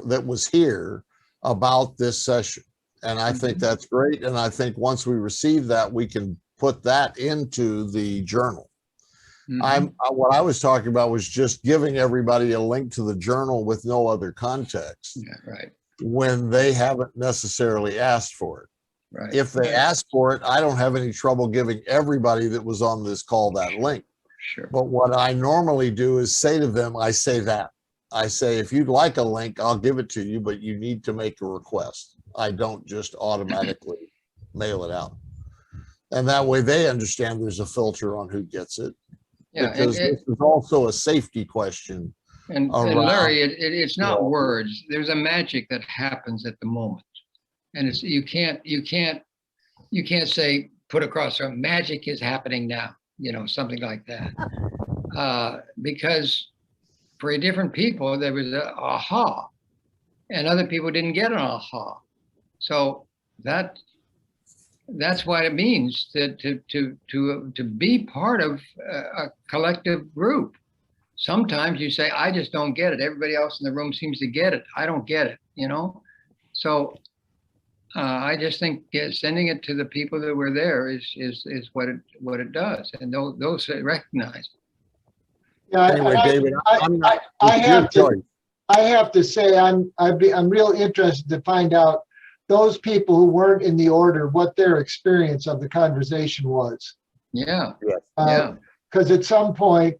that was here about this session. And I think that's great. And I think once we receive that, we can put that into the journal. What I was talking about was just giving everybody a link to the journal with no other context. Yeah, right. When they haven't necessarily asked for it. Right. If they ask for it, I don't have any trouble giving everybody that was on this call that link. Sure. But what I normally do is say to them, I say, if you'd like a link, I'll give it to you, but you need to make a request. I don't just automatically mail it out. And that way they understand there's a filter on who gets it. Yeah, because this is also a safety question. And Larry, it's not words. There's a magic that happens at the moment. And it's you can't say put across there, magic is happening now, something like that. Because for different people, there was a aha, and other people didn't get an aha. So that's what it means to be part of a collective group. Sometimes you say, I just don't get it. Everybody else in the room seems to get it. I don't get it, So I just think sending it to the people that were there is what it does, and those recognize. Yeah, anyway, David, I have to say I'm real interested to find out those people who weren't in the order what their experience of the conversation was. Yeah. Because at some point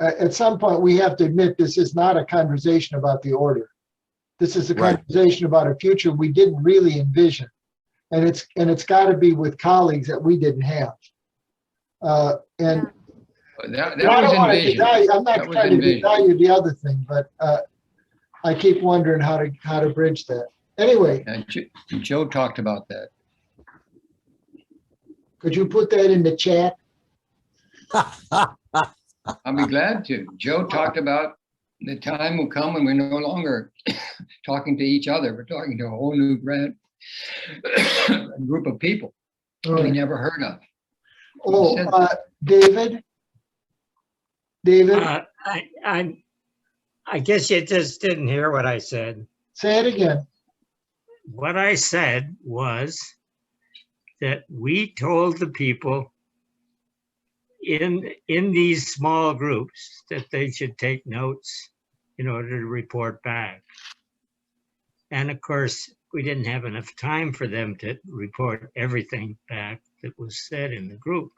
we have to admit this is not a conversation about the order. This is a conversation about a future we didn't really envision, and it's got to be with colleagues that we didn't have. And that I was don't want to envisioned. deny. I'm not trying to deny you the other thing, but I keep wondering how to bridge that. Anyway, Joe talked about that. Could you put that in the chat? I'll be glad to. Joe talked about the time will come when we're no longer talking to each other. We're talking to a whole new group of people we never heard of. Oh, David? I guess you just didn't hear what I said. Say it again. What I said was that we told the people in these small groups that they should take notes in order to report back. And of course, we didn't have enough time for them to report everything back that was said in the group.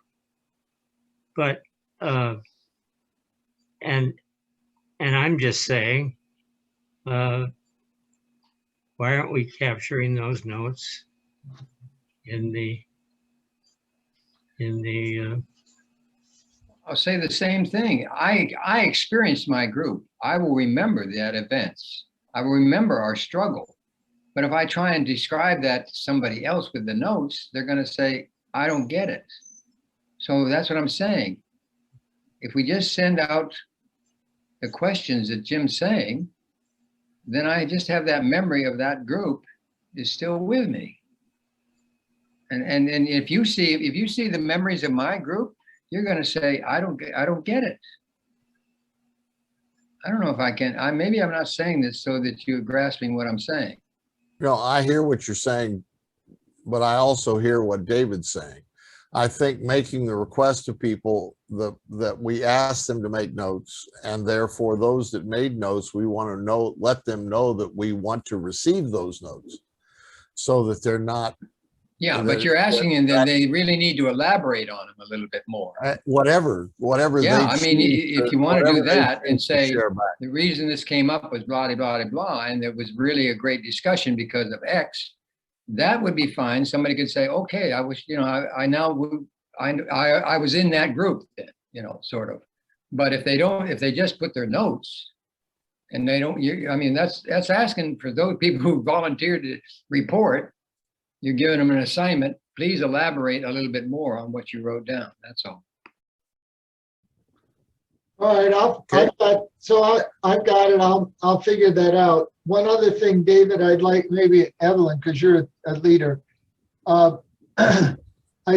But, and I'm just saying, why aren't we capturing those notes in the I'll say the same thing. I experienced my group. I will remember that events. I will remember our struggle. But if I try and describe that to somebody else with the notes, they're going to say, I don't get it. So that's what I'm saying. If we just send out the questions that Jim's saying, then I just have that memory of that group is still with me. And if you see the memories of my group, you're going to say, I don't get it. I don't know if I can. Maybe I'm not saying this so that you're grasping what I'm saying. No, I hear what you're saying but I also hear what David's saying. I think making the request to people that we ask them to make notes, and therefore those that made notes, we want to know, let them know that we want to receive those notes so that they're not. Yeah, but you're asking them, then they really need to elaborate on them a little bit more. Whatever Yeah, I mean, choose if you want to do whatever they that and choose to say, share back. the reason this came up was blah, blah, blah, blah, and it was really a great discussion because of X, that would be fine. Somebody could say, okay, I was, you know, I was in that group then, you know, sort of. But if they just put their notes and they don't, I mean, that's asking for those people who volunteered to report, you're giving them an assignment. Please elaborate a little bit more on what you wrote down. That's all. All right, I've got it. I'll figure that out. One other thing, David, I'd like, maybe Evelyn, because you're a leader. I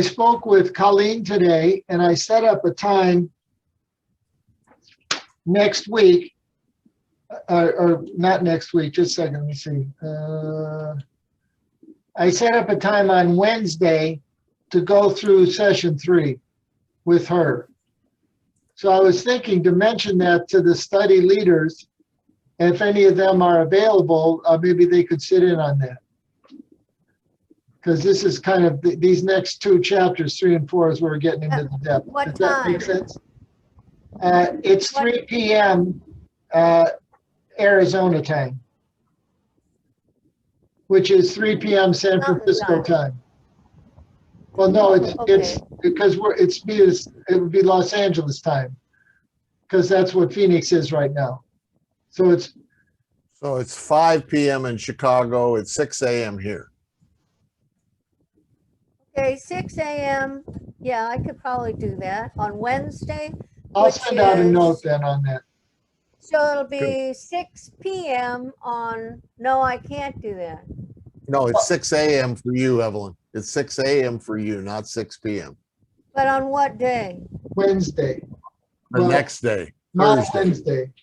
spoke with Colleen today, and I set up a time next week, or not next week, just a second, let me see. I set up a time on Wednesday to go through session 3 with her. So I was thinking to mention that to the study leaders. If any of them are available, maybe they could sit in on that. Because this is kind of, these next 2 chapters, 3 and 4, is where we're getting into the depth. What Does that time? make sense? It's 3 p.m. Arizona time, which is 3 p.m. San Francisco time. Well, no, it's because it would be Los Angeles time, because that's what Phoenix is right now. So it's 5 p.m. in Chicago. It's 6 a.m. here. Okay, 6 a.m. Yeah, I could probably do that on Wednesday. I'll send out a note then on that. So it'll be 6 p.m. on, no, I can't do that. No, it's 6 a.m. for you, Evelyn. It's 6 a.m. for you, not 6 p.m. But on what day? Wednesday. The next day, Not Thursday. Wednesday.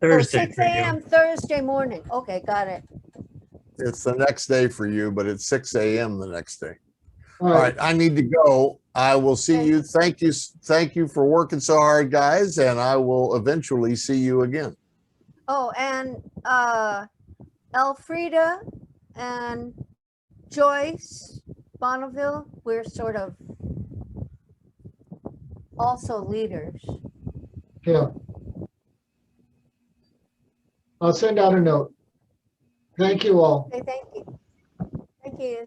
Thursday. 6 a.m. Thursday morning. Okay, got it. It's the next day for you, but it's 6 a.m. the next day. All right, I need to go. I will see you. Thank you for working so hard, guys, and I will eventually see you again. Oh, and Elfrida and Joyce Bonneville, we're sort of also leaders. Yeah. I'll send out a note. Thank you all. Okay, thank you. Thank you.